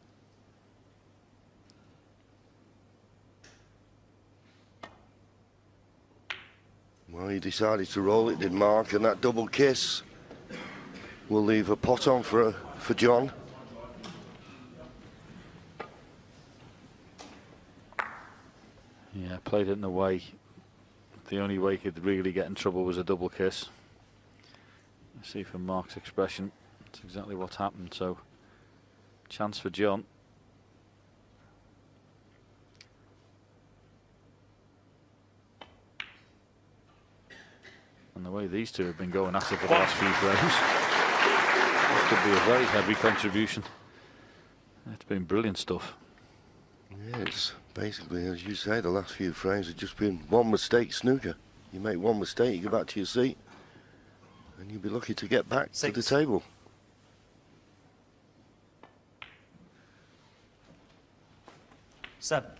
[SPEAKER 1] Well, he decided to roll it, did Mark, and that double kiss will leave a pot on for John.
[SPEAKER 3] Yeah, played it in a way. The only way he could really get in trouble was a double kiss. You see from Mark's expression, that's exactly what's happened. So, chance for John. And the way these two have been going at it for the last few frames, this could be a very heavy contribution. It's been brilliant stuff.
[SPEAKER 1] Yeah, it's basically, as you say, the last few frames have just been one mistake snooker. You make one mistake, you go back to your seat, and you'll be lucky to get back to the table.
[SPEAKER 2] Seven.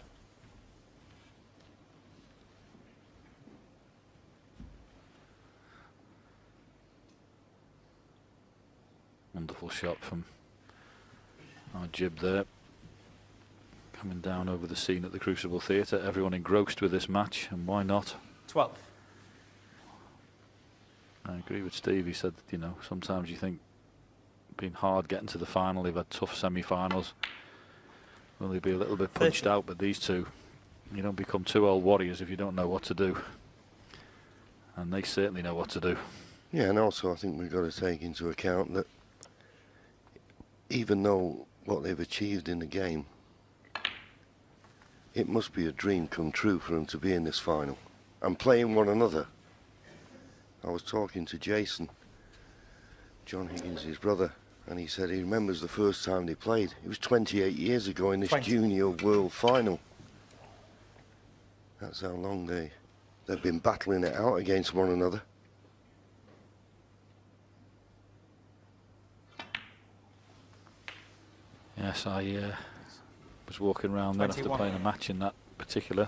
[SPEAKER 3] Wonderful shot from our jib there. Coming down over the scene at the Crucible Theatre. Everyone engrossed with this match, and why not?
[SPEAKER 2] 12.
[SPEAKER 3] I agree with Steve. He said that, you know, sometimes you think it's been hard getting to the final. They've had tough semi-finals. Well, they'll be a little bit punched
[SPEAKER 2] 30.
[SPEAKER 3] out, but these two, you don't become two old warriors if you don't know what to do. And they certainly know what to do.
[SPEAKER 1] Yeah, and also I think we've got to take into account that even though what they've achieved in the game, it must be a dream come true for them to be in this final and playing one another. I was talking to Jason, John Higgins, his brother, and he said he remembers the first time they played. It was 28 years ago in this
[SPEAKER 2] 20.
[SPEAKER 1] junior world final. That's how long they've been battling it out against one another.
[SPEAKER 3] Yes, I was walking around then after
[SPEAKER 2] 21.
[SPEAKER 3] playing a match in that particular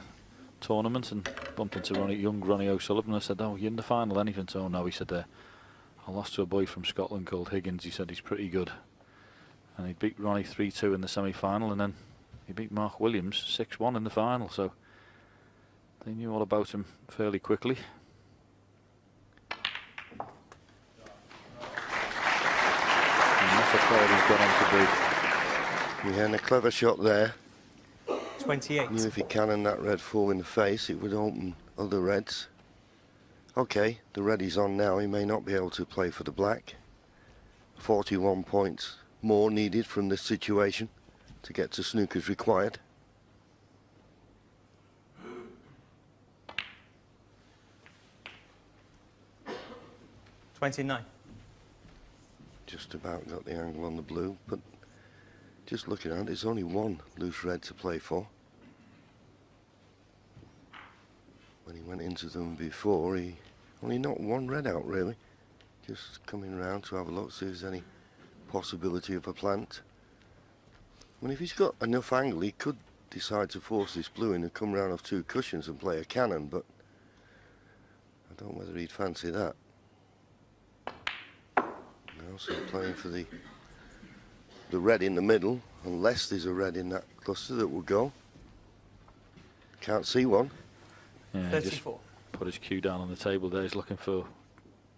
[SPEAKER 3] tournament and bumped into Ronnie O'Sullivan. I said, "Oh, you're in the final, anything?" So, no, he said, I lost to a boy from Scotland called Higgins. He said he's pretty good. And he beat Ronnie 3-2 in the semi-final, and then he beat Mark Williams 6-1 in the final. So they knew all about him fairly quickly. And that's a player he's gone on to be.
[SPEAKER 1] Yeah, and a clever shot there.
[SPEAKER 2] 28.
[SPEAKER 1] Knew if he cannoned that red full in the face, it would open other reds. Okay, the red is on now. He may not be able to play for the black. 41 points more needed from this situation to get to snooker's required.
[SPEAKER 2] $29.
[SPEAKER 1] Just about got the angle on the blue, but just looking at it, there's only one loose red to play for. When he went into them before, he only knocked one red out, really. Just coming round to have a look, see if there's any possibility of a plant. I mean, if he's got enough angle, he could decide to force this blue in and come round off 2 cushions and play a cannon, but I don't know whether he'd fancy that. Also playing for the red in the middle, unless there's a red in that cluster that will go. Can't see one.
[SPEAKER 3] Yeah,
[SPEAKER 2] 34.
[SPEAKER 3] Just put his cue down on the table there. He's looking for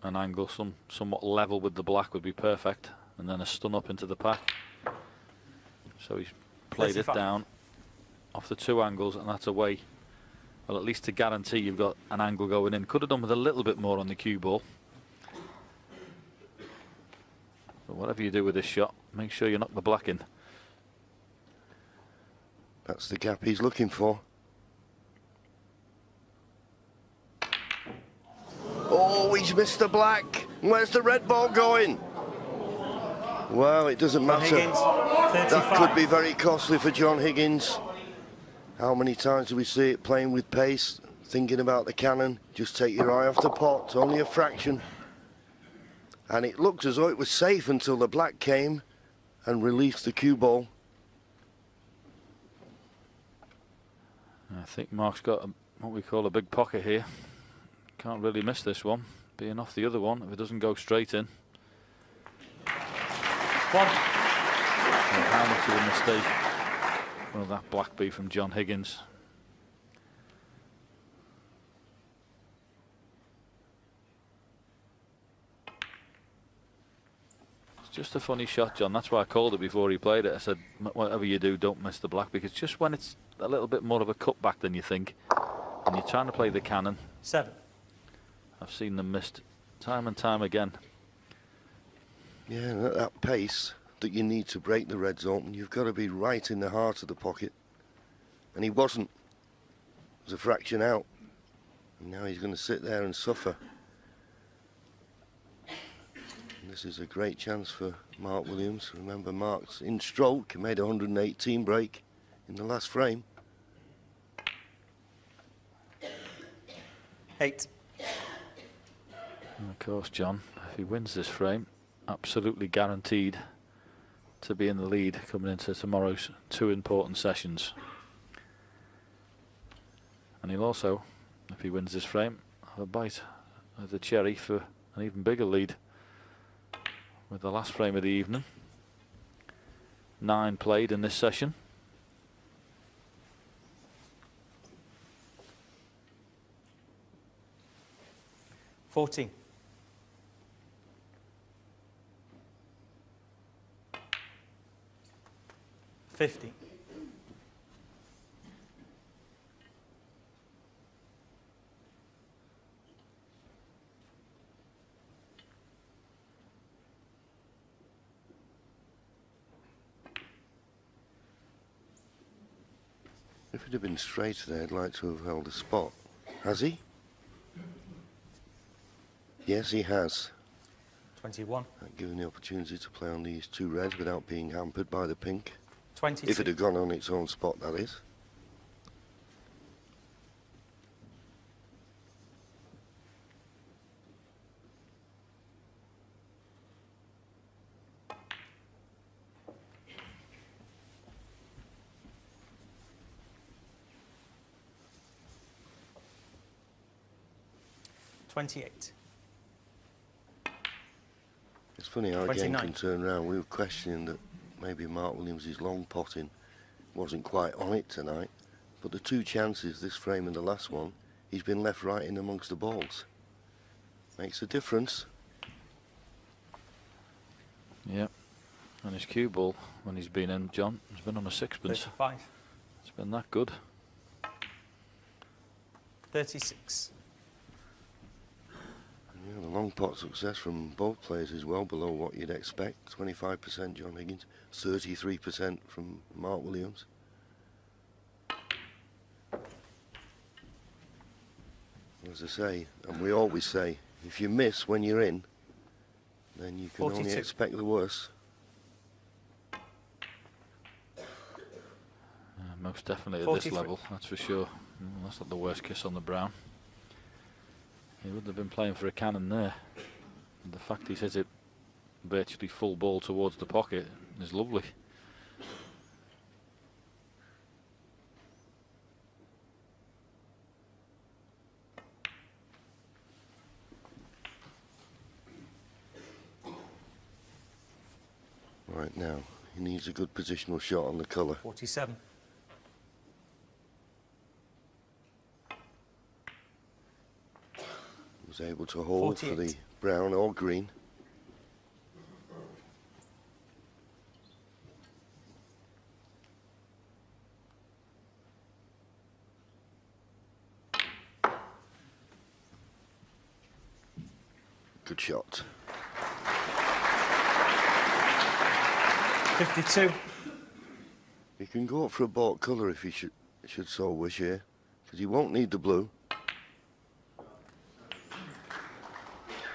[SPEAKER 3] an angle somewhat level with the black would be perfect, and then a stun up into the pack. So he's played
[SPEAKER 2] 35.
[SPEAKER 3] it down off the 2 angles, and that's away. Well, at least to guarantee you've got an angle going in. Could have done with a little bit more on the cue ball. But whatever you do with this shot, make sure you knock the black in.
[SPEAKER 1] That's the gap he's looking for. Oh, he's missed the black. Where's the red ball going? Well, it doesn't
[SPEAKER 2] John
[SPEAKER 1] matter.
[SPEAKER 2] Higgins,
[SPEAKER 1] That
[SPEAKER 2] 35.
[SPEAKER 1] could be very costly for John Higgins. How many times do we see it playing with pace, thinking about the cannon? Just take your eye off the pot, only a fraction. And it looked as though it was safe until the black came and released the cue ball.
[SPEAKER 3] I think Mark's got what we call a big pocket here. Can't really miss this one, being off the other one if it doesn't go straight in.
[SPEAKER 2] 1.
[SPEAKER 3] So how much of a mistake will that black be from John Higgins? It's just a funny shot, John. That's why I called it before he played it. I said, whatever you do, don't miss the black, because just when it's a little bit more of a cutback than you think, and you're trying to play the cannon,
[SPEAKER 2] 7.
[SPEAKER 3] I've seen them missed time and time again.
[SPEAKER 1] Yeah, at that pace that you need to break the reds open, you've got to be right in the heart of the pocket. And he wasn't. It was a fraction out. And now he's going to sit there and suffer. And this is a great chance for Mark Williams. Remember, Mark's in stroke. He made a 118 break in the last frame.
[SPEAKER 2] 8.
[SPEAKER 3] And of course, John, if he wins this frame, absolutely guaranteed to be in the lead coming into tomorrow's 2 important sessions. And he'll also, if he wins this frame, have a bite of the cherry for an even bigger lead with the last frame of the evening. 9 played in this session.
[SPEAKER 2] $14. 50.
[SPEAKER 1] If it had been straight there, I'd like to have held a spot. Has he? Yes, he has.
[SPEAKER 2] 21.
[SPEAKER 1] Given the opportunity to play on these 2 reds without being hampered by the pink.
[SPEAKER 2] 22.
[SPEAKER 1] If it had gone on its own spot, that is.
[SPEAKER 2] $28.
[SPEAKER 1] It's funny how a game
[SPEAKER 2] 29.
[SPEAKER 1] can turn around. We were questioning that maybe Mark Williams' long potting wasn't quite on it tonight, but the 2 chances, this frame and the last one, he's been left right in amongst the balls. Makes a difference.
[SPEAKER 3] Yep. And his cue ball, when he's been in, John, has been on a 6pence.
[SPEAKER 2] 35.
[SPEAKER 3] It's been that good.
[SPEAKER 2] 36.
[SPEAKER 1] Yeah, the long pot success from both players is well below what you'd expect. 25% John Higgins, 33% from Mark Williams. As I say, and we always say, if you miss when you're in, then you can
[SPEAKER 2] 42.
[SPEAKER 1] only expect the worst.
[SPEAKER 3] Most definitely at
[SPEAKER 2] 43.
[SPEAKER 3] this level, that's for sure. That's not the worst kiss on the brown. He wouldn't have been playing for a cannon there. And the fact he's hit it virtually full ball towards the pocket is lovely.
[SPEAKER 1] Right now, he needs a good positional shot on the colour.
[SPEAKER 2] 47.
[SPEAKER 1] Was able to hold
[SPEAKER 2] 48.
[SPEAKER 1] for the brown or green. Good shot.
[SPEAKER 2] 52.
[SPEAKER 1] He can go up for a baulk colour if he should so wish here, because he won't need the blue.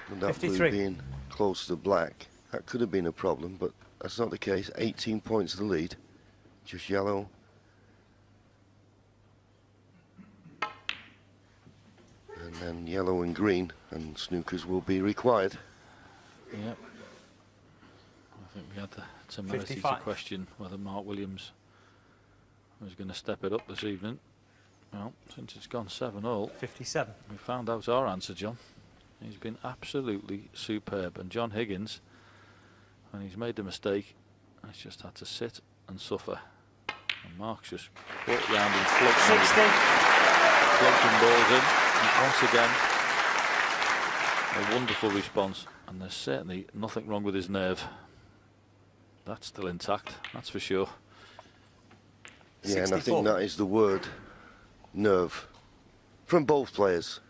[SPEAKER 1] And that
[SPEAKER 2] 53.
[SPEAKER 1] blue being close to black, that could have been a problem, but that's not the case. 18 points to the lead, just yellow. And then yellow and green, and snookers will be required.
[SPEAKER 3] Yep. I think we had the temerity to
[SPEAKER 2] 55.
[SPEAKER 3] question whether Mark Williams was going to step it up this evening. Well, since it's gone 7-all,
[SPEAKER 2] 57.
[SPEAKER 3] we found out our answer, John. He's been absolutely superb. And John Higgins, when he's made the mistake, has just had to sit and suffer. And Mark's just walked round and floating
[SPEAKER 2] 60.
[SPEAKER 3] balls in. And once again, a wonderful response. And there's certainly nothing wrong with his nerve. That's still intact, that's for sure.
[SPEAKER 1] Yeah,
[SPEAKER 2] 64.
[SPEAKER 1] and I think that is the word, nerve, from both players.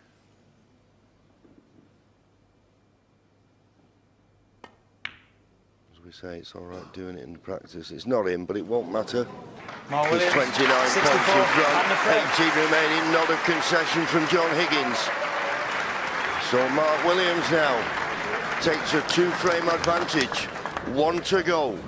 [SPEAKER 1] As we say, it's all right doing it in practice. It's not in, but it won't matter.
[SPEAKER 2] Mark
[SPEAKER 1] There's
[SPEAKER 2] Williams,
[SPEAKER 1] 29 points
[SPEAKER 2] 64
[SPEAKER 1] in
[SPEAKER 2] and the frame.
[SPEAKER 1] front, 18 remaining, not a concession from John Higgins. So Mark Williams now takes a 2-frame advantage. 1 to go.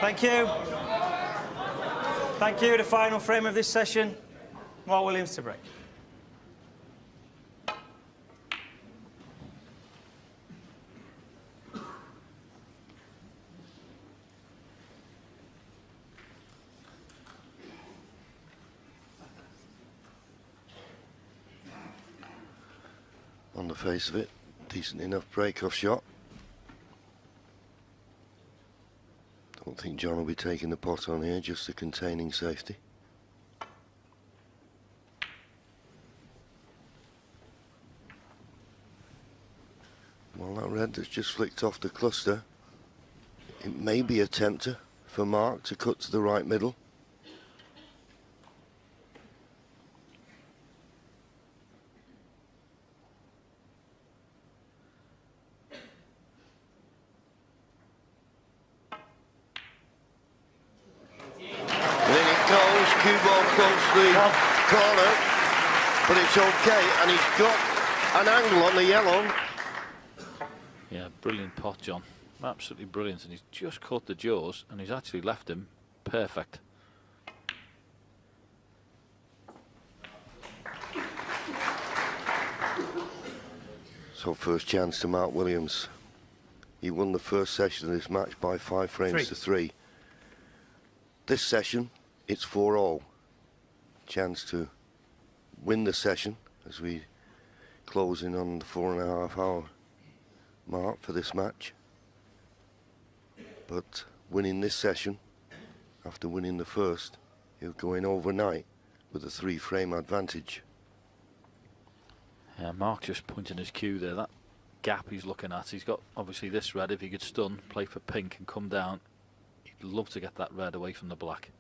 [SPEAKER 2] Thank you. Thank you. The final frame of this session, Mark Williams to break.
[SPEAKER 1] On the face of it, decent enough break-off shot. Don't think John will be taking the pot on here, just the containing safety. Well, that red that's just flicked off the cluster, it may be a tempter for Mark to cut to the right middle. Cue ball close to the corner, but it's okay, and he's got an angle on the yellow.
[SPEAKER 3] Yeah, brilliant pot, John. Absolutely brilliant, and he's just cut the jaws, and he's actually left him perfect.
[SPEAKER 1] So first chance to Mark Williams. He won the first session of this match by 5 frames to 3. This session, it's 4-all. Chance to win the session as we close in on the 4.5 hour mark for this match. But winning this session, after winning the first, he'll go in overnight with a 3 frame advantage.
[SPEAKER 3] Yeah, Mark just pointing his cue there. That gap he's looking at. He's got obviously this red. If he could stun, play for pink and come down, he'd love to get that red away from the black.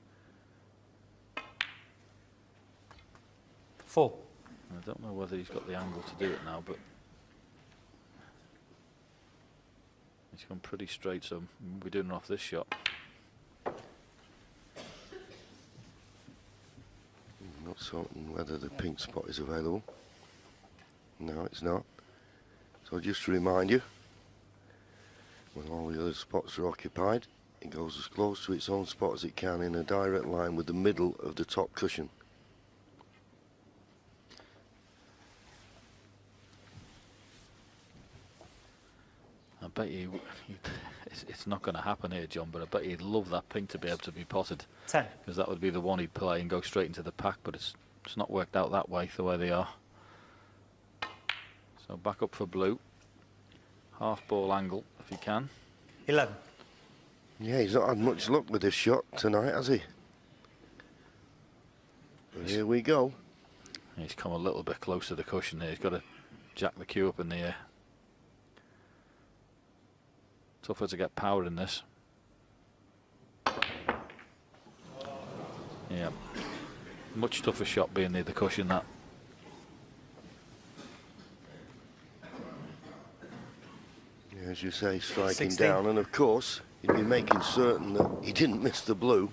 [SPEAKER 2] 4.
[SPEAKER 3] I don't know whether he's got the angle to do it now, but he's gone pretty straight, so we'll be doing off this shot.
[SPEAKER 1] Not certain whether the pink spot is available. No, it's not. So just to remind you, when all the other spots are occupied, it goes as close to its own spot as it can in a direct line with the middle of the top cushion.
[SPEAKER 3] I bet you, it's not going to happen here, John, but I bet you'd love that pink to be able to be potted.
[SPEAKER 2] 10.
[SPEAKER 3] Because that would be the one he'd play and go straight into the pack, but it's not worked out that way, the way they are. So back up for blue. Half ball angle, if he can.
[SPEAKER 2] 11.
[SPEAKER 1] Yeah, he's not had much luck with this shot tonight, has he? But here we go.
[SPEAKER 3] He's come a little bit close to the cushion there. He's got to jack the cue up in the air. Tougher to get power in this. Yeah. Much tougher shot being near the cushion, that.
[SPEAKER 1] Yeah, as you say, striking
[SPEAKER 2] 16.
[SPEAKER 1] down, and of course, he'd be making certain that he didn't miss the blue.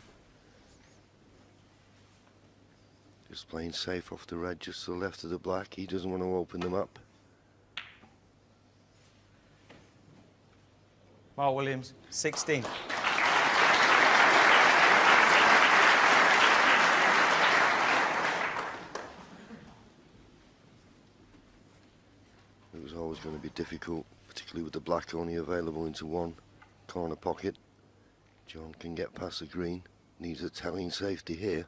[SPEAKER 1] Just playing safe off the red, just to the left of the black. He doesn't want to open them up.
[SPEAKER 2] Mark Williams, 16.
[SPEAKER 1] It was always going to be difficult, particularly with the black only available into one corner pocket. John can get past the green, needs a telling safety here.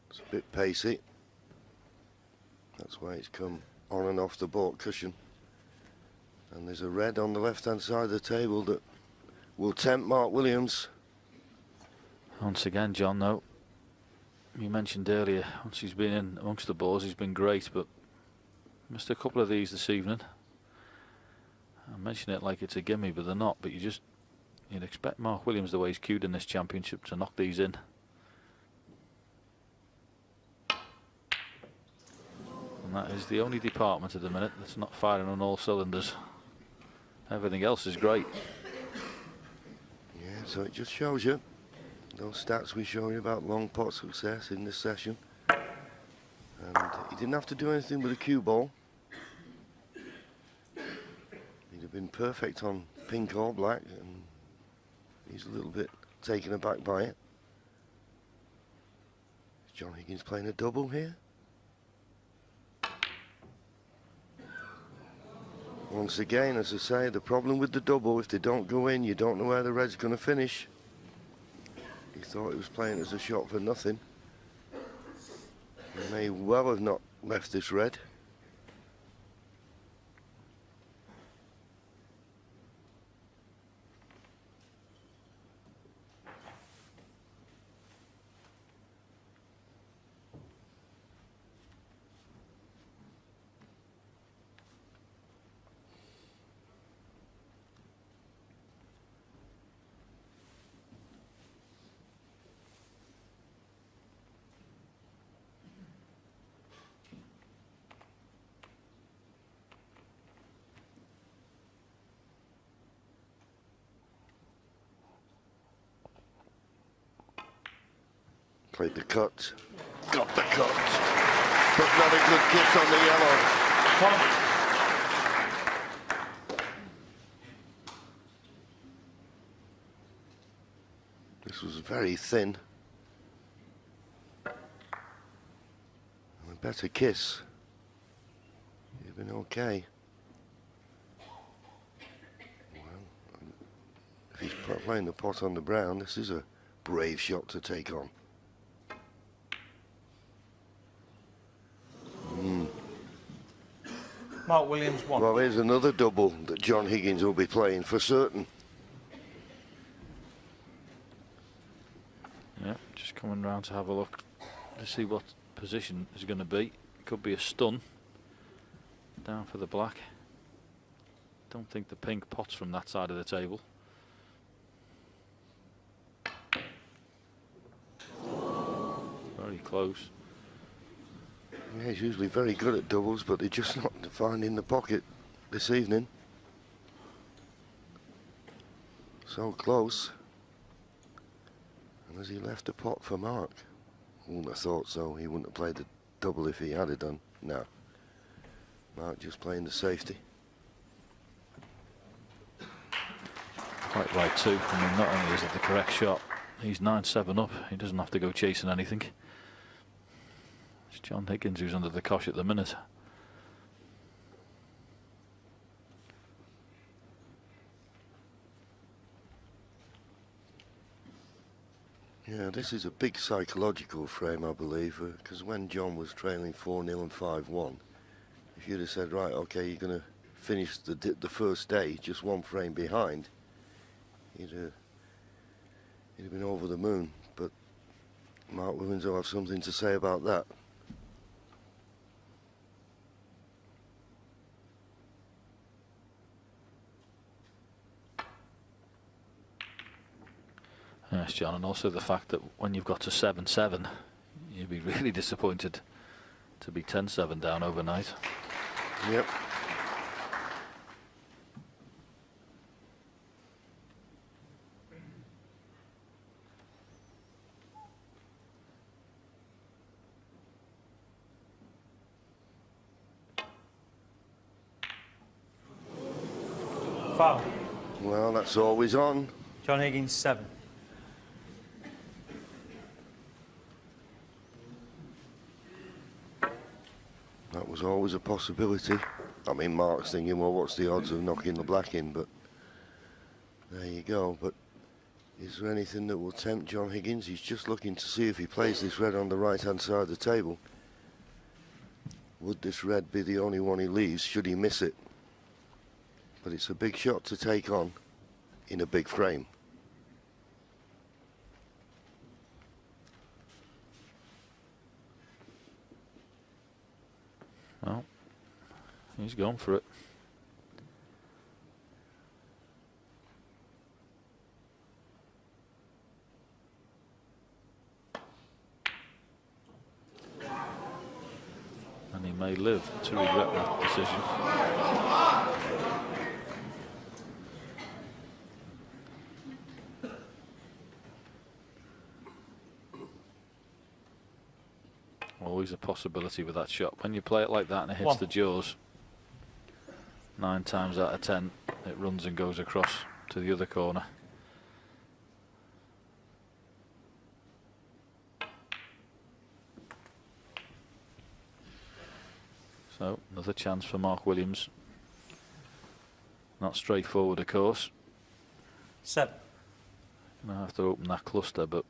[SPEAKER 1] It's a bit pacey. That's why it's come on and off the baulk cushion. And there's a red on the left-hand side of the table that will tempt Mark Williams.
[SPEAKER 3] Once again, John, though, you mentioned earlier, once he's been in amongst the balls, he's been great, but missed a couple of these this evening. I mention it like it's a gimme, but they're not. But you'd expect Mark Williams, the way he's cued in this championship, to knock these in. And that is the only department at the minute that's not firing on all cylinders. Everything else is great.
[SPEAKER 1] Yeah, so it just shows you those stats we show you about long pot success in this session. And he didn't have to do anything with a cue ball. He'd have been perfect on pink or black, and he's a little bit taken aback by it. Is John Higgins playing a double here? Once again, as I say, the problem with the double, if they don't go in, you don't know where the red's going to finish. He thought he was playing as a shot for nothing. He may well have not left this red. Played the cut, got the cut, but not a good kiss on the yellow. This was very thin. And a better kiss. You've been okay. Well, if he's playing the pot on the brown, this is a brave shot to take on.
[SPEAKER 2] Mark Williams, 1.
[SPEAKER 1] Well, here's another double that John Higgins will be playing for certain.
[SPEAKER 3] Yeah, just coming round to have a look to see what position is going to be. It could be a stun down for the black. Don't think the pink pots from that side of the table. Very close.
[SPEAKER 1] Yeah, he's usually very good at doubles, but they're just not finding the pocket this evening. So close. And has he left a pot for Mark? Wouldn't have thought so. He wouldn't have played the double if he had it done. No. Mark just playing the safety.
[SPEAKER 3] Quite right too. I mean, not only is it the correct shot, he's 9-7 up. He doesn't have to go chasing anything. It's John Higgins who's under the cosh at the minute.
[SPEAKER 1] Yeah, this is a big psychological frame, I believe, because when John was trailing 4-0 and 5-1, if you'd have said, right, okay, you're going to finish the first day just one frame behind, he'd have been over the moon. But Mark Williams will have something to say about that.
[SPEAKER 3] Yes, John, and also the fact that when you've got to 7-7, you'd be really disappointed to be 10-7 down overnight.
[SPEAKER 1] Yep.
[SPEAKER 2] Foul.
[SPEAKER 1] Well, that's always on.
[SPEAKER 2] John Higgins, 7.
[SPEAKER 1] That was always a possibility. I mean, Mark's thinking, well, what's the odds of knocking the black in? But there you go. But is there anything that will tempt John Higgins? He's just looking to see if he plays this red on the right-hand side of the table. Would this red be the only one he leaves, should he miss it? But it's a big shot to take on in a big frame.
[SPEAKER 3] Well, he's gone for it. And he may live to regret that decision. Always a possibility with that shot. When you play it like that and it hits the jaws, 9 times out of 10 it runs and goes across to the other corner. So another chance for Mark Williams. Not straightforward, of course.
[SPEAKER 2] 7.
[SPEAKER 3] Gonna have to open that cluster, but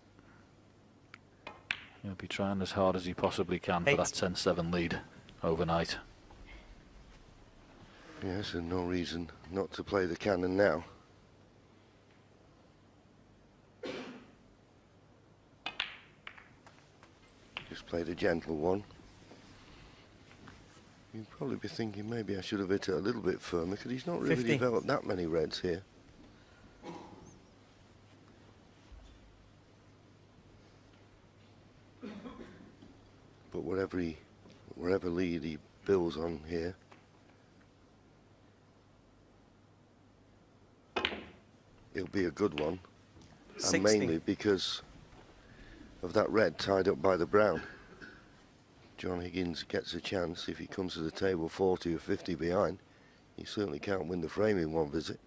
[SPEAKER 3] he'll be trying as hard as he possibly can for that 10-7 lead overnight.
[SPEAKER 1] Yes, and no reason not to play the cannon now. Just played a gentle one. You'd probably be thinking maybe I should have hit it a little bit firmer, because he's not really
[SPEAKER 2] 50.
[SPEAKER 1] developed that many reds here. But wherever lead he builds on here, it'll be a good one.
[SPEAKER 2] 60.
[SPEAKER 1] And mainly because of that red tied up by the brown. John Higgins gets a chance if he comes to the table 40 or 50 behind. He certainly can't win the frame in one visit.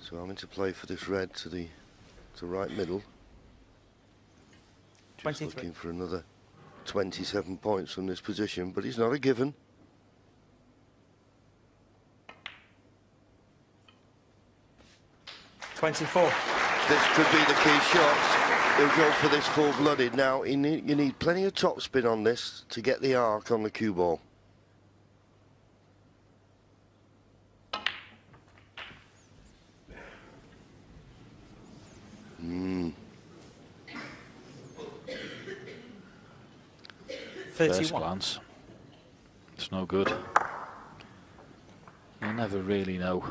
[SPEAKER 1] So I'm into play for this red to right middle. Just
[SPEAKER 2] 23.
[SPEAKER 1] looking for another 27 points from this position, but it's not a given.
[SPEAKER 2] $24.
[SPEAKER 1] This could be the key shot. He'll go for this full-blooded. Now, you need plenty of topspin on this to get the arc on the cue ball.
[SPEAKER 3] First glance, it's no good. You never really know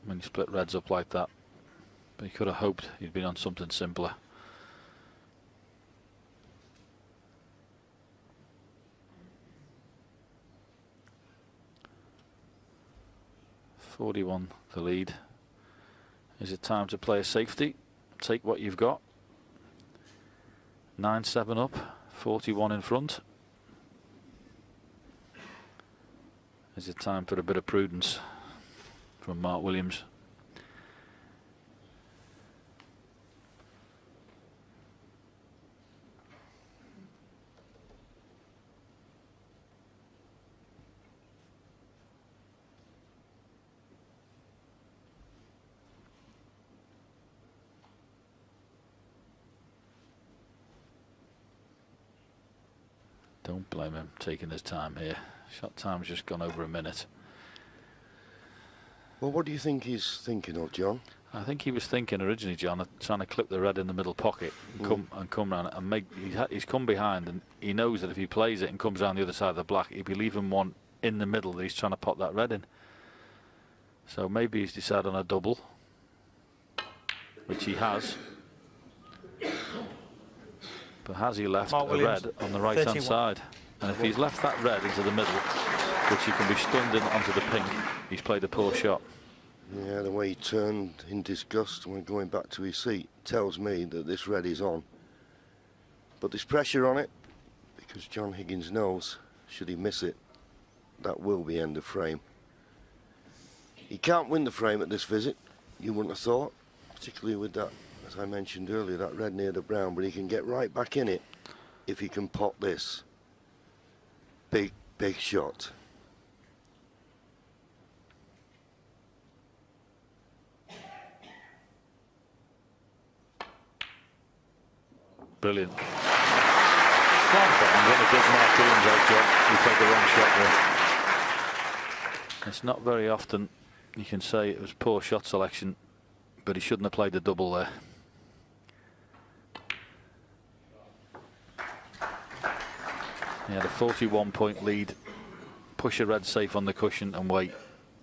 [SPEAKER 3] when you split reds up like that, but you could have hoped he'd been on something simpler. $41 the lead. Is it time to play a safety? Take what you've got. 9-7 up, 41 in front. Is it time for a bit of prudence from Mark Williams? Don't blame him taking his time here. Shot time's just gone over a minute.
[SPEAKER 1] Well, what do you think he's thinking of, John?
[SPEAKER 3] I think he was thinking originally, John, of trying to clip the red in the middle pocket and come round and make. He's come behind, and he knows that if he plays it and comes around the other side of the black, he'll be leaving one in the middle that he's trying to pot that red in. So maybe he's decided on a double, which he has. But has he left a red on the right-hand side? And if he's left that red into the middle, which he can be stunned in onto the pink, he's played a poor shot.
[SPEAKER 1] Yeah, the way he turned in disgust when going back to his seat tells me that this red is on. But there's pressure on it, because John Higgins knows, should he miss it, that will be end of frame. He can't win the frame at this visit, you wouldn't have thought, particularly with that, as I mentioned earlier, that red near the brown, but he can get right back in it if he can pot this. Big shot.
[SPEAKER 3] Brilliant. I'm going to give Mark Williams out, John. He played the wrong shot there. It's not very often you can say it was poor shot selection, but he shouldn't have played the double there. He had a 41-point lead. Push a red safe on the cushion and wait.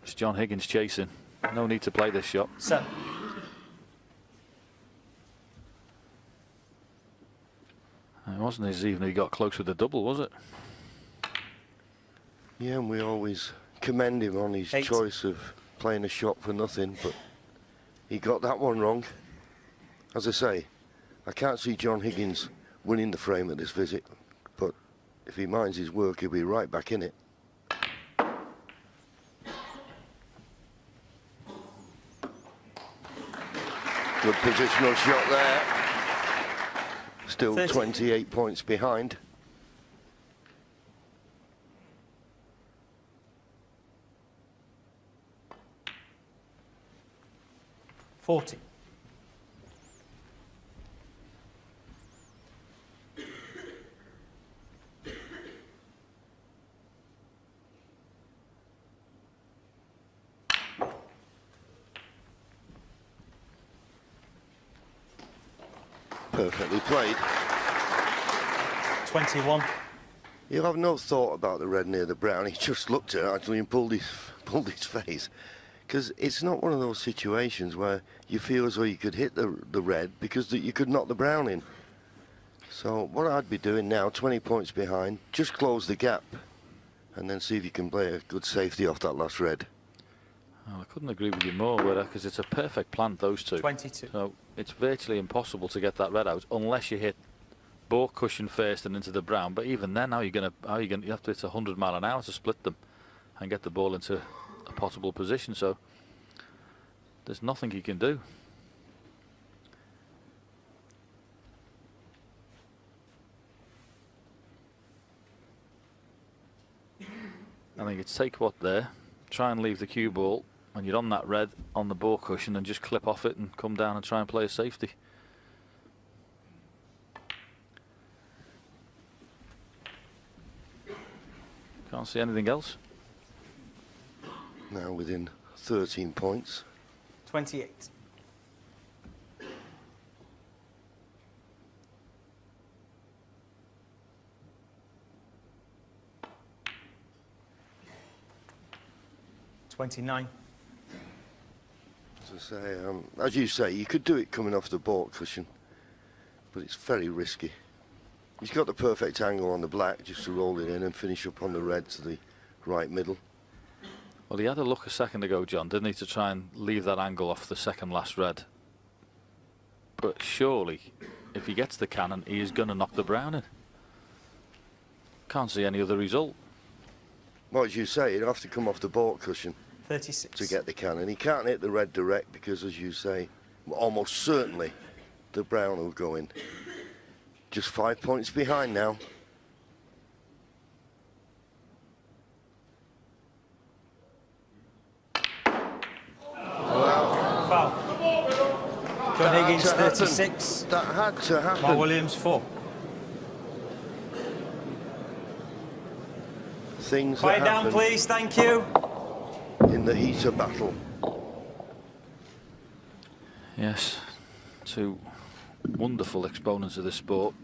[SPEAKER 3] It's John Higgins chasing. No need to play this shot.
[SPEAKER 2] Set.
[SPEAKER 3] It wasn't as even he got close with the double, was it?
[SPEAKER 1] Yeah, and we always commend him on his choice of playing a shot for nothing, but he got that one wrong. As I say, I can't see John Higgins winning the frame at this visit, but if he minds his work, he'll be right back in it. Good positional shot there. Still
[SPEAKER 2] 30.
[SPEAKER 1] 28 points behind.
[SPEAKER 2] $40.
[SPEAKER 1] Perfectly played.
[SPEAKER 2] 21.
[SPEAKER 1] He'll have no thought about the red near the brown. He just looked at it actually and pulled his face. Because it's not one of those situations where you feel as though you could hit the red because you could knock the brown in. So what I'd be doing now, 20 points behind, just close the gap and then see if you can play a good safety off that last red.
[SPEAKER 3] Oh, I couldn't agree with you more, because it's a perfect plant, those two.
[SPEAKER 2] 22.
[SPEAKER 3] So it's virtually impossible to get that red out unless you hit both cushion first and into the brown. But even then, you have to hit 100 mile an hour to split them and get the ball into a potable position. So there's nothing he can do. I think it's take what there, try and leave the cue ball when you're on that red on the ball cushion and just clip off it and come down and try and play a safety. Can't see anything else.
[SPEAKER 1] Now within 13 points.
[SPEAKER 2] 28. $29.
[SPEAKER 1] As I say, as you say, you could do it coming off the ball cushion, but it's very risky. He's got the perfect angle on the black just to roll it in and finish up on the red to the right middle.
[SPEAKER 3] Well, he had a look a second ago, John, didn't he, to try and leave that angle off the second last red. But surely, if he gets the cannon, he is going to knock the brown in. Can't see any other result.
[SPEAKER 1] Well, as you say, he'd have to come off the ball cushion
[SPEAKER 2] 36.
[SPEAKER 1] to get the cannon. He can't hit the red direct because, as you say, almost certainly the brown will go in. Just 5 points behind now.
[SPEAKER 2] Foul. John Higgins, 36.
[SPEAKER 1] That had to happen.
[SPEAKER 2] Mark Williams, 4.
[SPEAKER 1] Things
[SPEAKER 2] Quiet
[SPEAKER 1] that
[SPEAKER 2] down,
[SPEAKER 1] happen
[SPEAKER 2] please. Thank you.
[SPEAKER 1] in the heat of battle.
[SPEAKER 3] Yes, two wonderful exponents of this sport,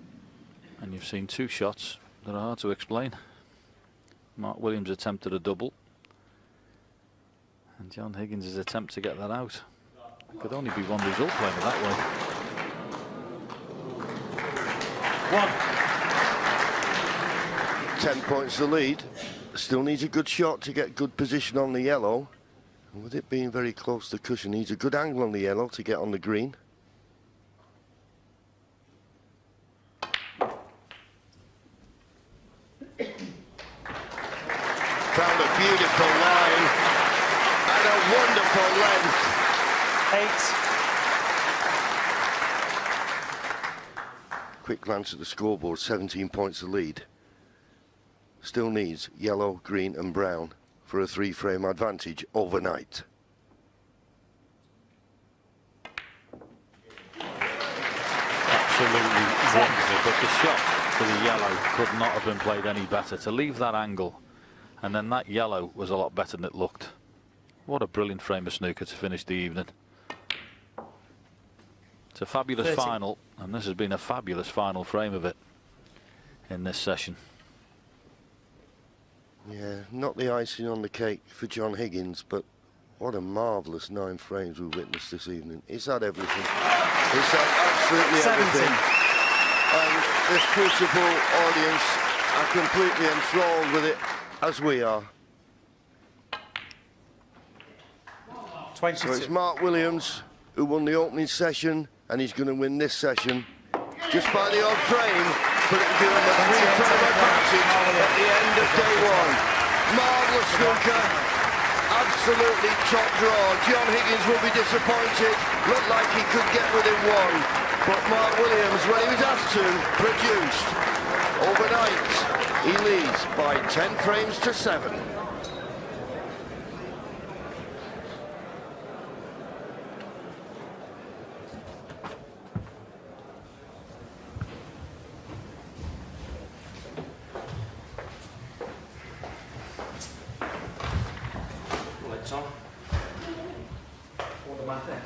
[SPEAKER 3] and you've seen two shots that are hard to explain. Mark Williams' attempt at a double, and John Higgins' attempt to get that out. There could only be one result playing it that way.
[SPEAKER 2] 1.
[SPEAKER 1] 10 points the lead. Still needs a good shot to get good position on the yellow. And with it being very close to the cushion, needs a good angle on the yellow to get on the green. Found a beautiful line and a wonderful length.
[SPEAKER 2] 8.
[SPEAKER 1] Quick glance at the scoreboard, 17 points the lead. Still needs yellow, green and brown for a 3-frame advantage overnight.
[SPEAKER 3] Absolutely wonderful, but the shot to the yellow could not have been played any better. To leave that angle, and then that yellow was a lot better than it looked. What a brilliant frame of snooker to finish the evening. It's a fabulous
[SPEAKER 2] 30.
[SPEAKER 3] final, and this has been a fabulous final frame of it in this session.
[SPEAKER 1] Yeah, not the icing on the cake for John Higgins, but what a marvellous 9 frames we witnessed this evening. It's had everything. It's had absolutely
[SPEAKER 2] 17.
[SPEAKER 1] everything. And this crucible audience are completely enthralled with it, as we are.
[SPEAKER 2] 22.
[SPEAKER 1] So it's Mark Williams who won the opening session, and he's going to win this session just by the odd frame, but it'll give him a 3-frame advantage at the end of day 1. Marvellous snooker, absolutely top draw. John Higgins will be disappointed. Looked like he could get within 1, but Mark Williams, when he was asked to, produced. Overnight, he leads by 10 frames to 7.
[SPEAKER 2] Lights on. Hold the mat there.